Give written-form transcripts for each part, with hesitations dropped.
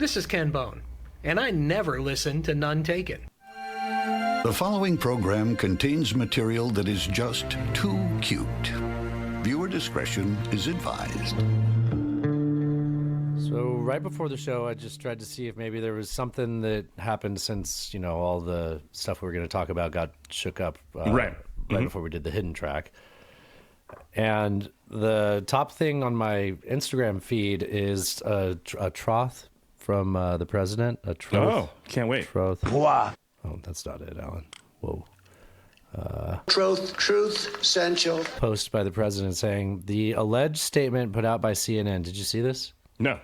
This is Ken Bone, and I never listen to None Taken. The following program contains material that is just too cute. Viewer discretion is advised. So right before the show, I just tried to see if maybe there was something that happened since, you know, all the stuff we were going to talk about got shook up right before we did the hidden track. And the top thing on my Instagram feed is a troth from the president. A troth. Oh, can't wait. Troth. Wow. Oh, that's not it, Alan. Whoa. Truth, essential. Post by the president saying the alleged statement put out by CNN. Did you see this? No.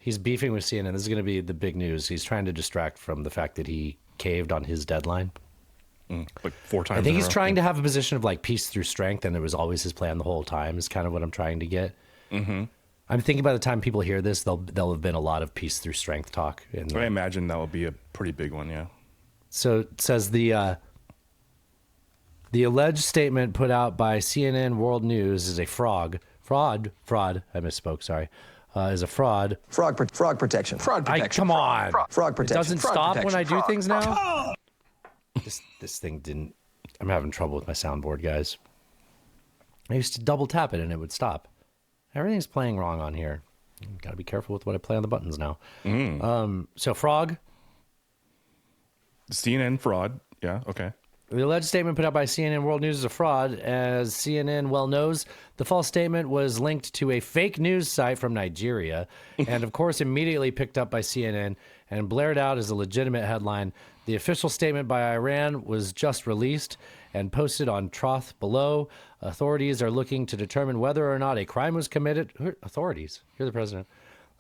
He's beefing with CNN. This is going to be the big news. He's trying to distract from the fact that he caved on his deadline. Like 4 times. I think he's trying to have a position of like peace through strength, and it was always his plan the whole time. Is kind of what I'm trying to get. Mm-hmm. I'm thinking by the time people hear this, there'll have been a lot of peace through strength talk. I imagine that would be a pretty big one. Yeah. So it says the alleged statement put out by CNN World News is a fraud. I misspoke. Sorry. Is a fraud. Frog protection. Frog protection. Come on. Frog protection. It doesn't Frog stop protection. when I do Frog. things now. This thing didn't. I'm having trouble with my soundboard, guys. I used to double tap it and it would stop. Everything's playing wrong on here. Got to be careful with what I play on the buttons now. So frog. CNN fraud. Yeah. Okay. The alleged statement put out by CNN World News is a fraud. As CNN well knows, the false statement was linked to a fake news site from Nigeria and, of course, immediately picked up by CNN and blared out as a legitimate headline. The official statement by Iran was just released and posted on Troth below. Authorities are looking to determine whether or not a crime was committed. Authorities? You're the president.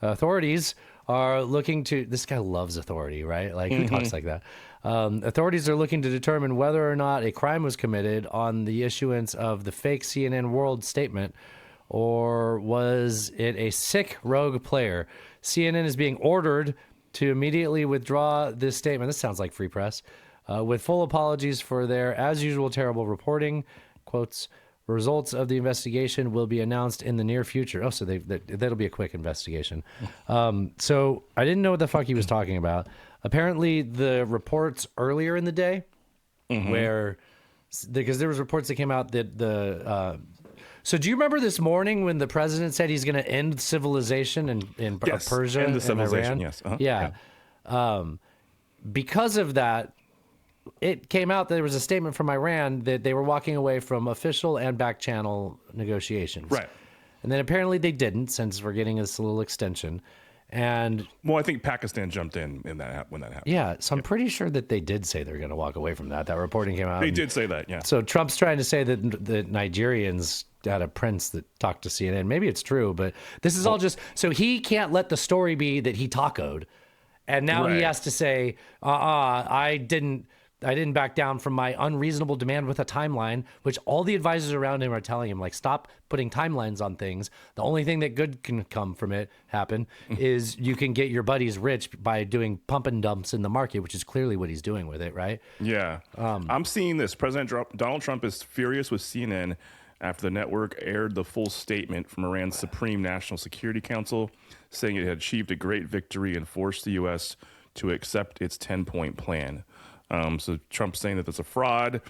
Authorities are looking to... This guy loves authority, right? Like, who talks like that? Authorities are looking to determine whether or not a crime was committed on the issuance of the fake CNN World statement, or was it a sick rogue player? CNN is being ordered to immediately withdraw this statement. This sounds like free press. With full apologies for their, as usual, terrible reporting. Quotes, results of the investigation will be announced in the near future. Oh, so that'll be a quick investigation. So I didn't know what the fuck he was talking about. Apparently, the reports earlier in the day, where, because there was reports that came out that so do you remember this morning when the president said he's going to end civilization in Yes, Persia end the and civilization, Iran? yes. Yeah. Because of that, it came out that there was a statement from Iran that they were walking away from official and back channel negotiations. Right. And then apparently they didn't, since we're getting this little extension. And Well, I think Pakistan jumped in that when that happened. yeah, so I'm pretty sure that they did say they're going to walk away from that. That reporting came out. They did say that. Yeah. So Trump's trying to say that the Nigerians had a prince that talked to CNN. Maybe it's true, but this is all just so he can't let the story be that he tacoed, and now he Right. has to say, I didn't back down from my unreasonable demand with a timeline, which all the advisors around him are telling him, like, stop putting timelines on things. The only thing that good can come from it is you can get your buddies rich by doing pump and dumps in the market, which is clearly what he's doing with it, right? Yeah. I'm seeing this. Donald Trump is furious with CNN after the network aired the full statement from Iran's Supreme National Security Council, saying it had achieved a great victory and forced the U.S. to accept its 10-point plan. So Trump's saying that that's a fraud,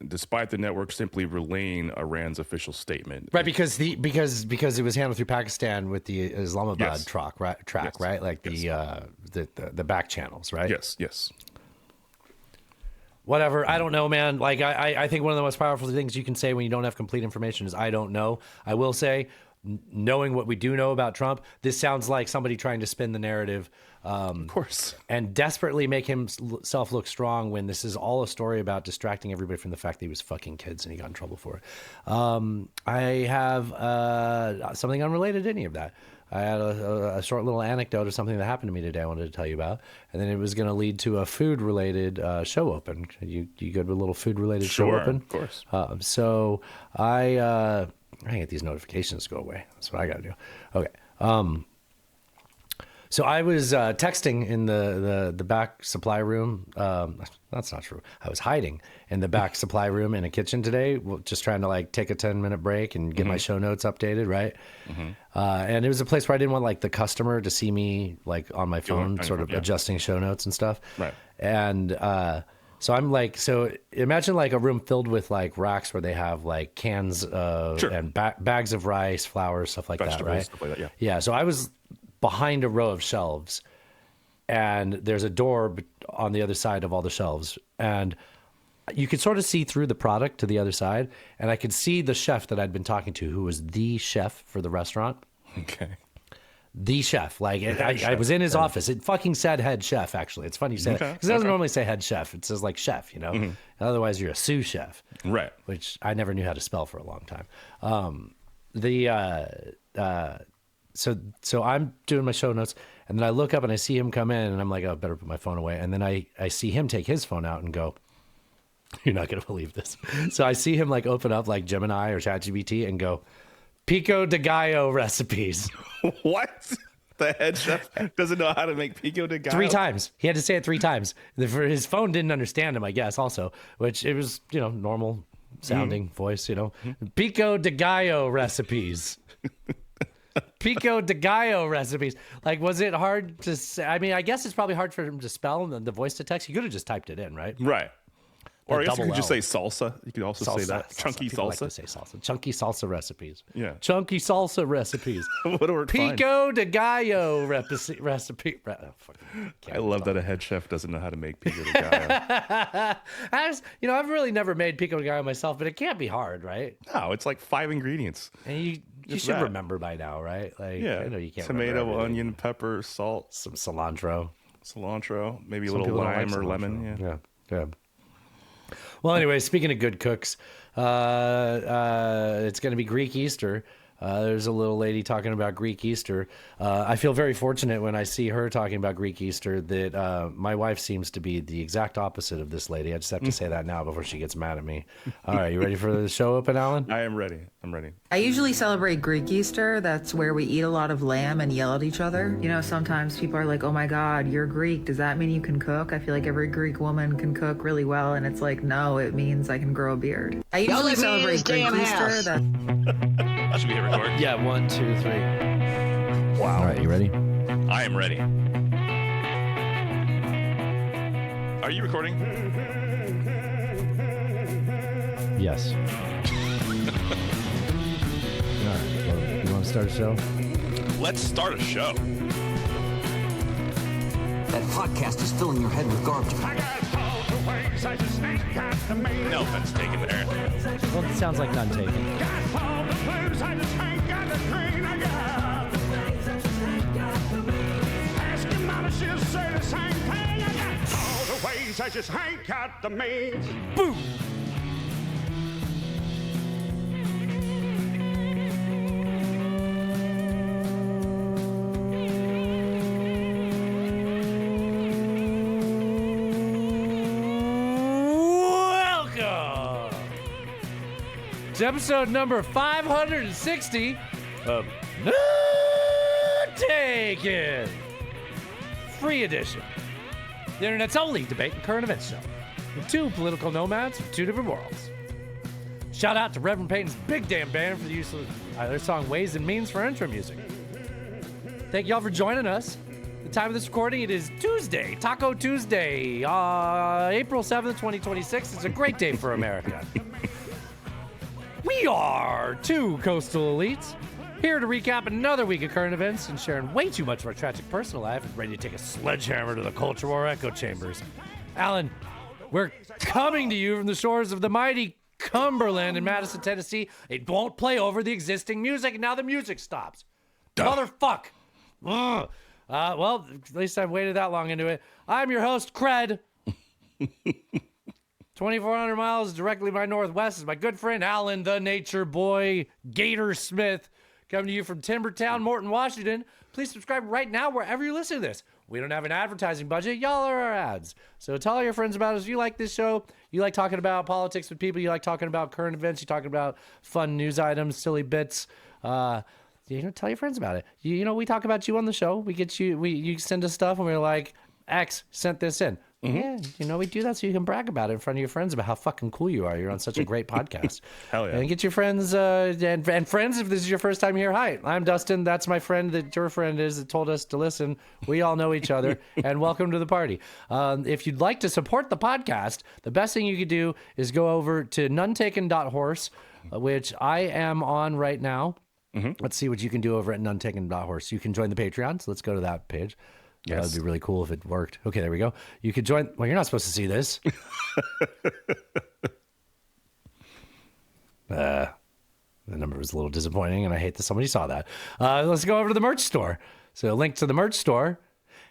despite the network simply relaying Iran's official statement. Right, because it was handled through Pakistan with the Islamabad Yes. track, Yes. right? Like the back channels, right? Yes. Whatever. I don't know, man. Like I think one of the most powerful things you can say when you don't have complete information is I don't know. I will say, knowing what we do know about Trump, this sounds like somebody trying to spin the narrative. Of course. And desperately make himself look strong when this is all a story about distracting everybody from the fact that he was fucking kids and he got in trouble for it. I have something unrelated to any of that. I had a short little anecdote of something that happened to me today I wanted to tell you about. And then it was going to lead to a food-related show open. You good with a little food-related show open? Of course. So I get these notifications to go away. That's what I got to do. Okay. So I was texting in the back supply room. That's not true. I was hiding in the back supply room in a kitchen today, just trying to like take a 10-minute break and get my show notes updated, right? And it was a place where I didn't want like the customer to see me like on my phone, sort of adjusting show notes and stuff. Right. And so I'm like, so imagine like a room filled with like racks where they have like cans and bags of rice, flour, stuff like that, right? Stuff like that, Yeah. So I was behind a row of shelves, and there's a door on the other side of all the shelves, and you could sort of see through the product to the other side, and I could see the chef that I'd been talking to, who was the chef for the restaurant. Okay. The chef. Like, I was in his office. It fucking said head chef, actually. It's funny you say that, because it doesn't normally say head chef. It says like chef, you know? Otherwise, you're a sous chef. Right. Which I never knew how to spell for a long time. So I'm doing my show notes, and then I look up and I see him come in, and I'm like, oh, I better put my phone away. And then I see him take his phone out and go, you're not going to believe this. So I see him like open up like Gemini or ChatGPT and go, pico de gallo recipes. What? The head chef doesn't know how to make pico de gallo? 3 times. He had to say it 3 times. His phone didn't understand him, I guess, also, which it was, you know, normal sounding voice, you know. Pico de gallo recipes. Pico de gallo recipes. Like, was it hard to say? I mean, I guess it's probably hard for him to spell and the voice to text. You could have just typed it in, right? Right. Or I guess you could just say L. salsa. You could also say that. Chunky People salsa. like to say salsa. Chunky salsa recipes. Yeah. Chunky salsa recipes. Would have worked fine. Pico de gallo recipe. I love that a head chef doesn't know how to make pico de gallo. I've really never made pico de gallo myself, but it can't be hard, right? No, it's like 5 ingredients. And you Just should that. remember by now, right? Like, Yeah. I know you can't. Tomato, remember everything. onion, pepper, salt, Some cilantro. maybe a Some little people don't lime like or cilantro. lemon. Yeah. Well, anyway, speaking of good cooks, it's going to be Greek Easter. There's a little lady talking about Greek Easter. I feel very fortunate when I see her talking about Greek Easter that my wife seems to be the exact opposite of this lady. I just have to say that now before she gets mad at me. All right, you ready for the show open, Alan? I am ready. I'm ready. I usually celebrate Greek Easter. That's where we eat a lot of lamb and yell at each other. You know, sometimes people are like, oh my God, you're Greek. Does that mean you can cook? I feel like every Greek woman can cook really well. And it's like, no, it means I can grow a beard. I usually celebrate Greek Easter. That should be hit record. Yeah, 1, 2, 3. Wow. All right, you ready? I am ready. Are you recording? Yes. All right, well, you want to start a show? Let's start a show. That podcast is filling your head with garbage. No offense taken there. Well, it sounds like none taken. I just ain't got the means. Boom! Welcome to episode number 560 of None Taken. Free edition. The internet's only debate and current events show, with 2 political nomads from 2 different worlds. Shout out to Reverend Peyton's Big Damn Band for the use of their song Ways and Means for intro music. Thank y'all for joining us. The time of this recording, it is Tuesday, Taco Tuesday, April 7th, 2026. It's a great day for America. We are 2 coastal elites, here to recap another week of current events and sharing way too much of our tragic personal life and ready to take a sledgehammer to the culture war echo chambers. Alan, we're coming to you from the shores of the mighty Cumberland in Madison, Tennessee. It won't play over the existing music, and now the music stops. Motherfuck. Ugh. Well, at least I've waited that long into it. I'm your host, Cred. 2,400 miles directly by northwest is my good friend Alan, the nature boy, Gator Smith. Coming to you from Timbertown, Morton, Washington. Please subscribe right now wherever you're listening to this. We don't have an advertising budget. Y'all are our ads. So tell all your friends about us. If you like this show, you like talking about politics with people, you like talking about current events, you're talking about fun news items, silly bits, tell your friends about it. We talk about you on the show. We get you, you send us stuff and we're like, X sent this in. Yeah, we do that so you can brag about it in front of your friends about how fucking cool you are. You're on such a great podcast. Hell yeah. And get your friends and friends, if this is your first time here, hi, I'm Dustin. That's my friend that your friend is that told us to listen. We all know each other, and welcome to the party. If you'd like to support the podcast, the best thing you could do is go over to nonetaken.horse, which I am on right now. Let's see what you can do over at nonetaken.horse. You can join the Patreon, so let's go to that page. That would be really cool if it worked. Okay, there we go. You could join. Well, you're not supposed to see this. The number was a little disappointing, and I hate that somebody saw that. Let's go over to the merch store. So, link to the merch store.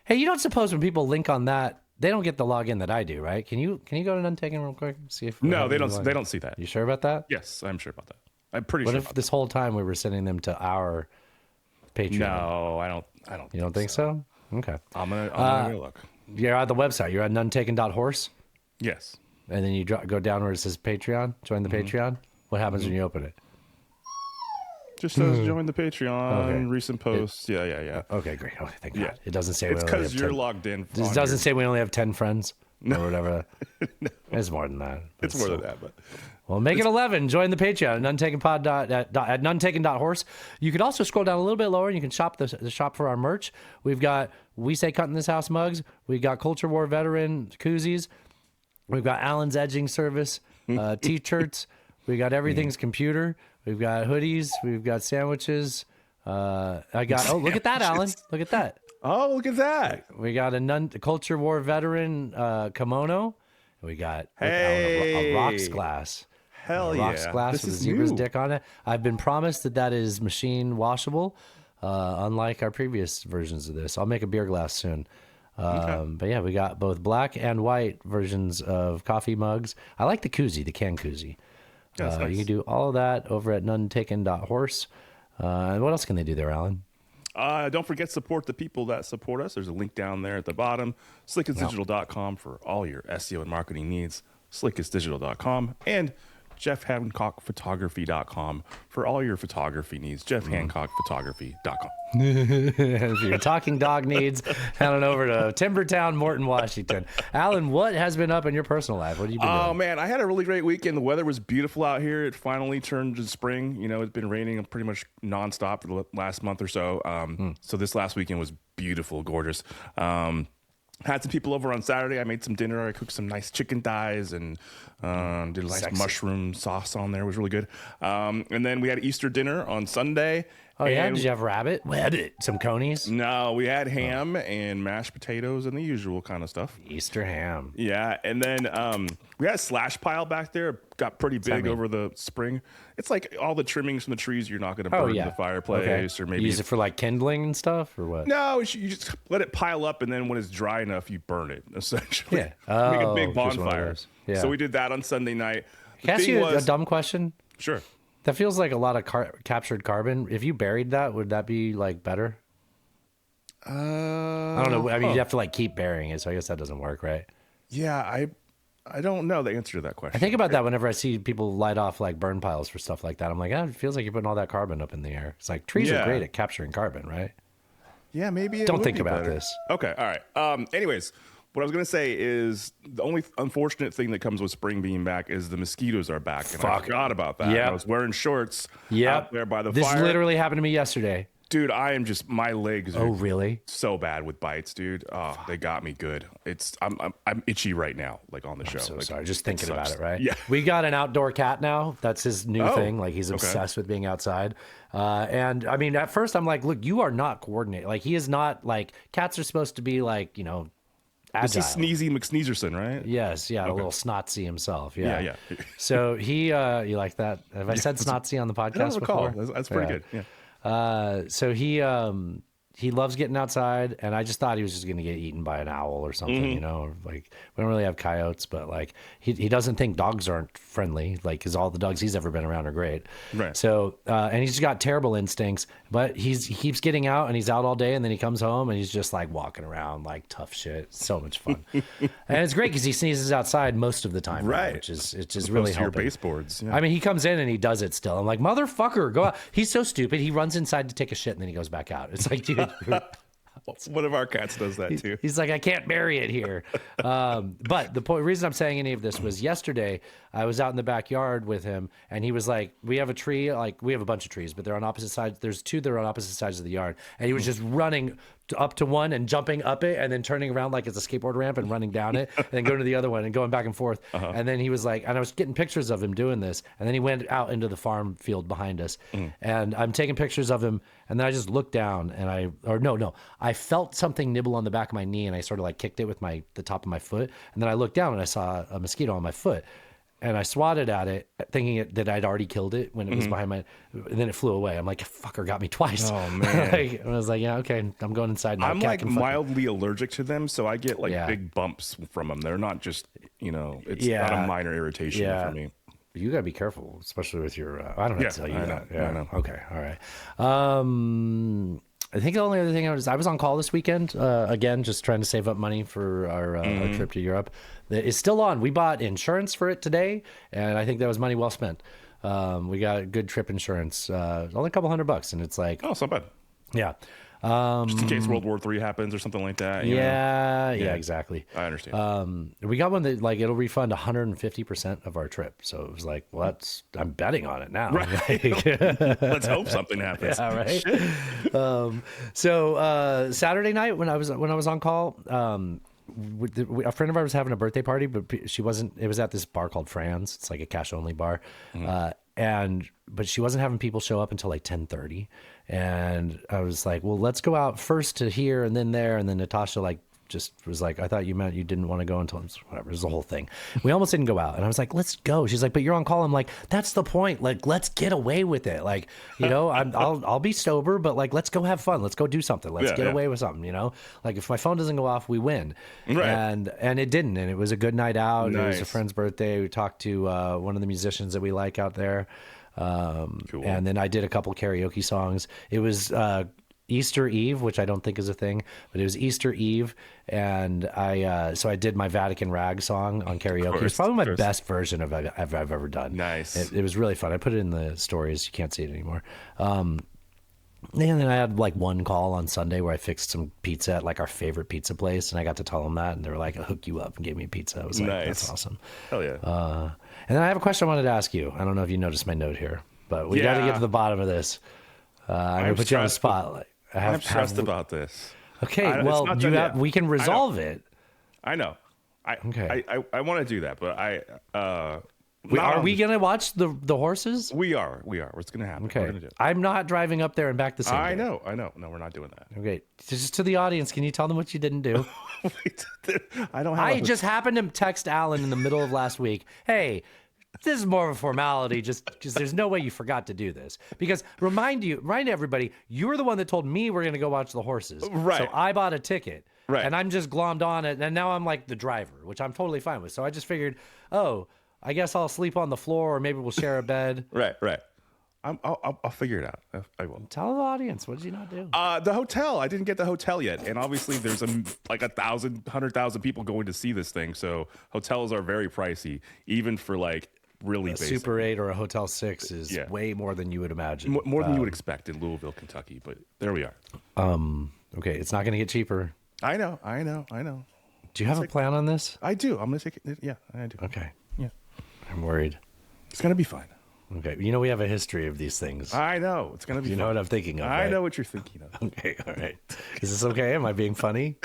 Hey, you don't suppose when people link on that, they don't get the login that I do, right? Can you go to Untaken real quick? See if No, they don't. They don't see that. You sure about that? Yes, I'm sure about that. I'm pretty What sure. if this whole time we were sending them to our Patreon? No, I don't. You don't think so? Okay. I'm gonna go look. You're at the website. You're at nonetaken.horse. Yes. And then you go down where it says Patreon. Join the Patreon. What happens when you open it? Just says join the Patreon. Okay. Recent posts. Yeah. Okay, great. Okay, thank God. Yeah. It doesn't say It's we only because have you're 10. logged in. It doesn't say we only have 10 friends or whatever. It's more than that. It's more than that, but Well, make it 11. Join the Patreon at nonetaken.horse. You could also scroll down a little bit lower and you can shop the shop for our merch. We've got We Say Cut in This House mugs. We've got Culture War Veteran koozies. We've got Alan's Edging Service t-shirts. We got Everything's Computer. We've got hoodies. We've got sandwiches. Look at that, Alan. Look at that. oh, look at that! We got a Culture War Veteran kimono. We got Hey. a rocks glass. Hell yeah! Rocks glass This with a is zebra's new. dick on it. I've been promised that is machine washable, unlike our previous versions of this. I'll make a beer glass soon. But yeah, we got both black and white versions of coffee mugs. I like the koozie, the can koozie. That's nice. You can do all of that over at nonetaken.horse. And what else can they do there, Alan? Don't forget to support the people that support us. There's a link down there at the bottom. Slickisdigital.com for all your SEO and marketing needs. Slickisdigital.com and JeffHancockPhotography.com for all your photography needs. JeffHancockPhotography.com. If you're talking dog needs, head on over to Timbertown, Morton, Washington. Alan, what has been up in your personal life? What have you been doing? Oh man, I had a really great weekend. The weather was beautiful out here. It finally turned to spring. It's been raining pretty much nonstop for the last month or so. So this last weekend was beautiful, gorgeous. Had some people over on Saturday. I made some dinner. I cooked some nice chicken thighs and did a nice mushroom sauce on there. It was really good. And then we had Easter dinner on Sunday. Oh, yeah? and- Did you have rabbit? Some conies? No, we had ham and mashed potatoes and the usual kind of stuff. Easter ham. Yeah, and then we had a slash pile back there. Got pretty big over the spring. It's like all the trimmings from the trees you're not going to burn in the fireplace, or maybe you use it for like kindling and stuff, or what? No, you just let it pile up, and then when it's dry enough, you burn it. Essentially, Yeah. make a Oh, big just one of bonfire. those. Yeah. So we did that on Sunday night. The Can I ask thing you was- a dumb question? Sure. That feels like a lot of captured carbon. If you buried that, would that be like better? I don't know. I mean, you have to like keep burying it, so I guess that doesn't work, right? Yeah, I don't know the answer to that question. I think about that whenever I see people light off like burn piles for stuff like that. I'm like, it feels like you're putting all that carbon up in the air. It's like trees are great at capturing carbon, right? Yeah, maybe. Don't would think be about better. this. Okay, all right. Anyways, what I was gonna say is the only unfortunate thing that comes with spring being back is the mosquitoes are back, and I forgot about that. Yep. I was wearing shorts out there by the This fire. literally happened to me yesterday. Dude, I am just my legs are Oh, really? so bad with bites, dude. Oh, they got me good. I'm itchy right now, like on the show. So Like, sorry, just thinking about sucks. it, right? Yeah. We got an outdoor cat now. That's his new Oh, thing. Like he's okay. obsessed with being outside. And I mean, at first I'm like, look, you are not coordinated. Like he is not like cats are supposed to be like, This agile. is Sneezy McSneezerson, right? Yes, yeah, a little snotsy himself. Yeah, Yeah. So he, you like that? Have I said snotsy on the podcast I don't recall. before? That's pretty good. Yeah. So he he loves getting outside, and I just thought he was just going to get eaten by an owl or something, you know? Like, we don't really have coyotes, but, like, he doesn't think dogs aren't friendly, like, because all the dogs he's ever been around are great. Right. So, and he's just got terrible instincts, but he keeps getting out, and he's out all day, and then he comes home, and he's just, like, walking around like tough shit. So much fun. And it's great because he sneezes outside most of the time, now, Right. which is Opposed really to your helping. baseboards. Yeah. I mean, he comes in and he does it still. I'm like, motherfucker, go out. He's so stupid. He runs inside to take a shit and then he goes back out. It's like, dude. One of our cats does that too. He's like, I can't bury it here. But the reason I'm saying any of this was yesterday I was out in the backyard with him, and he was like, we have a tree, like we have a bunch of trees, but they're on opposite sides. There's two that are on opposite sides of the yard. And he was just running up to one and jumping up it and then turning around like it's a skateboard ramp and running down it and then going to the other one and going back and forth. And then he was like, and I was getting pictures of him doing this. And then he went out into the farm field behind us. And I'm taking pictures of him. And then I just looked down and I felt something nibble on the back of my knee, and I sort of like kicked it with the top of my foot. And then I looked down and I saw a mosquito on my foot. And I swatted at it, thinking that I'd already killed it when it was behind my. And then it flew away. I'm like, fucker got me twice. Oh, man. Like, I was like, yeah, okay, I'm going inside now. I'm Cat like can fuck me. mildly allergic to them, so I get like Yeah. big bumps from them. They're not just, it's Yeah. not a minor irritation Yeah. for me. You gotta be careful, especially with your. I don't have to tell you I that. know, Yeah. I know. Okay. All right. I think the only other thing I was on call this weekend. Again, just trying to save up money for our trip to Europe. It's still on. We bought insurance for it today, and I think that was money well spent. We got good trip insurance. Only a couple $100, and it's like, Oh, it's not bad. yeah. Just in case World War III happens or something like that. you know? Yeah, exactly. I understand. We got one that like it'll refund 150% of our trip. So it was like, well, I'm betting on it now. Right. Like- Let's hope something happens. Yeah, right. So Saturday night when I was on call, a friend of ours was having a birthday party, but she wasn't. It was at this bar called Fran's. It's like a cash only bar, but she wasn't having people show up until like 10:30. And I was like, well, let's go out first to here and then there. And then Natasha like just was like, I thought you meant you didn't want to go until whatever. It was the whole thing. We almost didn't go out. And I was like, let's go. She's like, but you're on call. I'm like, that's the point. Like, let's get away with it. Like, you know, I'll be sober, but like, let's go have fun. Let's go do something. Let's get away with something, you know? Like if my phone doesn't go off, we win. Right. And it didn't. And it was a good night out. It was a Nice. friend's birthday. We talked to one of the musicians that we like out there. Cool. And then I did a couple karaoke songs. It was Easter Eve, which I don't think is a thing, but it was Easter Eve, and I did my Vatican Rag song on karaoke. It's probably my best version of I've ever done. Nice. It was really fun. I put it in the stories. You can't see it anymore. And then I had like one call on Sunday where I fixed some pizza at like our favorite pizza place, and I got to tell them that, and they were like, "I'll hook you up," and gave me pizza. I was like, Nice. "That's awesome." Hell yeah. And then I have a question I wanted to ask you. I don't know if you noticed my note here, but we got to get to the bottom of this. I'm gonna put you on the spot. Like, I'm stressed about this. Okay, it's well, not done yet. we can resolve it. I know. Okay. I want to do that, but Are we gonna watch the horses? We are. What's gonna happen? We're Okay, gonna do it. I'm not driving up there and back the same. I day. know. No, we're not doing that. Okay, just to the audience, can you tell them what you didn't do? I don't have. I just happened to text Alan in the middle of last week. Hey, this is more of a formality, just because there's no way you forgot to do this. Because remind everybody, you were the one that told me we're going to go watch the horses. Right. So I bought a ticket. Right. And I'm just glommed on it, and now I'm like the driver, which I'm totally fine with. So I just figured, I guess I'll sleep on the floor, or maybe we'll share a bed. Right. I'll figure it out. I will. Tell the audience, what did you not do? The hotel. I didn't get the hotel yet, and obviously there's like 100,000 people going to see this thing, so hotels are very pricey, even for like really A basic. Super 8 or a Hotel 6 is way more than you would imagine. More than you would expect in Louisville, Kentucky, but there we are. Okay, it's not going to get cheaper. I know. Do you have a plan on this? I do. I'm gonna take it. Yeah, I do. Okay. Yeah, I'm worried. it's gonna be fine. Okay, you know we have a history of these things. I know it's gonna be. You know fun. what I'm thinking of, I right? know what you're thinking of. Okay, all right. Is this okay? Am I being funny?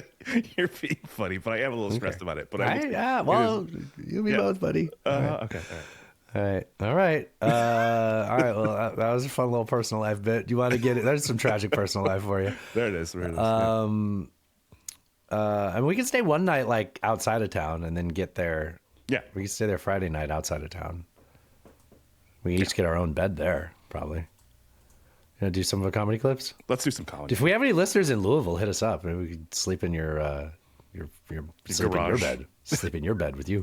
You're being funny, but I am a little stressed about it. But You me both, buddy. Okay. All right. All right. All right. Well, that was a fun little personal life bit. Do you want to get it? There's some tragic personal life for you. There it is. And we can stay one night like outside of town and then get there. Yeah. We can stay there Friday night outside of town. We can each get our own bed there, probably. Gonna do some of the comedy clips? Let's do some comedy. If we have any listeners in Louisville, hit us up. Maybe we could sleep in your sleep in your garage. bed. Sleep in your bed with you.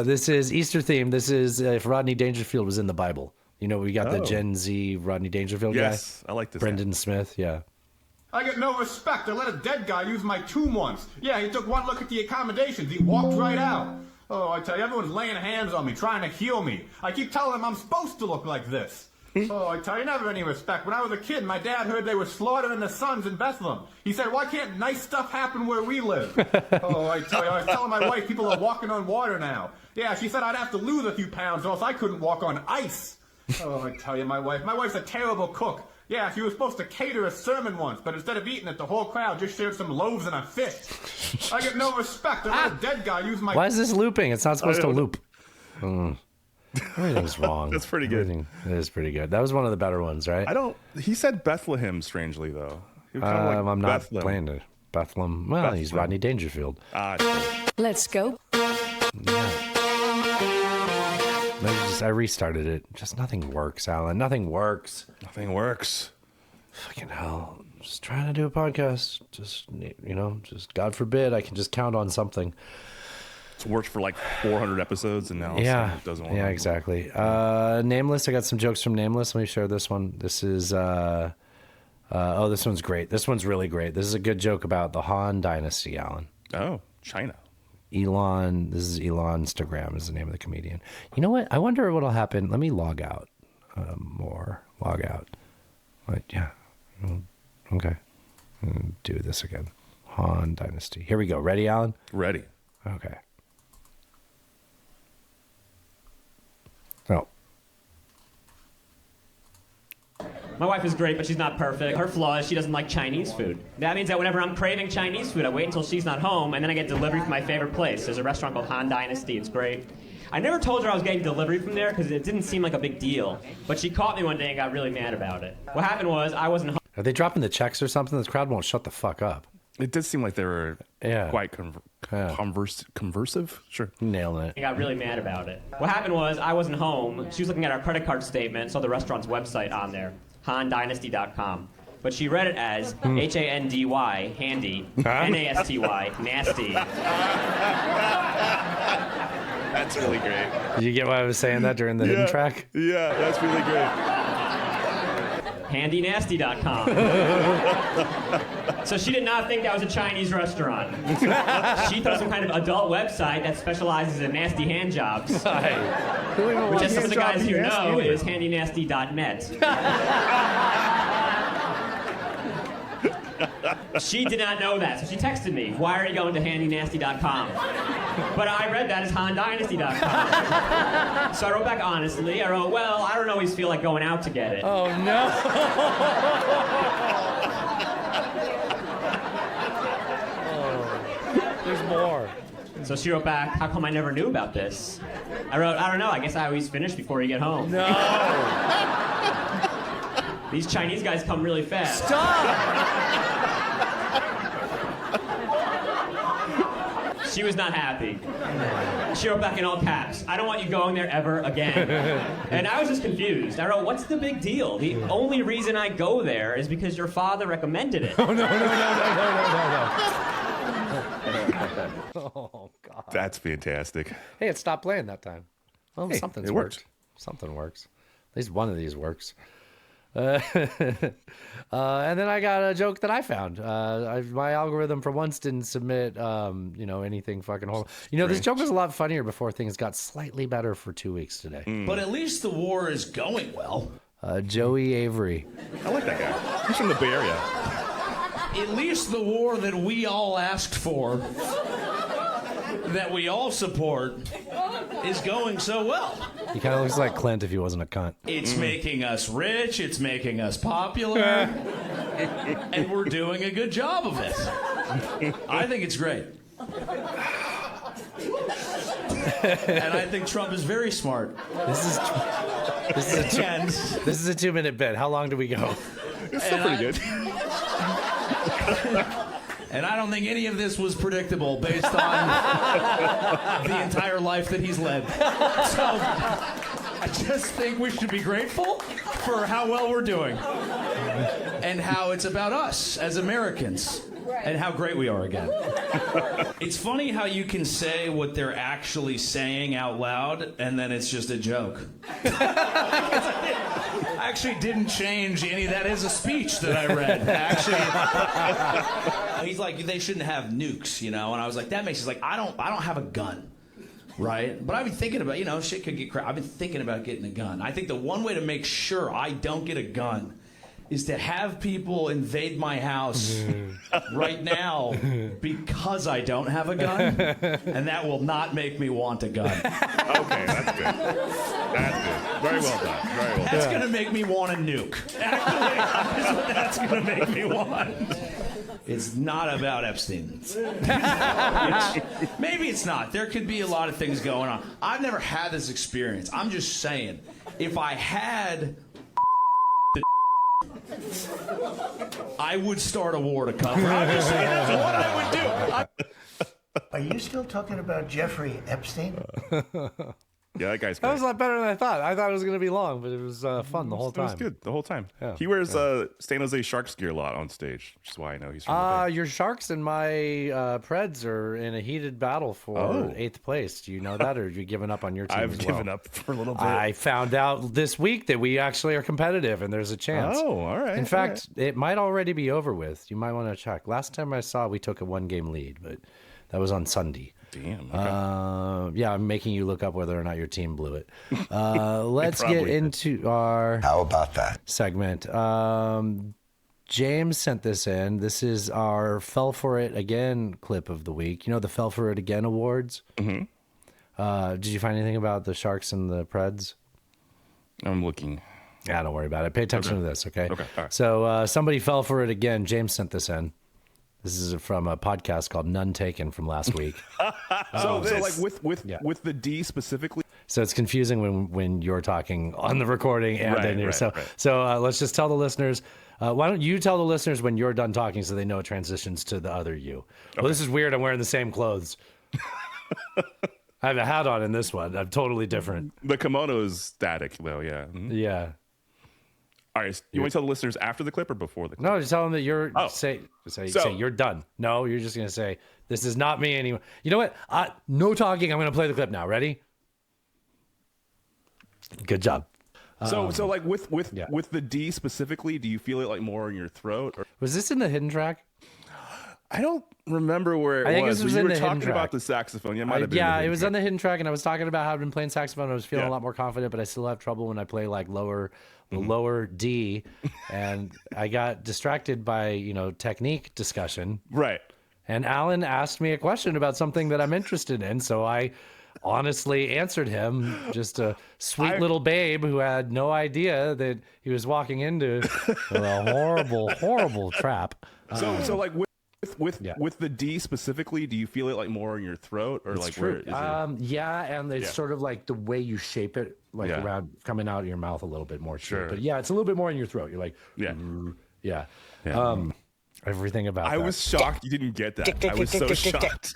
This is Easter theme. This is if Rodney Dangerfield was in the Bible. You know, we got the Gen Z Rodney Dangerfield guy. Yes, I like this. Brendan Smith, yeah. I get no respect. I let a dead guy use my tomb once. Yeah, he took one look at the accommodations. He walked right out. Oh, I tell you, everyone's laying hands on me, trying to heal me. I keep telling them I'm supposed to look like this. Oh, I tell you, never any respect. When I was a kid, my dad heard they were slaughtering the sons in Bethlehem. He said, why can't nice stuff happen where we live? Oh, I tell you, I was telling my wife people are walking on water now. Yeah, she said I'd have to lose a few pounds or else I couldn't walk on ice. Oh, I tell you, my wife's a terrible cook. Yeah, she was supposed to cater a sermon once, but instead of eating it, the whole crowd just shared some loaves and a fish. I get no respect. I let a dead guy use my... Why is this looping? It's not supposed to loop. Everything's wrong. That's pretty good. Everything is pretty good. That was one of the better ones, right? He said Bethlehem strangely, though. He was kind of like I'm not Bethlehem. playing it. Bethlehem. Well, he's Rodney Dangerfield. Let's go. I restarted it. Just nothing works, Alan. Nothing works. Nothing works. Fucking hell. Just trying to do a podcast. Just God forbid I can just count on something. It's worked for like 400 episodes, and now it doesn't work. Yeah, exactly. Nameless. I got some jokes from Nameless. Let me share this one. This is this one's great. This one's really great. This is a good joke about the Han Dynasty, Alan. Oh, China. Elon. This is Elon Instagram is the name of the comedian. You know what? I wonder what'll happen. Let me log out. Log out. But yeah. Okay. Do this again. Han Dynasty. Here we go. Ready, Alan? Ready. Okay. Oh. My wife is great, but she's not perfect. Her flaw is she doesn't like Chinese food. That means that whenever I'm craving Chinese food, I wait until she's not home, and then I get delivery from my favorite place. There's a restaurant called Han Dynasty. It's great. I never told her I was getting delivery from there because it didn't seem like a big deal. But she caught me one day and got really mad about it. What happened was I wasn't home. Are they dropping the checks or something? This crowd won't shut the fuck up. It did seem like they were quite conversive. Sure. Nailing it. I got really mad about it. What happened was I wasn't home. She was looking at our credit card statement, saw the restaurant's website on there, handynasty.com. But she read it as Handy, handy, Nasty, nasty. That's really great. Did you get why I was saying that during the hidden track? Yeah, that's really great. Handynasty.com. So she did not think that was a Chinese restaurant. She thought some kind of adult website that specializes in nasty hand jobs. Which, as some of the guys here know, is handynasty.net. She did not know that, so she texted me, why are you going to handynasty.com? But I read that as handynasty.com. So I wrote back honestly, I wrote, well, I don't always feel like going out to get it. Oh, no. There's more. So she wrote back, how come I never knew about this? I wrote, I don't know, I guess I always finish before you get home. No. These Chinese guys come really fast. Stop! She was not happy. She wrote back in all caps, I don't want you going there ever again. And I was just confused. I wrote, what's the big deal? The only reason I go there is because your father recommended it. Oh, no. Oh, God. That's fantastic. Hey, it stopped playing that time. Well, Hey, something's it worked. worked. Something works. At least one of these works. And then I got a joke that I found. My algorithm for once didn't submit, anything fucking horrible. This joke was a lot funnier before things got slightly better for 2 weeks today. But at least the war is going well. Joey Avery. I like that guy. He's from the Bay Area. At least the war that we all asked for, that we all support, is going so well. He kind of looks like Clint if he wasn't a cunt. It's making us rich, it's making us popular, and we're doing a good job of it. I think it's great. And I think Trump is very smart. This is a 2-minute bit. How long do we go? It's still pretty good. And I don't think any of this was predictable based on the entire life that he's led. So I just think we should be grateful for how well we're doing. And how it's about us as Americans. And how great we are again. It's funny how you can say what they're actually saying out loud, and then it's just a joke. I actually didn't change any. That is a speech that I read. Actually, he's like, they shouldn't have nukes, you know. And I was like, that makes sense. Like, I don't have a gun, right? But I've been thinking about, you know, shit could get crap. I've been thinking about getting a gun. I think the one way to make sure I don't get a gun is to have people invade my house right now because I don't have a gun, and that will not make me want a gun. Okay, that's good. That's good. Very well done. Very well done. That's going to make me want a nuke. Actually, that's what that's going to make me want. It's not about Epstein. Maybe it's not. There could be a lot of things going on. I've never had this experience. I'm just saying, if I had I would start a war to cover. I'm just saying that's what I would do. Are you still talking about Jeffrey Epstein? Yeah, that guy's That great. was a lot better than I thought. I thought it was going to be long, but it was fun the whole It was time. good the whole time. Yeah. He wears San Jose Sharks gear a lot on stage, which is why I know he's from the Bay. Your Sharks and my Preds are in a heated battle for 8th place. Do you know that, or have you given up on your team I've as well? given up for a little bit. I found out this week that we actually are competitive, and there's a chance. Oh, all right. In fact, it might already be over with. You might want to check. Last time I saw, we took a 1-game lead, but that was on Sunday. Damn. Okay. Yeah, I'm making you look up whether or not your team blew it. Let's get Probably into our How about that? segment. James sent this in. This is our Fell For It Again clip of the week. You know the Fell For It Again awards? Mm-hmm. Did you find anything about the Sharks and the Preds? I'm looking. Yeah, don't worry about it. Pay attention to this, okay? Okay, all right. So somebody fell for it again. James sent this in. This is from a podcast called None Taken from last week. So like with the D specifically. So it's confusing when you're talking on the recording and Right, then you're right. So let's just tell the listeners. Why don't you tell the listeners when you're done talking so they know it transitions to the other you? Well, this is weird. I'm wearing the same clothes. I have a hat on in this one. I'm totally different. The kimono is static though. Yeah. Mhm. Yeah. All right. You want to tell the listeners after the clip or before the clip? No, just tell them that you're say So- you're done. No, you're just gonna say this is not me anymore. You know what? No talking. I'm gonna play the clip now. Ready? Good job. So like with the D specifically, do you feel it like more in your throat? Or? Was this in the hidden track? I don't remember where it I think was. this was but you in were the hidden talking track. about the saxophone. Yeah, it might have been. Yeah, the it was hidden on the hidden track, and I was talking about how I've been playing saxophone. I was feeling Yeah. a lot more confident, but I still have trouble when I play like lower D, and I got distracted by technique discussion. Right. And Alan asked me a question about something that I'm interested in, so I honestly answered him, just a sweet little babe who had no idea that he was walking into a horrible trap. So like with the D specifically, do you feel it like more in your throat or It's like true. where is it? Yeah, and it's Yeah. sort of like the way you shape it, like Yeah. around coming out of your mouth a little bit more. too. Sure. But yeah, it's a little bit more in your throat. You're like, Yeah. yeah. Yeah. Everything about I that. was shocked you didn't get that. I was so shocked.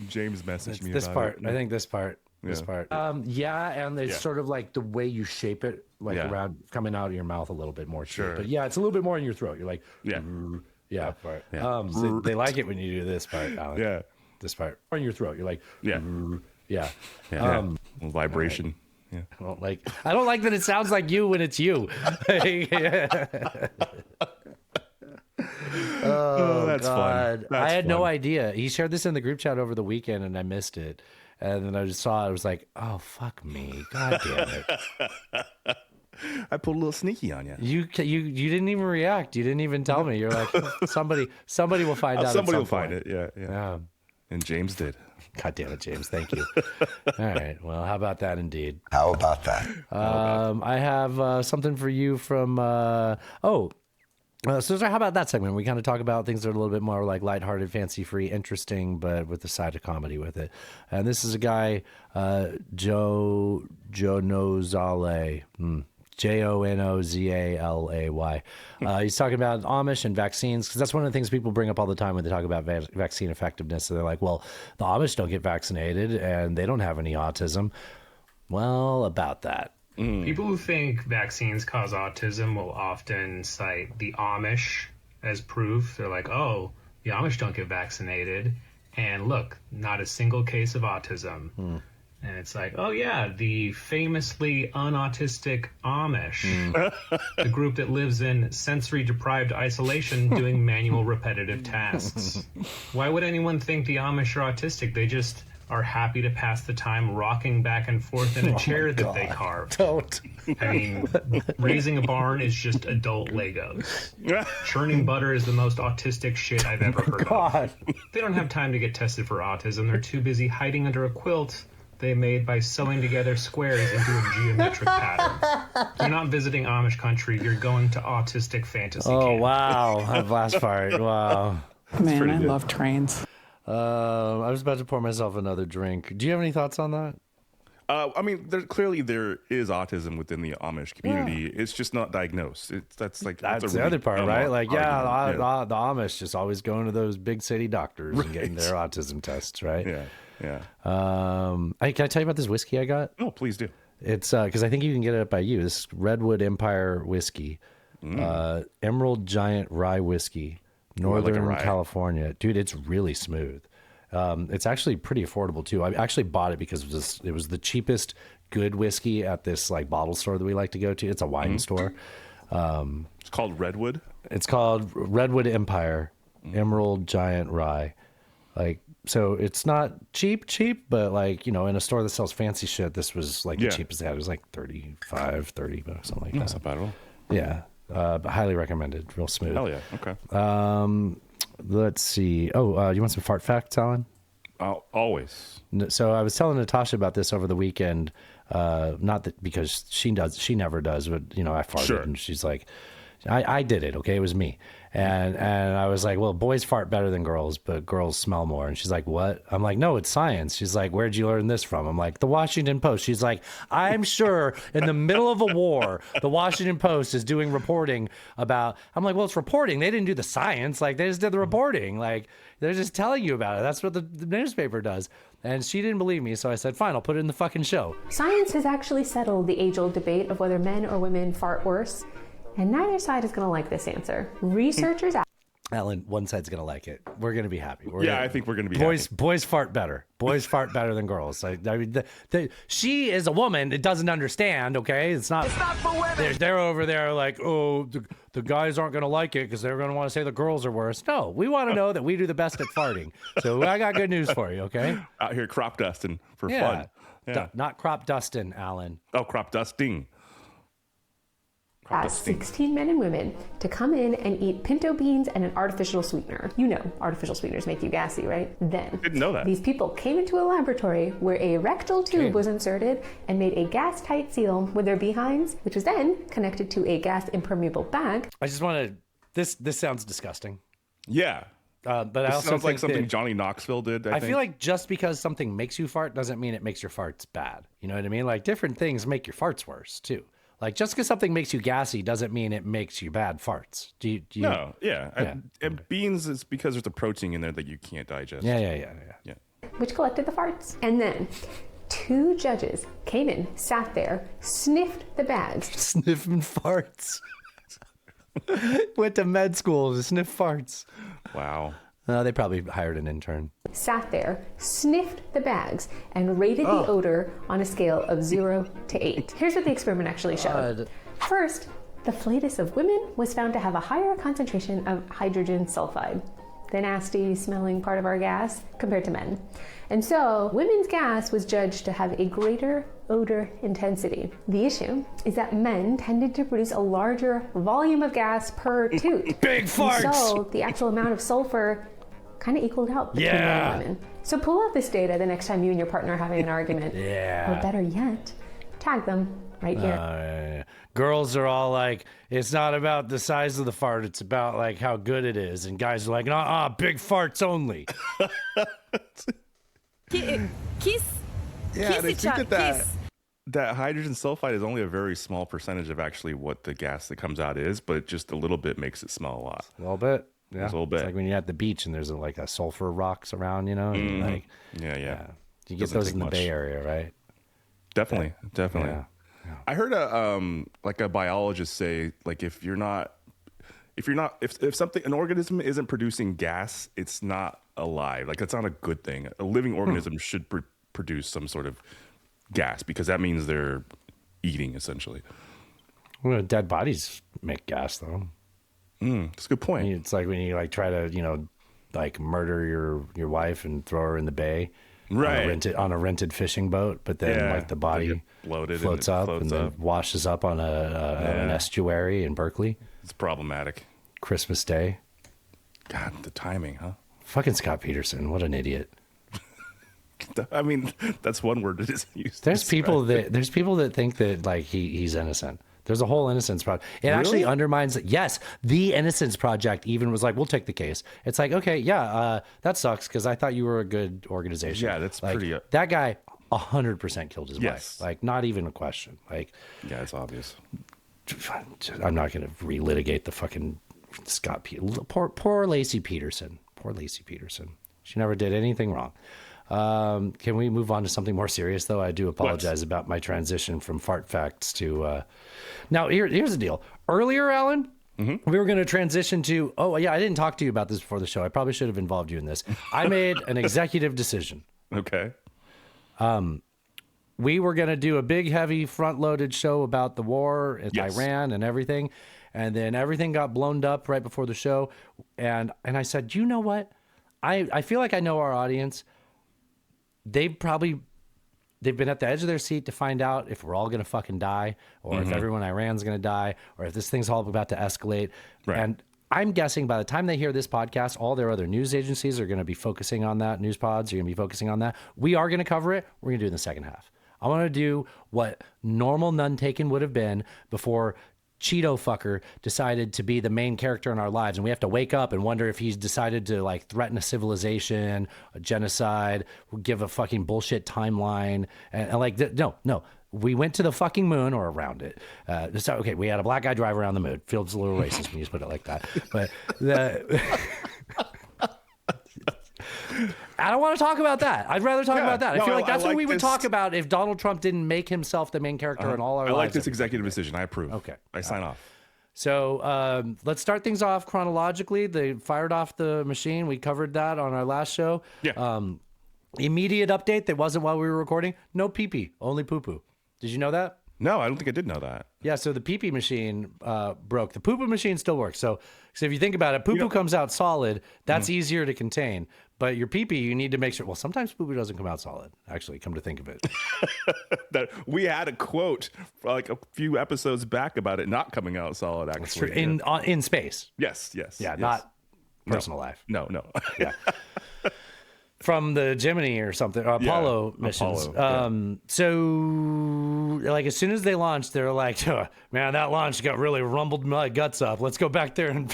James messaged me this about part. it. I think this part. This Yeah. part. Yeah, and it's Yeah. sort of like the way you shape it, like Yeah. around coming out of your mouth a little bit more. too. Sure. But yeah, it's a little bit more in your throat. You're like, Yeah. yeah. Yeah. So they like it when you do this part, Alan. Yeah. This part. Or in your throat. You're like, Yeah. yeah. Yeah. Vibration. Yeah. I don't like that it sounds like you when it's you. Oh, that's fun. I That's had no fun. idea. He shared this in the group chat over the weekend, and I missed it. And then I just saw it. I was like, "Oh fuck me! God damn it!" I pulled a little sneaky on you. You didn't even react. You didn't even tell me. You're like, somebody will find out. at Somebody some will find point." it. Yeah. And James did. God damn it, James. Thank you. All right. Well, how about that indeed? How about that? I have something for you from. So how about that segment? We kind of talk about things that are a little bit more like lighthearted, fancy-free, interesting, but with the side of comedy with it. And this is a guy, Joe Nozale. Jonozalay. He's talking about Amish and vaccines, because that's one of the things people bring up all the time when they talk about vaccine effectiveness. So they're like, well, the Amish don't get vaccinated and they don't have any autism. Well, about that. People who think vaccines cause autism will often cite the Amish as proof. They're like, oh, the Amish don't get vaccinated. And look, not a single case of autism. And it's like, oh, yeah, the famously unautistic Amish, the group that lives in sensory-deprived isolation doing manual repetitive tasks. Why would anyone think the Amish are autistic? They just are happy to pass the time rocking back and forth in a chair that they carve. Don't. I mean, raising a barn is just adult Legos. Churning butter is the most autistic shit I've ever heard of. They don't have time to get tested for autism. They're too busy hiding under a quilt they made by sewing together squares into a geometric pattern. You're not visiting Amish country. You're going to autistic fantasy camp. Oh, wow. That last part. Wow. Man, I love trains. I was about to pour myself another drink. Do you have any thoughts on that? I mean, there is autism within the Amish community. Yeah. It's just not diagnosed. That's the other part, right? Like, the Amish just always going to those big city doctors and getting their autism tests, right? Yeah. Can I tell you about this whiskey I got? Oh, please do. It's because I think you can get it by you. This is Redwood Empire whiskey, Emerald Giant Rye whiskey, Northern California. Dude, it's really smooth. It's actually pretty affordable too. I actually bought it because it was the cheapest good whiskey at this like bottle store that we like to go to. It's a wine store. It's called Redwood. It's called Redwood Empire Emerald Giant Rye. Like, so it's not cheap, but like, in a store that sells fancy shit, this was like the cheapest they had. It was like $30 bucks, something like that. That's not bad at all. Yeah. But highly recommended. Real smooth. Hell yeah. Okay. Let's see. Oh, you want some fart facts, Alan? Always. So I was telling Natasha about this over the weekend. Not that because she never does, but I farted and she's like, I did it. Okay. It was me. And I was like, well, boys fart better than girls, but girls smell more. And she's like, what? I'm like, no, it's science. She's like, where'd you learn this from? I'm like, the Washington Post. She's like, I'm sure in the middle of a war, the Washington Post is doing reporting about, I'm like, well, it's reporting. They didn't do the science. Like, they just did the reporting. Like, they're just telling you about it. That's what the newspaper does. And she didn't believe me, so I said, fine, I'll put it in the fucking show. Science has actually settled the age-old debate of whether men or women fart worse. And neither side is going to like this answer. Researchers... Alan, one side's going to like it. We're going to be happy. I think we're going to be happy. Boys fart better. Boys fart better than girls. I mean, she is a woman that doesn't understand, okay? It's not for women. They're over there like, oh, the guys aren't going to like it because they're going to want to say the girls are worse. No, we want to know that we do the best at farting. So I got good news for you, okay? Out here crop dusting for fun. Yeah. Not crop dusting, Alan. Oh, crop dusting. Asked 16 men and women to come in and eat pinto beans and an artificial sweetener. Artificial sweeteners make you gassy, right? Then, didn't know that. These people came into a laboratory where a rectal tube was inserted and made a gas-tight seal with their behinds, which was then connected to a gas-impermeable bag. I just want to... This sounds disgusting. Yeah. But I also sounds think like something Johnny Knoxville did. I feel like just because something makes you fart doesn't mean it makes your farts bad. You know what I mean? Like, different things make your farts worse, too. Like, just because something makes you gassy doesn't mean it makes you bad farts. Do you No, yeah. And beans is because there's a protein in there that you can't digest. Yeah. Which collected the farts. And then 2 judges came in, sat there, sniffed the bags. Sniffing farts. Went to med school to sniff farts. Wow. They probably hired an intern. Sat there, sniffed the bags, and rated the odor on a scale of 0 to 8. Here's what the experiment actually showed. First, the flatus of women was found to have a higher concentration of hydrogen sulfide, the nasty smelling part of our gas, compared to men. And so, women's gas was judged to have a greater odor intensity. The issue is that men tended to produce a larger volume of gas per toot. Big farts! And so, the actual amount of sulfur kind of equaled out between men and women. So pull out this data the next time you and your partner are having an argument. Or better yet, tag them right here. Girls are all like, it's not about the size of the fart, it's about like how good it is. And guys are like, big farts only. Kiss. Yeah, they think that. that hydrogen sulfide is only a very small percentage of actually what the gas that comes out is, but just a little bit makes it smell a lot. A little bit. Yeah. Just a little bit. It's like when you're at the beach and there's like a sulfur rocks around, you know? And like, yeah. You get those in the Bay Area, right? Definitely. Yeah. I heard a biologist say, like, if an organism isn't producing gas, it's not alive. Like, that's not a good thing. A living organism should produce some sort of gas, because that means they're eating, essentially. Well, dead bodies make gas, though. That's a good point. I mean, it's like when you like try to, like murder your wife and throw her in the bay. Right. On a rented fishing boat, but then like the body floats up and then washes up on an estuary in Berkeley. It's problematic. Christmas Day. God, the timing, huh? Fucking Scott Peterson, what an idiot. I mean, that's one word that is used. There's people that think that like he's innocent. There's a whole Innocence Project. It actually undermines. Yes, the Innocence Project even was like, we'll take the case. It's like, okay, yeah, that sucks because I thought you were a good organization. Yeah, that's like, pretty. That guy 100% killed his wife. Like, not even a question. Like, yeah, it's obvious. I'm not going to relitigate the fucking Scott Peterson. Poor Lacey Peterson. Poor Lacey Peterson. She never did anything wrong. Can we move on to something more serious, though? I do apologize about my transition from fart facts to. Now, here's the deal. Earlier, Alan, we were going to transition to. Oh, yeah, I didn't talk to you about this before the show. I probably should have involved you in this. I made an executive decision. Okay. We were going to do a big, heavy, front-loaded show about the war in Iran and everything, and then everything got blown up right before the show. And I said, you know what? I feel like I know our audience. They've been at the edge of their seat to find out if we're all going to fucking die, or if everyone in Iran's going to die, or if this thing's all about to escalate. Right. And I'm guessing by the time they hear this podcast, all their other news agencies are going to be focusing on that. News pods are going to be focusing on that. We are going to cover it. We're going to do it in the second half. I want to do what normal None Taken would have been before Cheeto fucker decided to be the main character in our lives, and we have to wake up and wonder if he's decided to like threaten a civilization, a genocide, give a fucking bullshit timeline, and like no. We went to the fucking moon or around it. So, okay, we had a black guy drive around the moon. Feels a little racist when you put it like that, but I don't want to talk about that. I'd rather talk about that. I feel like that's what we would talk about if Donald Trump didn't make himself the main character in all our lives. I like this executive decision. I approve. Okay. I sign off. So let's start things off chronologically. They fired off the machine. We covered that on our last show. Yeah. Immediate update that wasn't while we were recording. No pee-pee, only poo-poo. Did you know that? No, I don't think I did know that. Yeah, so the pee-pee machine broke. The poo-poo machine still works. So if you think about it, poo-poo comes out solid. That's easier to contain. But your pee-pee, you need to make sure. Well, sometimes poo-poo doesn't come out solid, actually, come to think of it. That we had a quote like a few episodes back about it not coming out solid, actually. In space. Yes. Yeah, not personal life. No. Yeah. From the Gemini or something, or Apollo missions. So, like, as soon as they launched, they're like, oh, man, that launch got really rumbled my guts up. Let's go back there and,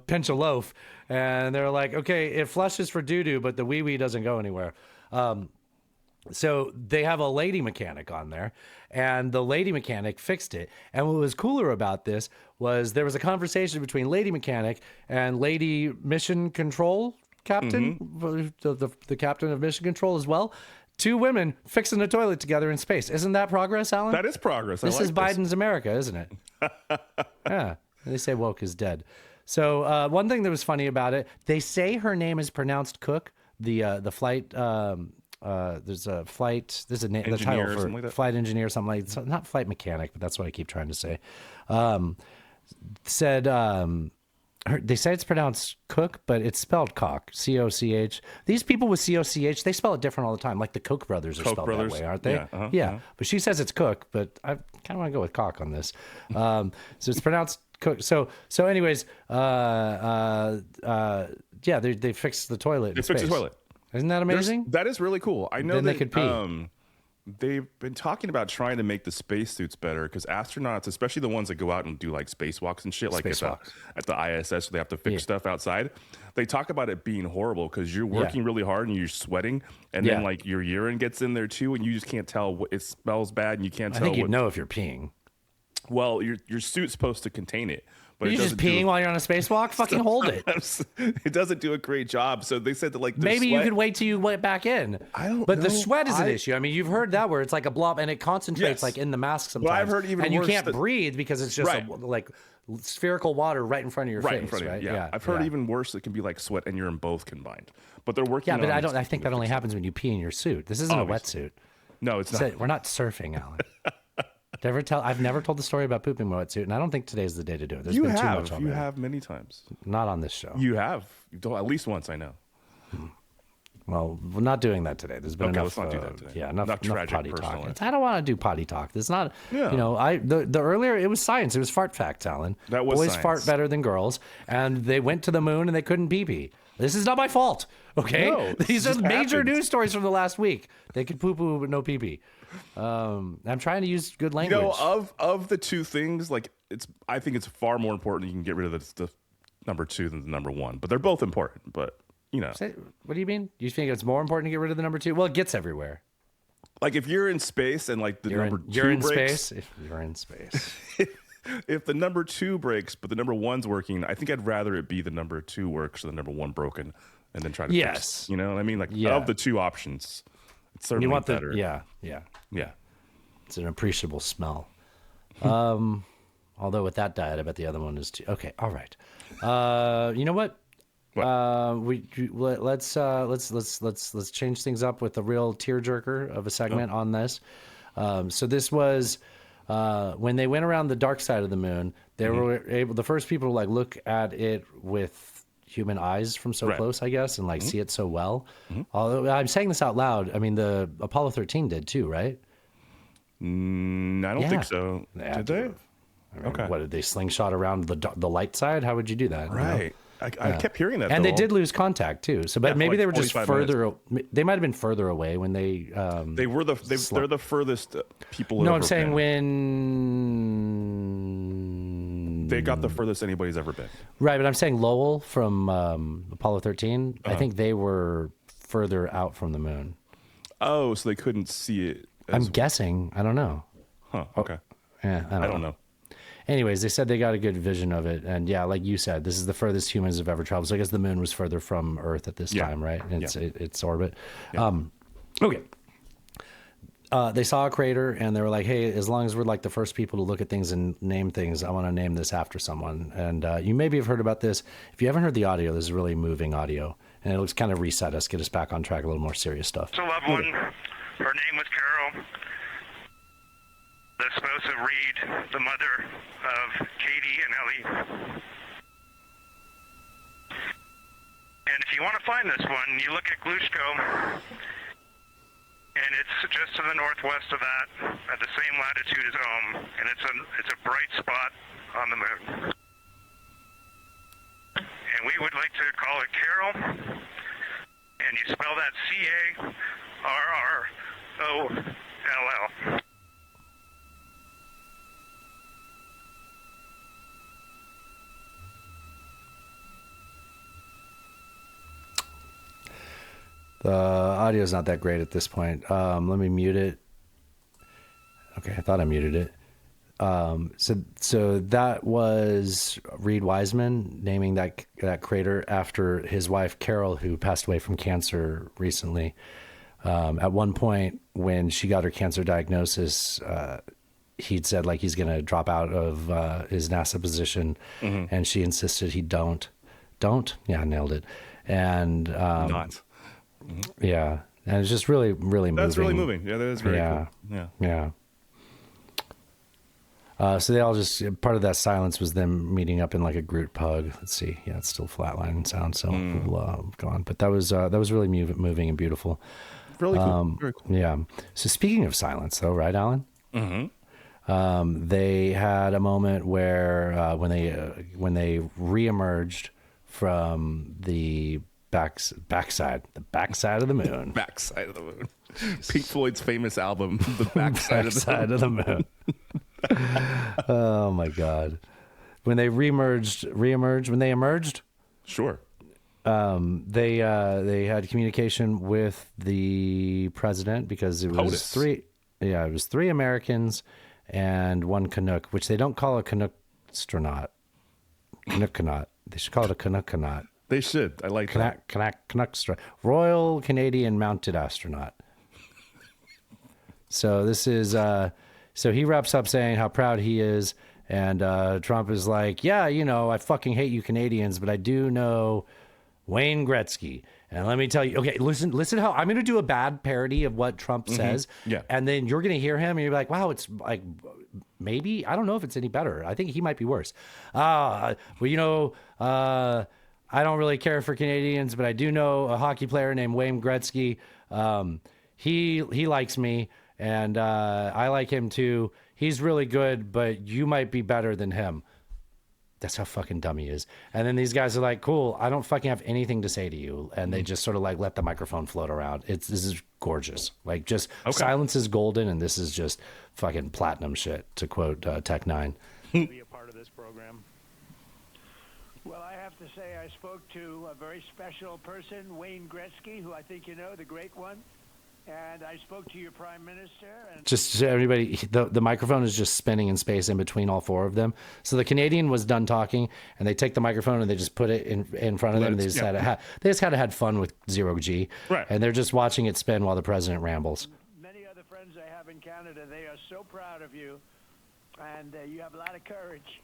pinch a loaf. And they're like, okay, it flushes for doo-doo, but the wee-wee doesn't go anywhere. So they have a lady mechanic on there, and the lady mechanic fixed it. And what was cooler about this was there was a conversation between lady mechanic and lady mission control captain, the captain of mission control as well. Two women fixing a toilet together in space. Isn't that progress, Alan? That is progress. This is Biden's America, isn't it? Yeah. They say woke is dead. So one thing that was funny about it, they say her name is pronounced Cook. The flight there's a flight. There's a name. The title for like flight engineer, something like that. Not flight mechanic, but that's what I keep trying to say. They say it's pronounced Cook, but it's spelled cock, C-O-C-H. These people with C-O-C-H, they spell it different all the time. Like the Koch brothers are spelled that way, aren't they? Yeah. But she says it's Cook, but I kind of want to go with cock on this. So it's pronounced Cook. So anyways, they fixed the toilet. They fixed the toilet. Isn't that amazing? That is really cool. I know then they could pee. They've been talking about trying to make the spacesuits better because astronauts, especially the ones that go out and do like spacewalks and shit, like at the ISS, where they have to fix stuff outside. They talk about it being horrible because you're working really hard and you're sweating, and then like your urine gets in there too, and you just can't tell what it smells bad, and you can't tell. I think you'd know if you're peeing. Well, your suit's supposed to contain it. But you're just peeing while you're on a spacewalk? Fucking hold it. It doesn't do a great job. So they said that like maybe you could wait till you went back in. I don't know. But the sweat is an issue. I mean, you've heard that where it's like a blob and it concentrates like in the mask sometimes. Well, I've heard even and you worse can't breathe because it's just like spherical water right in front of your face. In front of right? you. Yeah. I've heard even worse. It can be like sweat and urine both combined. But they're working. Yeah, but I think that only happens when you pee in your suit. This isn't a wetsuit. No, it's not. We're not surfing, Alan. I've never told the story about pooping my wetsuit, and I don't think today's the day to do it. There's been too much already. You have many times. Not on this show. You have. You've told at least once, I know. Well, we're not doing that today. There's been enough. Let's not do that today. Yeah, enough potty talk. Life. I don't want to do potty talk. It's not. Yeah. You know, the earlier it was science. It was fart facts, Alan. That was boys science. fart better than girls, and they went to the moon and they couldn't pee. This is not my fault. Okay, No, these are major happens. news stories from the last week. They could poo but no pee. I'm trying to use good language. You know, of the two things, like I think it's far more important you can get rid of the number two than the number one. But they're both important. But you know, what do you mean? You think it's more important to get rid of the number two? Well, it gets everywhere. Like if you're in space and like you're in breaks, space. If you're in space. If the number two breaks, but the number one's working, I think I'd rather it be the number two works or the number one broken, and then try to fix. You know what I mean? Like of the two options, it's certainly better. Yeah. It's an appreciable smell. Although with that diet, I bet the other one is too. Okay, all right. You know what? Let's change things up with a real tearjerker of a segment on this. So this was when they went around the dark side of the moon. They were able. The first people to like look at it with human eyes from so close, I guess, and like see it so well. Although I'm saying this out loud, I mean the Apollo 13 did too, right? I don't think so. Did they? I mean, what did they slingshot around the light side? How would you do that? Right. You know? I kept hearing that. And though. they did lose contact too. So, but maybe like they were just 45 further. They might have been further away when they. They're the furthest people. No, have I'm ever saying been. when they got the furthest anybody's ever been. Right, but I'm saying Lowell from Apollo 13. I think they were further out from the moon. Oh, so they couldn't see it. I'm guessing. I don't know. Huh. Okay. Yeah, I don't know. Anyways, they said they got a good vision of it, and yeah, like you said, this is the furthest humans have ever traveled. So I guess the moon was further from Earth at this time, right? Its orbit. Yeah. Okay. They saw a crater, and they were like, "Hey, as long as we're like the first people to look at things and name things, I want to name this after someone." And you maybe have heard about this. If you haven't heard the audio, this is really moving audio, and it'll kind of reset us, get us back on track, a little more serious stuff. It's a loved one. Her name was Carol. That's supposed to read the mother of Katie and Ellie. And if you want to find this one, you look at Glushko, and it's just to the northwest of that, at the same latitude as Ohm, and it's a bright spot on the moon. And we would like to call it Carol, and you spell that Carroll. The audio is not that great at this point. Let me mute it. Okay, I thought I muted it. So that was Reed Wiseman naming that crater after his wife Carol, who passed away from cancer recently. At one point, when she got her cancer diagnosis, he'd said like he's going to drop out of his NASA position, and she insisted he don't. Yeah, I nailed it. And not. Yeah, and it's just really, really moving. That's really moving. Yeah, that is very cool. Yeah. So they all just, part of that silence was them meeting up in like a group hug. Let's see. Yeah, it's still flatlining sound, so we'll go on. But that was really moving and beautiful. Really cool. Very cool. Yeah. So speaking of silence, though, right, Alan? Mm-hmm. They had a moment where when they reemerged from the backside of the moon. Backside of the moon. Pink Floyd's famous album, The Backside of the Moon. Oh my God. When they emerged, sure. They had communication with the president because it was POTUS. it was 3 Americans and 1 Canuck, which they don't call a Canuckstronaut. Canuckanaut. They should call it a Canuckanaut. They should. I like that. Canuckstronaut. Royal Canadian Mounted Astronaut. So this is so he wraps up saying how proud he is, and Trump is like, yeah, I fucking hate you Canadians, but I do know Wayne Gretzky. And let me tell you, okay, listen how I'm going to do a bad parody of what Trump says. Yeah. And then you're going to hear him and you're like, wow, it's like, maybe, I don't know if it's any better. I think he might be worse. I don't really care for Canadians, but I do know a hockey player named Wayne Gretzky. He likes me, and I like him too. He's really good, but you might be better than him. That's how fucking dumb he is. And then these guys are like, cool, I don't fucking have anything to say to you. And they just sort of like let the microphone float around. This is gorgeous. Like just silence is golden, and this is just fucking platinum shit, to quote Tech Nine. Be a part of this program. Well, I have to say I spoke to a very special person, Wayne Gretzky, who I think you know, the great one. And I spoke to your prime minister. And Just so everybody, the microphone is just spinning in space in between all 4 of them. So the Canadian was done talking, and they take the microphone and they just put it in front of them. They just had fun with 0G, right? And they're just watching it spin while the president rambles. many other friends I have in Canada, they are so proud of you, and you have a lot of courage.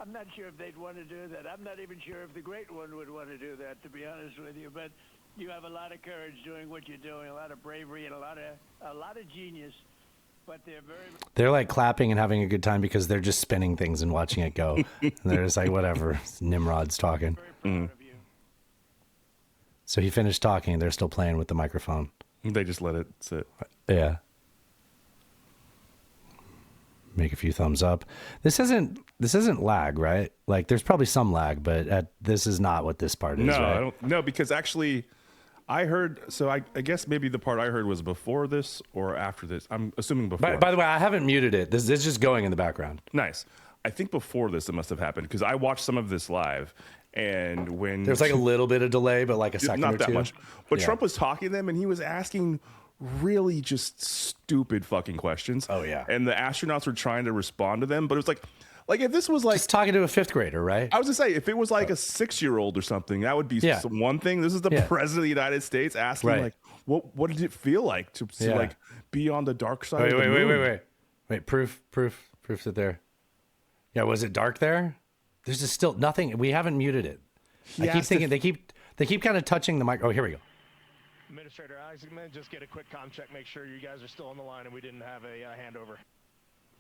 I'm not sure if they'd want to do that. I'm not even sure if the great one would want to do that, to be honest with you. But you have a lot of courage doing what you're doing, a lot of bravery, and a lot of genius. But They're like clapping and having a good time because they're just spinning things and watching it go. And they're just like, whatever. Nimrod's talking. So he finished talking. They're still playing with the microphone. They just let it sit. Yeah. Make a few thumbs up. This isn't lag, right? Like there's probably some lag, but this is not what this part is. No, right? I don't. No, because actually, I heard. So I guess maybe the part I heard was before this or after this. I'm assuming before. By the way, I haven't muted it. This is just going in the background. Nice. I think before this it must have happened because I watched some of this live, and when There's like a little bit of delay, but like a second not or that two. much. But Yeah. Trump was talking to them, and he was asking really just stupid fucking questions. Oh yeah. And the astronauts were trying to respond to them, but it was like if this was like just talking to a 5th grader, right? I was gonna say if it was like a 6-year-old or something, that would be one thing. This is the president of the United States asking like, what did it feel like to like be on the dark side? of the moon? Wait, proof that there. Yeah, was it dark there? There's just still nothing. We haven't muted it. I keep thinking they keep kind of touching the mic. Oh, here we go. Administrator Alex, just get a quick comm check, make sure you guys are still on the line and we didn't have a handover.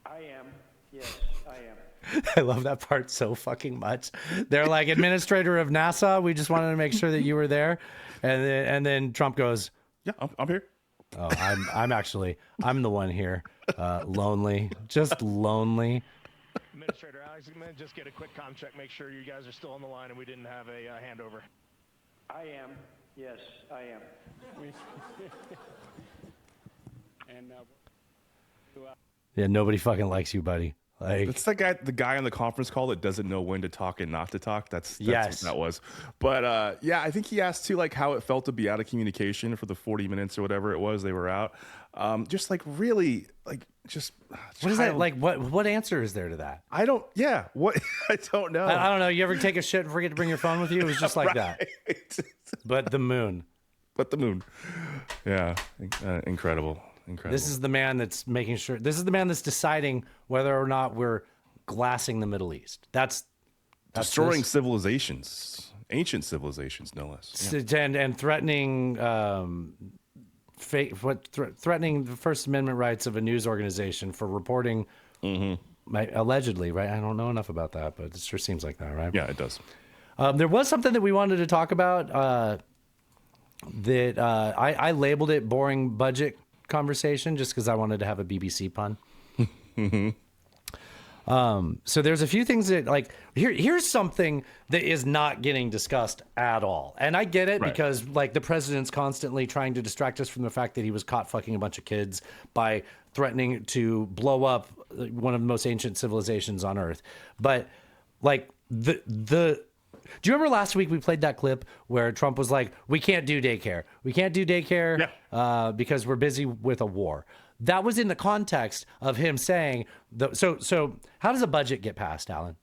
I am. Yes, I am. I love that part so fucking much. They're like, administrator of NASA, we just wanted to make sure that you were there. And then Trump goes, yeah, I'm here. Oh, I'm the one here. Lonely, just lonely. Administrator Alex, just get a quick comm check, make sure you guys are still on the line and we didn't have a handover. I am. Yes, I am. And Yeah, nobody fucking likes you, buddy. Like, It's the guy on the conference call that doesn't know when to talk and not to talk. That's Yes. what that was. But yeah, I think he asked too, like how it felt to be out of communication for the 40 minutes or whatever it was they were out. Just like really, like just what is that? Like what answer is there to that? I don't. Yeah, what I don't know. I don't know. You ever take a shit and forget to bring your phone with you? It was just like that. But the moon. Yeah, incredible. This is the man that's making sure. This is the man that's deciding whether or not we're glassing the Middle East. That's destroying this. civilizations, ancient civilizations, no less. And threatening threatening the First Amendment rights of a news organization for reporting allegedly, right? I don't know enough about that, but it sure seems like that, right? Yeah, it does. There was something that we wanted to talk about that I labeled it boring budget conversation just because I wanted to have a BBC pun. So there's a few things that like here's something that is not getting discussed at all. And I get it because like the president's constantly trying to distract us from the fact that he was caught fucking a bunch of kids by threatening to blow up one of the most ancient civilizations on earth. But like do you remember last week we played that clip where Trump was like, we can't do daycare. We can't do daycare because we're busy with a war. That was in the context of him saying, so how does a budget get passed, Alan?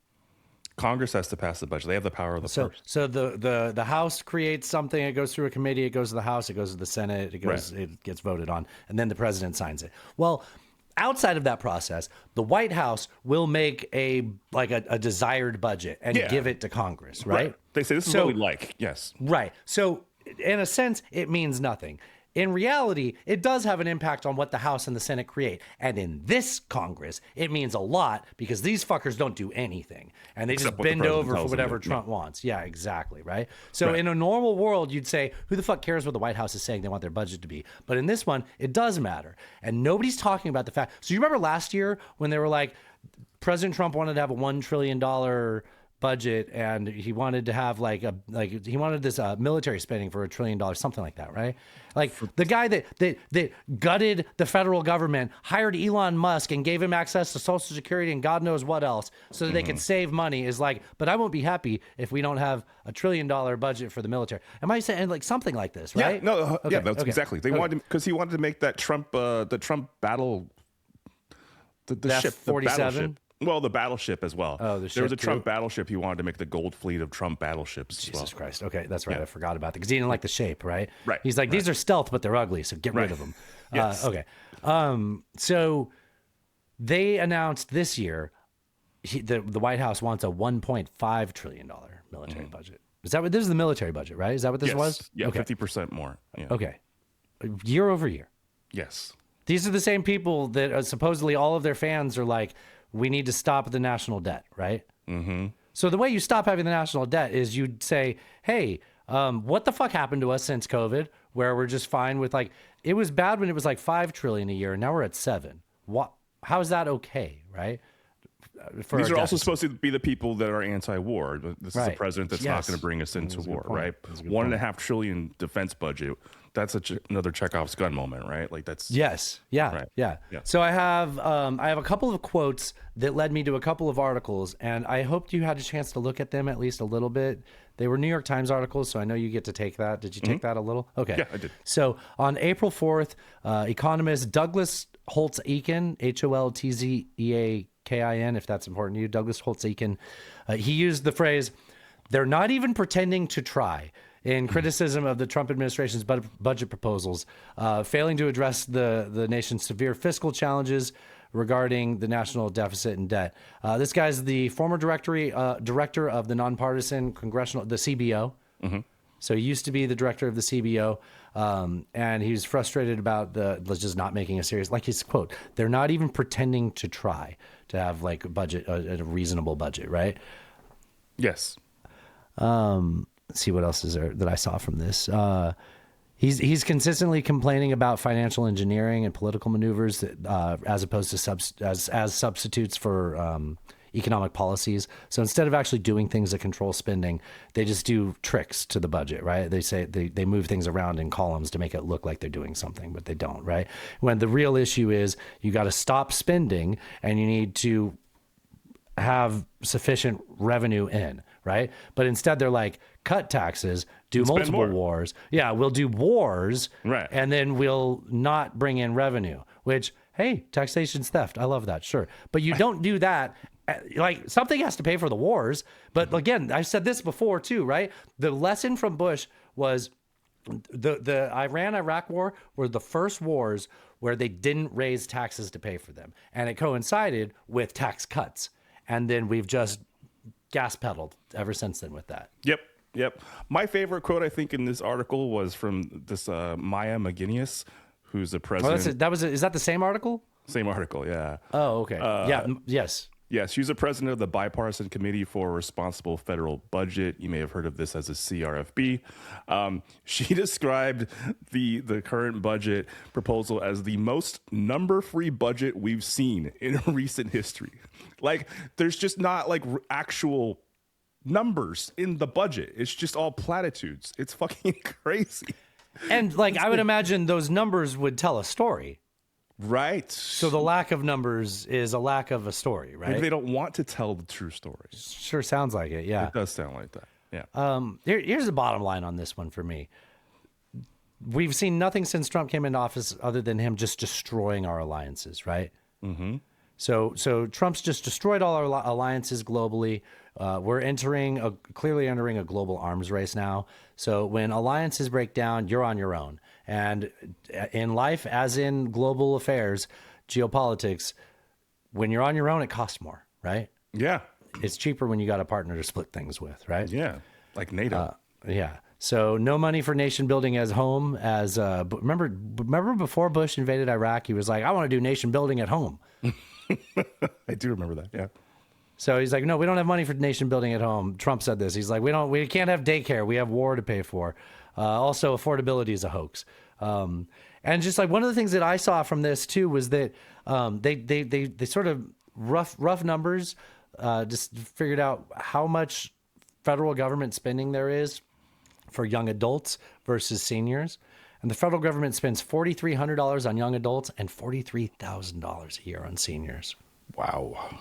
Congress has to pass the budget. They have the power of the purse. So the House creates something. It goes through a committee. It goes to the House. It goes to the Senate. It gets voted on, and then the president signs it. Well, outside of that process, the White House will make a desired budget and give it to Congress, right? They say this is what we like. Yes. Right. So in a sense, it means nothing. In reality, it does have an impact on what the House and the Senate create. And in this Congress, it means a lot because these fuckers don't do anything. And they just bend over for whatever Trump wants. Yeah, exactly, right? So in a normal world, you'd say, who the fuck cares what the White House is saying they want their budget to be? But in this one, it does matter. And nobody's talking about the fact. So you remember last year when they were like, President Trump wanted to have a $1 trillion budget and he wanted to have he wanted this military spending for $1 trillion, something like that, right? Like the guy that gutted the federal government, hired Elon Musk and gave him access to Social Security and God knows what else so that they could save money is like, but I won't be happy if we don't have $1 trillion budget for the military. Am I saying like something like this, right? Yeah, no, that's exactly. They wanted because he wanted to make that Trump the Trump battle the ship, the battleship. Well, the battleship as well. Oh, the ship there was a too? Trump battleship. He wanted to make the gold fleet of Trump battleships. Jesus Christ. Okay, that's right. I forgot about that because he didn't like the shape, right? Right. He's like, these are stealth, but they're ugly, so get rid of them. Yes. Okay. So they announced this year the White House wants a $1.5 trillion military budget. Is that what this is? The military budget, right? Is that what this was? Yeah, okay. 50% more. Yeah. Okay. Year over year. Yes. These are the same people that supposedly all of their fans are like, we need to stop the national debt, right? Mm-hmm. So the way you stop having the national debt is you'd say, hey, what the fuck happened to us since COVID, where we're just fine with like, it was bad when it was like 5 trillion a year, and now we're at 7. What? How is that okay, right? These are also supposed to be the people that are anti-war. This is a president that's not going to bring us into war, right? $1.5 trillion defense budget. That's another Chekhov's gun moment, right? Like that's yes, yeah, right. Yeah. So I have a couple of quotes that led me to a couple of articles, and I hoped you had a chance to look at them at least a little bit. They were New York Times articles, so I know you get to take that. Did you take that a little? Okay. Yeah, I did. So on April 4th, economist Douglas Holtz-Eakin, Holtzeakin, if that's important to you, Douglas Holtz-Eakin, he used the phrase, "They're not even pretending to try," in criticism of the Trump administration's budget proposals, failing to address the nation's severe fiscal challenges regarding the national deficit and debt. This guy's the former director of the nonpartisan congressional, the CBO. Mm-hmm. So he used to be the director of the CBO, and he was frustrated about just not making a serious, like his quote, "They're not even pretending to try to have like a budget, a reasonable budget," right? Yes. Let's see what else is there that I saw from this. He's consistently complaining about financial engineering and political maneuvers that, as opposed to as substitutes for economic policies. So instead of actually doing things that control spending, they just do tricks to the budget, right? They say they move things around in columns to make it look like they're doing something, but they don't, right? When the real issue is you got to stop spending and you need to have sufficient revenue in, right? But instead they're like, cut taxes, do multiple wars. Yeah, we'll do wars, right? And then we'll not bring in revenue, which, hey, taxation's theft. I love that, sure. But you don't do that. Like, something has to pay for the wars. But again, I've said this before too, right? The lesson from Bush was the Iran-Iraq war were the first wars where they didn't raise taxes to pay for them. And it coincided with tax cuts. And then we've just gas pedaled ever since then with that. Yep. My favorite quote, I think, in this article was from this Maya McGuinness, who's the president. Is that the same article? Same article, yeah. Oh, okay. Yes. Yeah, she's the president of the Bipartisan Committee for a Responsible Federal Budget. You may have heard of this as a CRFB. She described the current budget proposal as the most number-free budget we've seen in recent history. Like, there's just not like actual numbers in the budget. It's just all platitudes. It's fucking crazy. And like, I would imagine those numbers would tell a story. Right. So the lack of numbers is a lack of a story, right? Maybe they don't want to tell the true story. Sure sounds like it, yeah. It does sound like that, yeah. Here's the bottom line on this one for me. We've seen nothing since Trump came into office other than him just destroying our alliances, right? Mm-hmm. So Trump's just destroyed all our alliances globally. We're clearly entering a global arms race now. So when alliances break down, you're on your own. And in life, as in global affairs, geopolitics, when you're on your own, it costs more, right? Yeah. It's cheaper when you got a partner to split things with, right? Yeah, like NATO. Yeah. So no money for nation building as home. As remember before Bush invaded Iraq, he was like, I want to do nation building at home. I do remember that, yeah. So he's like, no, we don't have money for nation building at home. Trump said this. He's like, we can't have daycare. We have war to pay for. Also, affordability is a hoax. And just like one of the things that I saw from this too was that they sort of rough numbers just figured out how much federal government spending there is for young adults versus seniors. And the federal government spends $4,300 on young adults and $43,000 a year on seniors. Wow.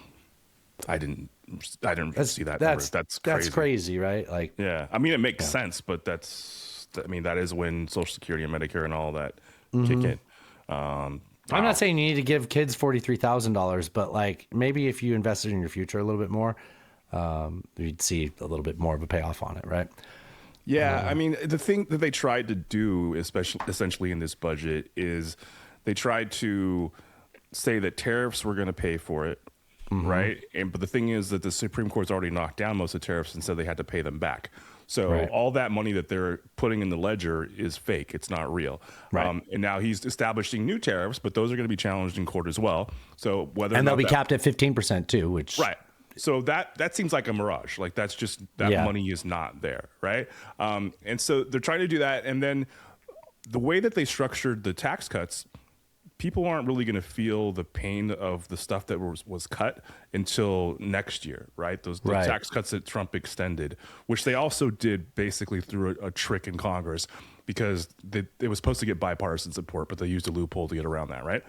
I didn't see that. That's crazy. That's crazy, right? Like, yeah. I mean, it makes sense, but that is when Social Security and Medicare and all that kick in. I'm not saying you need to give kids $43,000, but like maybe if you invested in your future a little bit more, you'd see a little bit more of a payoff on it, right? Yeah, I mean, the thing that they tried to do, essentially in this budget, is they tried to say that tariffs were going to pay for it, right? But the thing is that the Supreme Court's already knocked down most of the tariffs and said they had to pay them back. So all that money that they're putting in the ledger is fake. It's not real. Right. And now he's establishing new tariffs, but those are going to be challenged in court as well. So whether they'll be capped at 15% too, which So that seems like a mirage. Like that's just money is not there, right? And so they're trying to do that, and then the way that they structured the tax cuts, people aren't really going to feel the pain of the stuff that was cut until next year, right? The tax cuts that Trump extended, which they also did basically through a trick in Congress because it was supposed to get bipartisan support, but they used a loophole to get around that, right?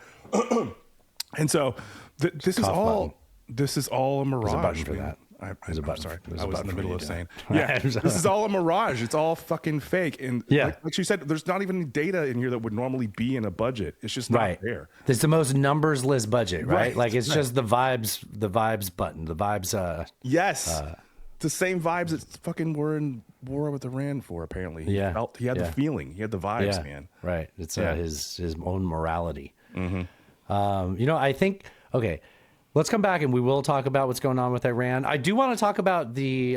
And so this is all a mirage. There's a button for that. I'm sorry. I was in the middle of saying, this is all a mirage. It's all fucking fake. And like you said, there's not even any data in here that would normally be in a budget. It's just not there. It's the most numbersless budget, right? Like it's just the vibes button, the vibes. Yes. The same vibes that fucking were in war with Iran for, apparently. He had the feeling. He had the vibes, man. Right. It's his own morality. Mm-hmm. I think, okay, let's come back and we will talk about what's going on with Iran. I do want to talk about the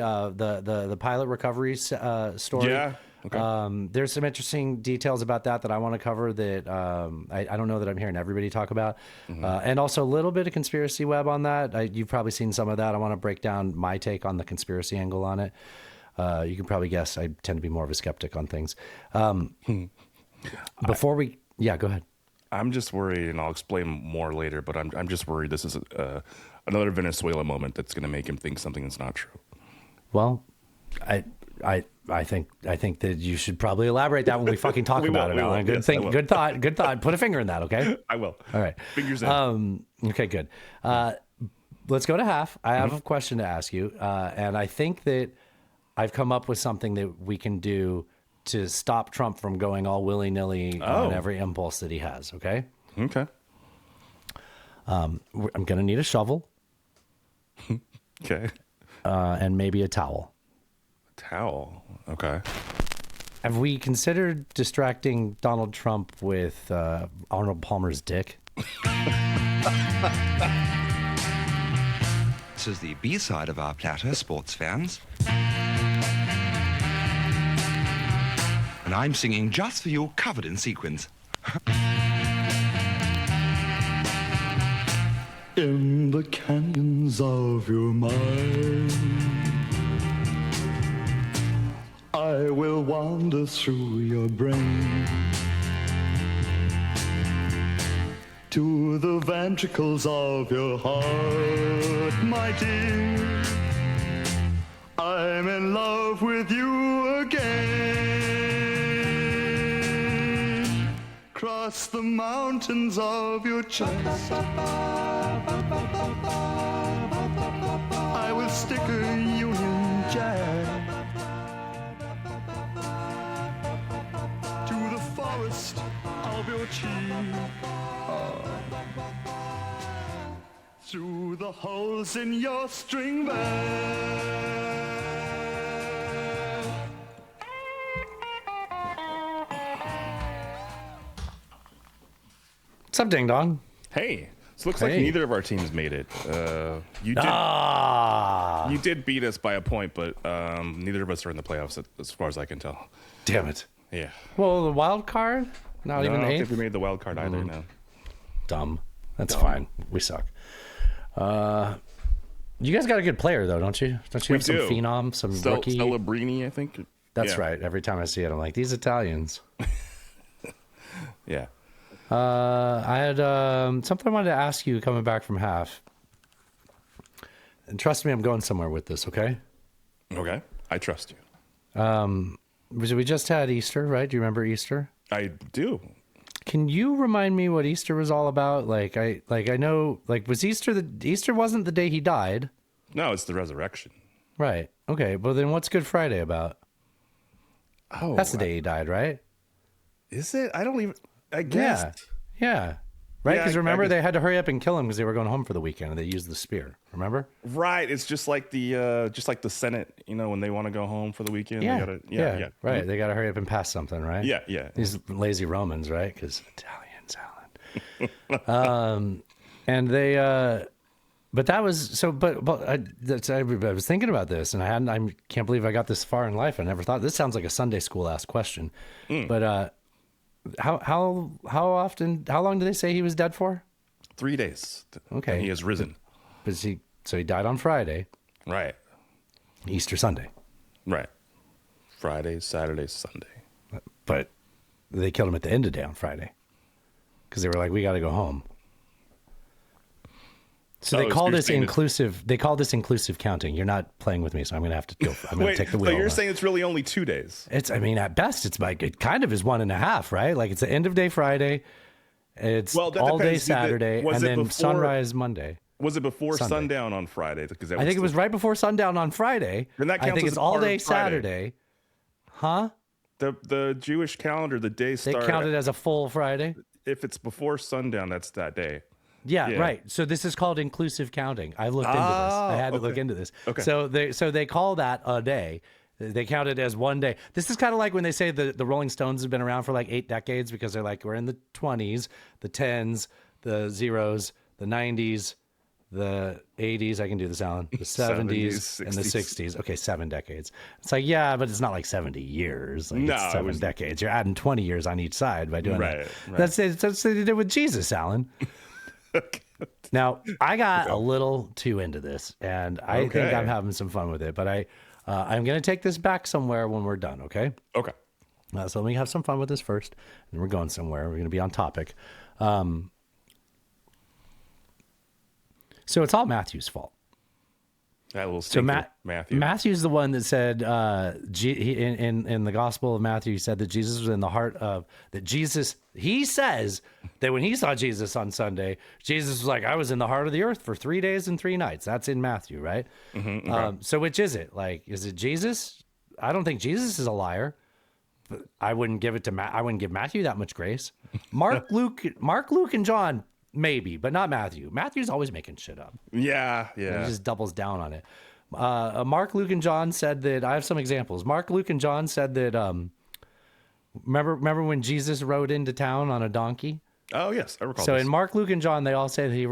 pilot recovery story. Yeah. Okay. There's some interesting details about that I want to cover that I don't know that I'm hearing everybody talk about. And also a little bit of conspiracy web on that. You've probably seen some of that. I want to break down my take on the conspiracy angle on it. You can probably guess I tend to be more of a skeptic on things. Go ahead. I'm just worried, and I'll explain more later, but I'm just worried this is another Venezuela moment that's going to make him think something that's not true. Well, I think that you should probably elaborate that when we fucking talk about it, Alan. Good thought. Put a finger in that, okay? I will. All right. Fingers in. Okay, good. Let's go to half. I have a question to ask you, and I think that I've come up with something that we can do to stop Trump from going all willy-nilly on every impulse that he has, okay? Okay. I'm going to need a shovel. Okay. And maybe a towel. Towel. Okay. Have we considered distracting Donald Trump with Arnold Palmer's dick? This is the B-side of our platter, sports fans. And I'm singing just for you, covered in sequins. in the canyons of your mind. I will wander through your brain to the ventricles of your heart, my dear. I'm in love with you again. Cross the mountains of your chest. I will stick a Union Jack to the forest of your cheek. Through the holes in your string bag. What's up, Ding Dong? Hey, so looks like neither of our teams made it. You did beat us by a point, but neither of us are in the playoffs as far as I can tell. Damn it. Yeah. Well, the wild card? Not even I don't eighth? think we made the wild card either. No. Dumb. That's fine. We suck. You guys got a good player though, don't you? Don't you have some phenom, some rookie? Celebrini, I think. That's right. Every time I see it, I'm like, these Italians. Yeah. I had something I wanted to ask you coming back from half. And trust me, I'm going somewhere with this, okay? Okay. I trust you. We just had Easter, right? Do you remember Easter? I do. Can you remind me what Easter was all about? I know, was Easter wasn't the day he died? No, it's the resurrection. Right. Okay. Well, then what's Good Friday about? Oh, that's the day he died, right? Is it? I guess. Yeah. Right? Yeah, Because I remember, guess. they had to hurry up and kill him because they were going home for the weekend and they used the spear. Remember? Right. It's just like the Senate, when they want to go home for the weekend. Yeah. They gotta, yeah. Right. They got to hurry up and pass something, right? Yeah. These lazy Romans, right? Because Italians, Alan. And they, but that was so. But I was thinking about this, and I can't believe I got this far in life. I never thought this sounds like a Sunday school ass question. But how long do they say he was dead for? 3 days. Okay, and he has risen. But he died on Friday. Right. Easter Sunday. Right. Friday, Saturday, Sunday. But they killed him at the end of the day on Friday because they were like, we got to go home. So they call this inclusive. They call this inclusive counting. You're not playing with me, so I'm going to have to go. I'm going to take the wheel. So you're saying it's really only 2 days? At best, it's like it kind of is 1.5, right? Like it's the end of day Friday. It's all day Saturday, and then sunrise Monday. Was it before sundown on Friday? Because I think it was right before sundown on Friday. And that counts I think as it's all part of day Saturday. Huh? The Jewish calendar, the day start. They count it as a full Friday. If it's before sundown, that's that day. Yeah, right. So this is called inclusive counting. I looked into this. I had to look into this. Okay. So they call that a day. They count it as one day. This is kind of like when they say the Rolling Stones have been around for like 8 decades because they're like, we're in the 20s, the 10s, the zeros, the 90s, the 80s. I can do this, Alan. The 70s and the 60s. Okay, 7 decades. It's like, yeah, but it's not like 70 years. Like it's 7 decades. You're adding 20 years on each side by doing that. Right. That's what they did with Jesus, Alan. Now, I got a little too into this, and I think I'm having some fun with it, but I'm going to take this back somewhere when we're done, okay? Okay. So let me have some fun with this first, and we're going somewhere. We're going to be on topic. So it's all Matthew's fault. That little stinker, Matthew. Matthew's the one that said in the Gospel of Matthew, he said that Jesus was in the heart of that. Jesus, he says that when he saw Jesus on Sunday, Jesus was like, I was in the heart of the earth for 3 days and 3 nights. That's in Matthew, right? Mm-hmm, okay. So which is it? Like, is it Jesus? I don't think Jesus is a liar. But I wouldn't give it to I wouldn't give Matthew that much grace. Mark, Luke, and John. Maybe, but not Matthew. Matthew's always making shit up. Yeah. He just doubles down on it. Mark, Luke, and John said that. I have some examples. Mark, Luke, and John said that. Remember when Jesus rode into town on a donkey? Oh yes, I recall. So this. in Mark, Luke, and John, they all say that he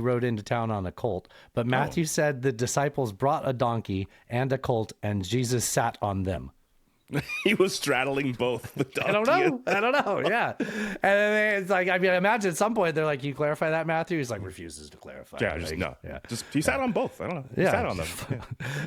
rode into town on a colt. But Matthew said the disciples brought a donkey and a colt, and Jesus sat on them. He was straddling both the donkey. I don't know. Yeah. And then it's like, I mean, I imagine at some point they're like, "Can you clarify that, Matthew?" He's like, refuses to clarify. Yeah, Like, just no. Yeah. Just he sat on both. I don't know. He sat on them. Yeah.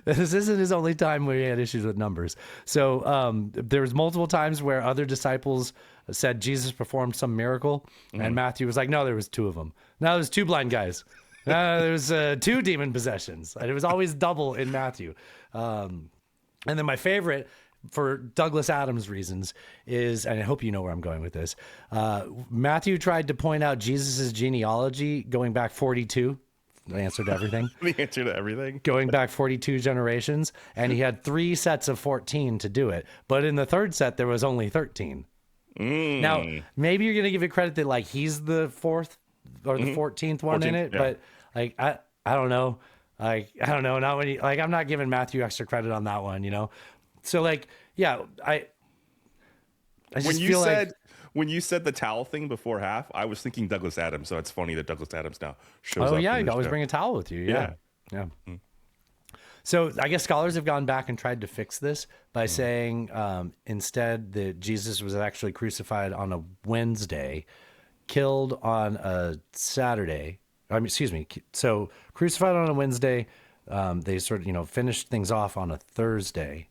This isn't his only time where he had issues with numbers. So there was multiple times where other disciples said Jesus performed some miracle, and Matthew was like, "No, there was 2 of them. No, there was 2 blind guys. No, there was 2 demon possessions." And it was always double in Matthew. And then my favorite, for Douglas Adams reasons, is, and I hope you know where I'm going with this, Matthew tried to point out Jesus's genealogy going back 42. The answer to everything. The answer to everything. Going back 42 generations, and he had 3 sets of 14 to do it. But in the 3rd set, there was only 13. Now, maybe you're going to give it credit that like he's the 4th or the 14th one in it, but like I don't know. Like I don't know. Not when you, like I'm not giving Matthew extra credit on that one, you know. So like, yeah, I just feel like when you said the towel thing before half, I was thinking Douglas Adams. So it's funny that Douglas Adams now shows up. Oh yeah, in you always show. bring a towel with you. Yeah. So I guess scholars have gone back and tried to fix this by saying instead that Jesus was actually crucified on a Wednesday, killed on a Saturday. I mean, excuse me. So crucified on a Wednesday, they sort of, finished things off on a Thursday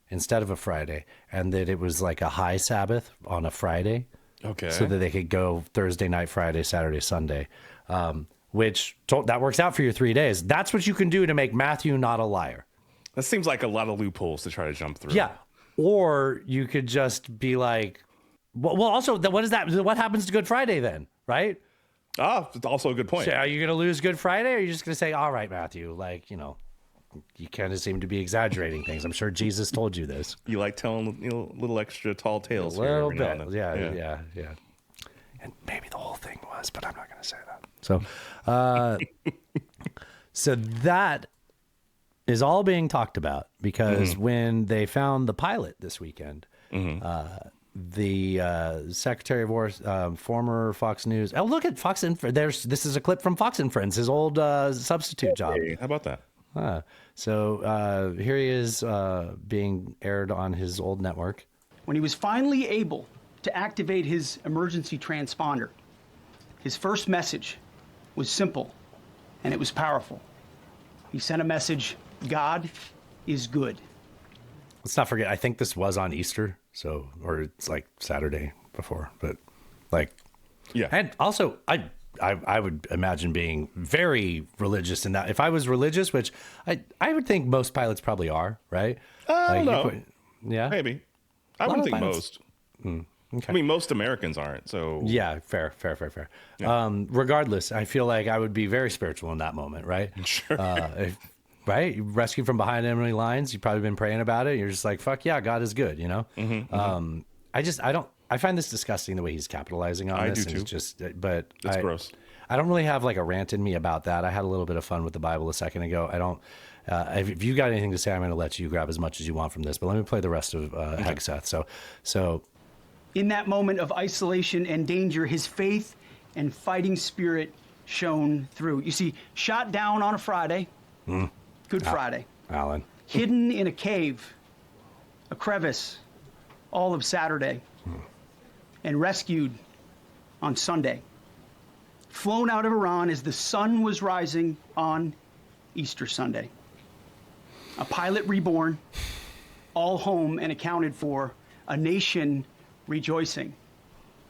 instead of a Friday, and that it was like a high Sabbath on a Friday. Okay. So that they could go Thursday night, Friday, Saturday, Sunday, that works out for your 3 days. That's what you can do to make Matthew not a liar. That seems like a lot of loopholes to try to jump through. Yeah. Or you could just be like, well, also, what is that? What happens to Good Friday then, right? Oh, it's also a good point. So are you going to lose Good Friday, or are you just going to say, all right, Matthew, like, you kind of seem to be exaggerating things. I'm sure Jesus told you this. You like telling little extra tall tales. A little here every bit. now and then. Yeah. And maybe the whole thing was, but I'm not going to say that. So, so that is all being talked about because when they found the pilot this weekend, the Secretary of War, former Fox News. Oh, look at Fox and this is a clip from Fox and Friends, his old substitute job. How about that? So here he is being aired on his old network. When he was finally able to activate his emergency transponder, his first message was simple and it was powerful. He sent a message, God is good. Let's not forget, I think this was on Easter, or it's like Saturday before, but like, yeah. And also, I would imagine being very religious in that. If I was religious, which I would think most pilots probably are, right? I don't know. Yeah, maybe. I wouldn't think most. Okay. I mean, most Americans aren't. So yeah, fair. Yeah. Regardless, I feel like I would be very spiritual in that moment, right? Sure. Right? You rescued from behind enemy lines. You've probably been praying about it. You're just like, fuck yeah, God is good, I find this disgusting the way he's capitalizing on this. I do too. It's just, but it's gross. I don't really have like a rant in me about that. I had a little bit of fun with the Bible a second ago. I don't. If you got anything to say, I'm going to let you grab as much as you want from this. But let me play the rest of Hegseth. So. In that moment of isolation and danger, his faith and fighting spirit shone through. You see, shot down on a Friday, Good Friday. Alan. Hidden in a cave, a crevice, all of Saturday, and rescued on Sunday. Flown out of Iran as the sun was rising on Easter Sunday. A pilot reborn, all home and accounted for, a nation rejoicing.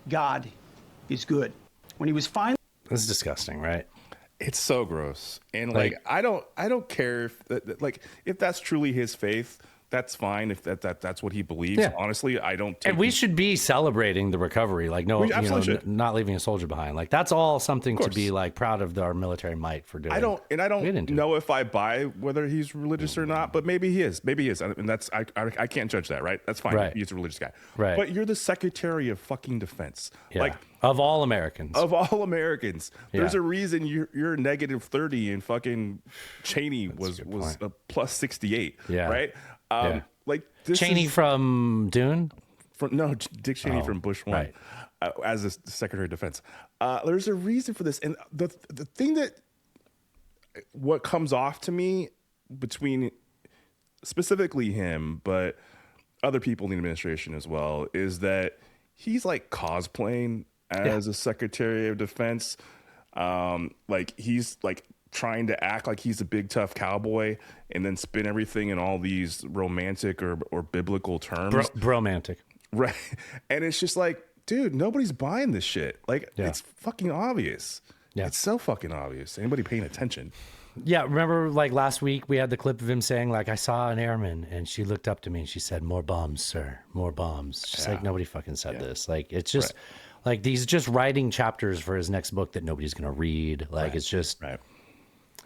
God is good. When he was finally... This is disgusting, right? It's so gross. And like I don't care if that's truly his faith. That's fine if that's what he believes. Yeah. Honestly, I don't. And we should be celebrating the recovery, like not leaving a soldier behind. Like that's all something to be like proud of our military might for doing. I don't know if I buy whether he's religious or not, but maybe he is. Maybe he is, and that's I can't judge that, right? That's fine. Right. He's a religious guy, right? But you're the Secretary of fucking Defense, like of all Americans. There's a reason you're negative 30 and fucking Cheney was a plus 68. Yeah. Right. Like this Cheney from Dune? Dick Cheney from Bush 1, right. As the Secretary of Defense. There's a reason for this, and the thing that what comes off to me between specifically him, but other people in the administration as well is that he's like cosplaying as a Secretary of Defense. Like he's like trying to act like he's a big tough cowboy and then spin everything in all these romantic or biblical terms. Bromantic. Right. And it's just like, dude, nobody's buying this shit. Like it's fucking obvious. Yeah. It's so fucking obvious. Anybody paying attention? Yeah, remember like last week we had the clip of him saying like, I saw an airman and she looked up to me and she said, more bombs, sir, more bombs. Just like nobody fucking said this. Like it's just like he's just writing chapters for his next book that nobody's going to read. Like it's just,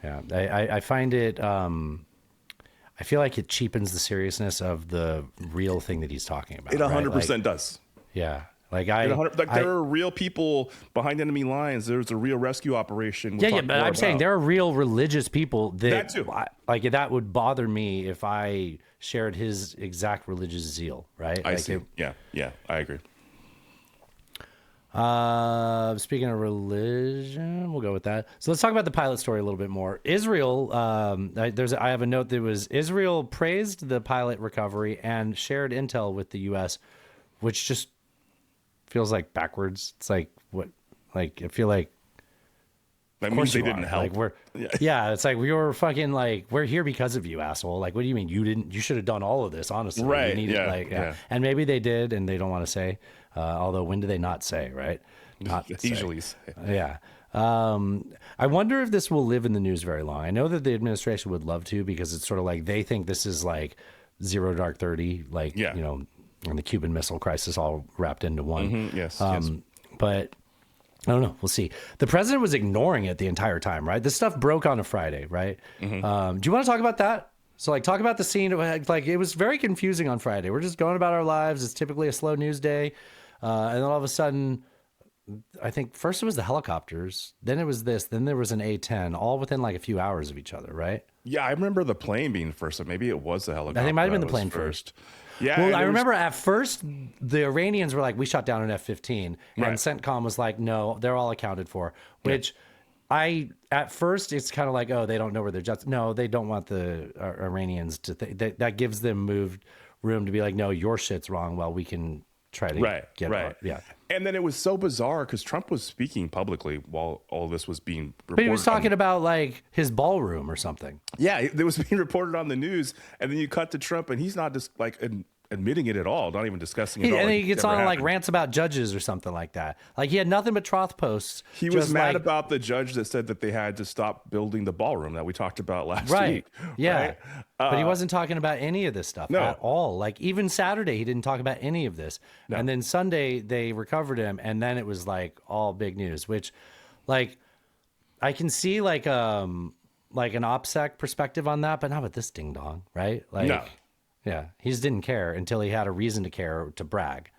yeah, I find it, I feel like it cheapens the seriousness of the real thing that he's talking about. It 100% does. Yeah. Like there are real people behind enemy lines. There's a real rescue operation. But I'm saying there are real religious people that too. Like that would bother me if I shared his exact religious zeal, right? I see. I agree. Speaking of religion, we'll go with that. So let's talk about the pilot story a little bit more. Israel, I have a note that was Israel praised the pilot recovery and shared intel with the U.S., which just feels like backwards. It's like what? Like I feel like that means they didn't help. Like it's like we were fucking like we're here because of you, asshole. Like what do you mean you didn't? You should have done all of this, honestly. Right? You needed, and maybe they did, and they don't want to say. Although when do they not say? Right? Not usually say. Yeah. I wonder if this will live in the news very long. I know that the administration would love to because it's sort of like they think this is like Zero Dark 30, like you know. And the Cuban Missile Crisis all wrapped into one. Yes. But I don't know. We'll see. The president was ignoring it the entire time, right? This stuff broke on a Friday, right? Do you want to talk about that? So, like, talk about the scene. Like, it was very confusing on Friday. We're just going about our lives. It's typically a slow news day. And then all of a sudden, I think first it was the helicopters. Then it was this. Then there was an A-10, all within like a few hours of each other, right? Yeah, I remember the plane being first. So maybe it was the helicopter. I think it might have been the plane first. Yeah. Well, I remember at first the Iranians were like, we shot down an F-15. And CENTCOM was like, no, they're all accounted for. Which at first it's kind of like, oh, they don't know where their jets. No, they don't want the Iranians to think. That gives them room to be like, no, your shit's wrong. Well, we can try to get out. Yeah. And then it was so bizarre because Trump was speaking publicly while all this was being reported. But he was talking about like his ballroom or something. Yeah, it was being reported on the news, and then you cut to Trump, and he's not just like admitting it at all, not even discussing it at all. And like he gets on like rants about judges or something like that. Like he had nothing but troth posts. He was mad about the judge that said that they had to stop building the ballroom that we talked about last week. Yeah. Right? But he wasn't talking about any of this stuff at all. Like even Saturday, he didn't talk about any of this. No. And then Sunday, they recovered him. And then it was like all big news, which like I can see like an OPSEC perspective on that, but not with this ding dong, right? Like, no. Yeah, he just didn't care until he had a reason to care, to brag.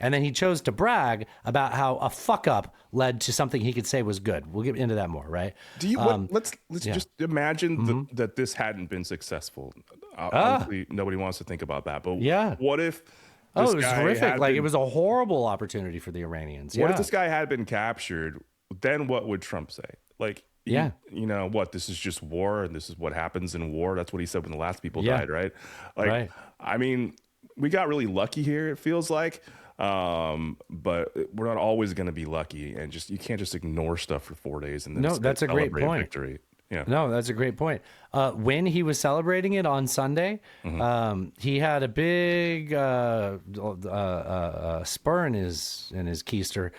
And then he chose to brag about how a fuck up led to something he could say was good. We'll get into that more, right? Do you let's just imagine that this hadn't been successful. Obviously, nobody wants to think about that. But what if it was horrific. Like it was a horrible opportunity for the Iranians. What if this guy had been captured? Then what would Trump say? Like, you know what? This is just war, and this is what happens in war. That's what he said when the last people died, right? Like, I mean, we got really lucky here. It feels like, but we're not always going to be lucky, and you can't just ignore stuff for 4 days and then that's a great point. Victory. Yeah. No, that's a great point. When he was celebrating it on Sunday, he had a big spur in his keister.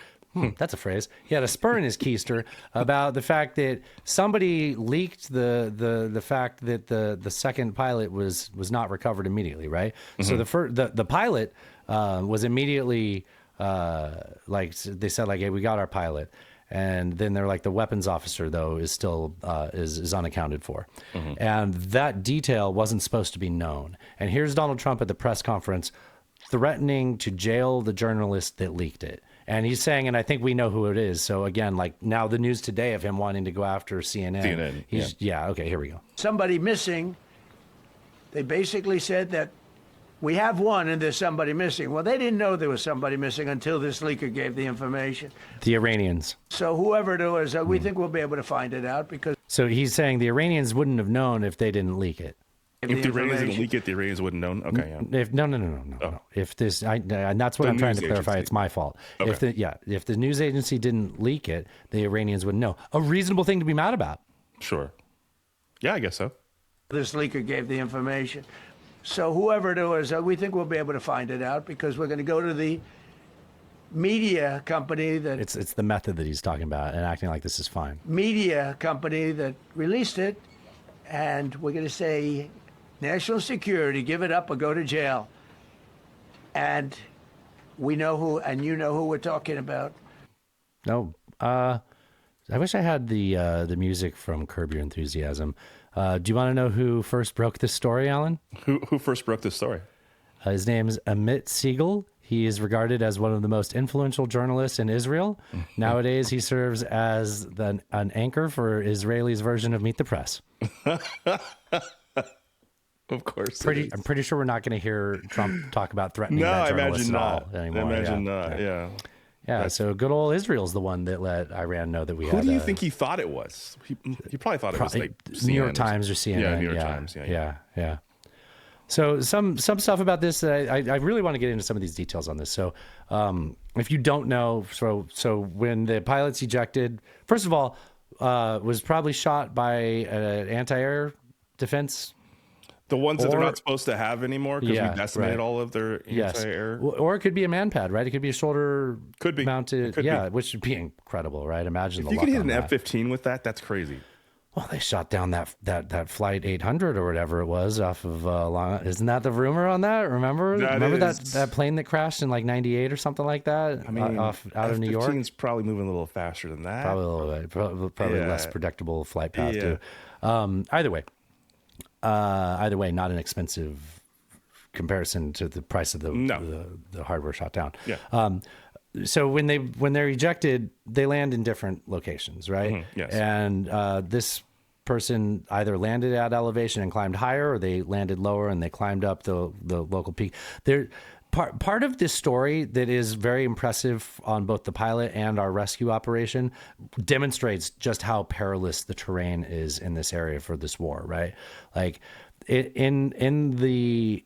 That's a phrase. He had a spur in his keister about the fact that somebody leaked the fact that the second pilot was not recovered immediately, right? So the pilot was immediately like they said like, hey, we got our pilot. And then they're like, the weapons officer, though, is still is unaccounted for. And that detail wasn't supposed to be known. And here's Donald Trump at the press conference threatening to jail the journalist that leaked it. And he's saying, and I think we know who it is. So again, like now the news today of him wanting to go after CNN. Okay, here we go. Somebody missing. They basically said that we have one and there's somebody missing. Well, they didn't know there was somebody missing until this leaker gave the information. The Iranians. So whoever it was, we think we'll be able to find it out because. So he's saying the Iranians wouldn't have known if they didn't leak it. If the Iranians didn't leak it, the Iranians wouldn't know. Okay, yeah. If no. If this, and that's what The I'm trying to news clarify. agency. It's my fault. Okay. If the news agency didn't leak it, the Iranians would know. A reasonable thing to be mad about. Sure. Yeah, I guess so. This leaker gave the information. So whoever it was, we think we'll be able to find it out because we're going to go to the media company that It's the method that he's talking about and acting like this is fine. released it, and we're going to say, national security, give it up or go to jail. And we know who, and you know who we're talking about. No, I wish I had the music from Curb Your Enthusiasm. Do you want to know who first broke this story, Alan? Who first broke this story? His name is Amit Siegel. He is regarded as one of the most influential journalists in Israel. Nowadays, he serves as an anchor for Israelis' version of Meet the Press. Of course. I'm pretty sure we're not going to hear Trump talk about threatening that journalist at all anymore. I imagine not. Yeah. Yeah, so good old Israel's the one that let Iran know that we had. Who do you think he thought it was? He probably thought it was like CNN. New York Times or CNN. Yeah, New York Times. Yeah. So some stuff about this that I really want to get into some of these details on this. So if you don't know, so when the pilots ejected, first of all, was probably shot by an anti-air defense. The ones that they're not supposed to have anymore because we decimated all of their anti-air. Or it could be a man pad, right? It could be a shoulder mounted. Could be. Which would be incrable, right? Imagine if you could hit an F-15 with that, that's crazy. Well, they shot down that flight 800 or whatever it was off of Long. Isn't that the rumor on that? Remember that plane that crashed in like '98 or something like that? I mean, out of New York. F-15's probably moving a little faster than that. Probably a little bit. Probably less predictable flight path too. Either way, not an expensive comparison to the price of the hardware shot down. Yeah. So when they're ejected, they land in different locations, right? Mm-hmm, yes. And this person either landed at elevation and climbed higher, or they landed lower and they climbed up the local peak. Part of this story that is very impressive on both the pilot and our rescue operation demonstrates just how perilous the terrain is in this area for this war, right? Like in the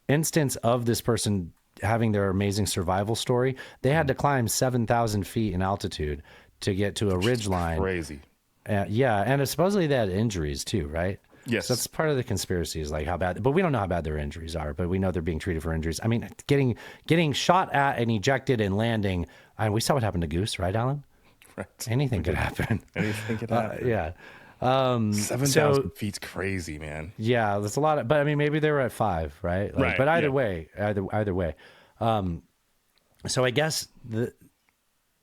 instance of this person having their amazing survival story, they had to climb 7,000 feet in altitude to get to a ridge line. Crazy. And supposedly they had injuries too, right? Yes. So that's part of the conspiracy is like how bad, but we don't know how bad their injuries are, but we know they're being treated for injuries. I mean, getting shot at and ejected and landing. We saw what happened to Goose, right, Alan? Right. Anything could happen. Anything could happen. Yeah. 7,000 feet's crazy, man. Yeah, that's a lot. But I mean, maybe they were at 5, right? Like, right. But either way. So I guess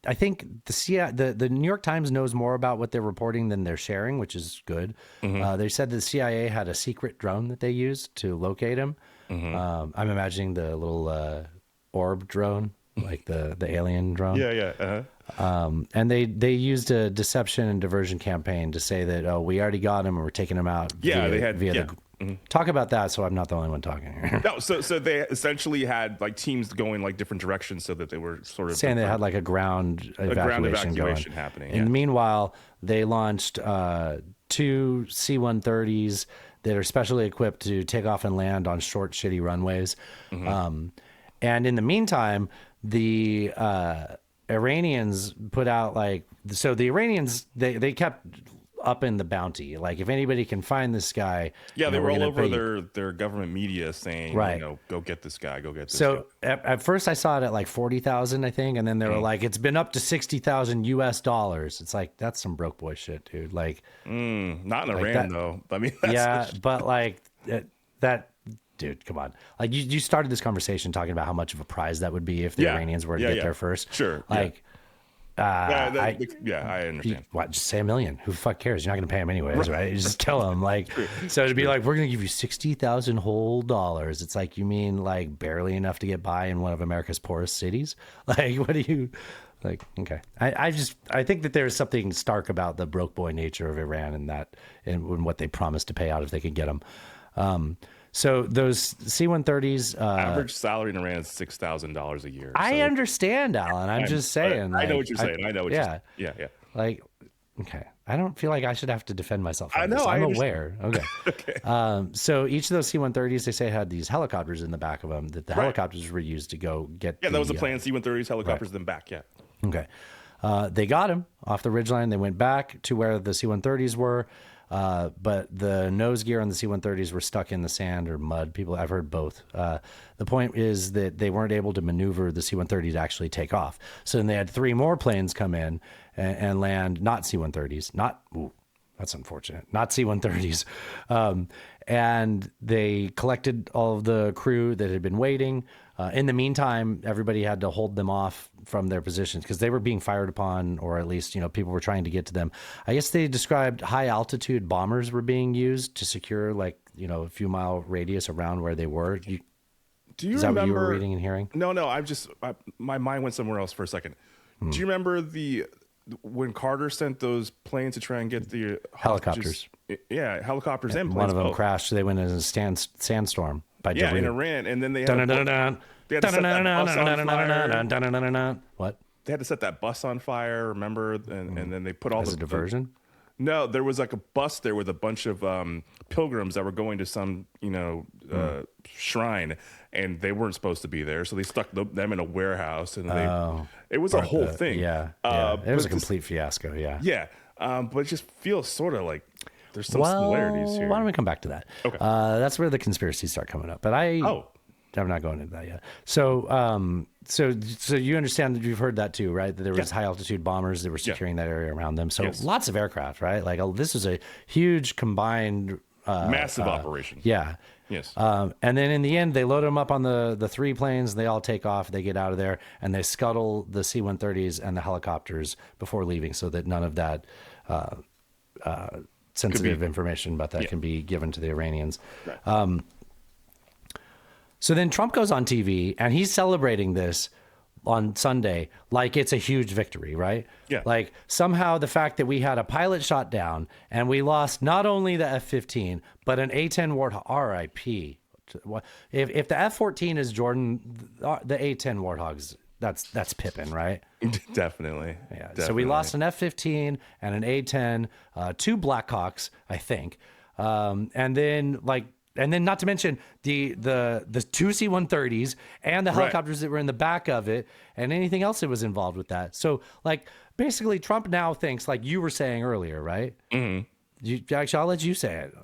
I think the New York Times knows more about what they're reporting than they're sharing, which is good. Mm-hmm. They said the CIA had a secret drone that they used to locate him. Mm-hmm. I'm imagining the little orb drone, like the alien drone. Yeah. Uh-huh. And they used a deception and diversion campaign to say that, we already got him and we're taking him out. Talk about that, so I'm not the only one talking here. No, so they essentially had like teams going like different directions so that they were sort of saying they had like a ground evacuation going. Happening. And meanwhile, they launched 2 C-130s that are specially equipped to take off and land on short, shitty runways. Mm-hmm. And in the meantime, the Iranians put out the Iranians they kept up in the bounty. Like, if anybody can find this guy, they were all over their government media saying, right, go get this guy, go get this guy. At first I saw it at like 40,000, I think, and then they were like, it's been up to $60,000. It's like, that's some broke boy shit, dude. Like, not in Iran though. I mean, but like that. Dude, come on. Like, you started this conversation talking about how much of a prize that would be if the Iranians were to get there first. Sure. Like, I understand. What? Just say $1 million. Who the fuck cares? You're not going to pay them anyways, right? You just tell them, like. So to be like, we're going to give you 60,000 whole dollars. It's like, you mean like barely enough to get by in one of America's poorest cities? Like, what do you like? Okay, I think that there's something stark about the broke boy nature of Iran and what they promised to pay out if they could get them. So those C-130s... average salary in Iran is $6,000 a year. I understand, Alan. I'm just saying. I know what you're saying. I know what you're saying. Yeah. Like, okay. I don't feel like I should have to defend myself. I know. I'm I aware. Okay. Okay. So each of those C-130s, they say, had these helicopters in the back of them that the Right. helicopters were used to go get. Yeah, that was the the plan. C-130s, helicopters, then back. Yeah. Okay. They got him off the ridgeline. They went back to where the C-130s were, but the nose gear on the C-130s were stuck in the sand or mud. I've heard both. The point is that they weren't able to maneuver the C-130 to actually take off. So then they had 3 more planes come in and land, not C-130s, that's unfortunate, not C-130s. And they collected all of the crew that had been waiting. In the meantime, everybody had to hold them off from their positions because they were being fired upon, or at least, people were trying to get to them. I guess they described high altitude bombers were being used to secure a few mile radius around where they were. Do you Is that remember? what you were reading and hearing? No. My mind went somewhere else for a second. Do you remember when Carter sent those planes to try and get the Helicopters? Yeah, helicopters and planes. One of them both. crashed. They went in a sandstorm by Yeah, in Daru. Iran, and then they had to set that bus on fire. What? They had to set that bus on fire, remember? And then they put all As a diversion? No, there was like a bus there with a bunch of pilgrims that were going to some, shrine, and they weren't supposed to be there, so they stuck them in a warehouse, and it was a whole thing. Yeah, it was a complete fiasco. Yeah. Yeah, but it just feels sort of like there's some similarities here. Why don't we come back to that? Okay. That's where the conspiracies start coming up. But I'm not going into that yet. So, so you understand that you've heard that too, right? That there was high altitude bombers that were securing that area around them. So lots of aircraft, right? Like this is a huge combined massive operation. Yeah. Yes. And then in the end, they load them up on the 3 planes. They all take off. They get out of there, and they scuttle the C-130s and the helicopters before leaving, so that none of that sensitive information about that can be given to the Iranians. Right. So then Trump goes on TV, and he's celebrating this on Sunday like it's a huge victory, right? Yeah. Like somehow the fact that we had a pilot shot down and we lost not only the F-15, but an A-10 Warthog, RIP. If the F-14 is Jordan, the A-10 Warthogs, that's Pippin, right? Definitely. Yeah. Definitely. So we lost an F-15 and an A-10, 2 Blackhawks, I think. And then not to mention the 2 C-130s and the helicopters that were in the back of it and anything else that was involved with that. So basically Trump now thinks, like you were saying earlier, right? Mm-hmm. Actually, I'll let you say it.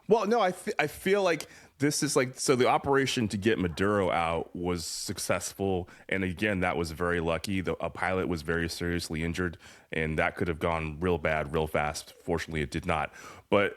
Well, no, I feel like this is so the operation to get Maduro out was successful. And again, that was very lucky. A pilot was very seriously injured, and that could have gone real bad, real fast. Fortunately, it did not. But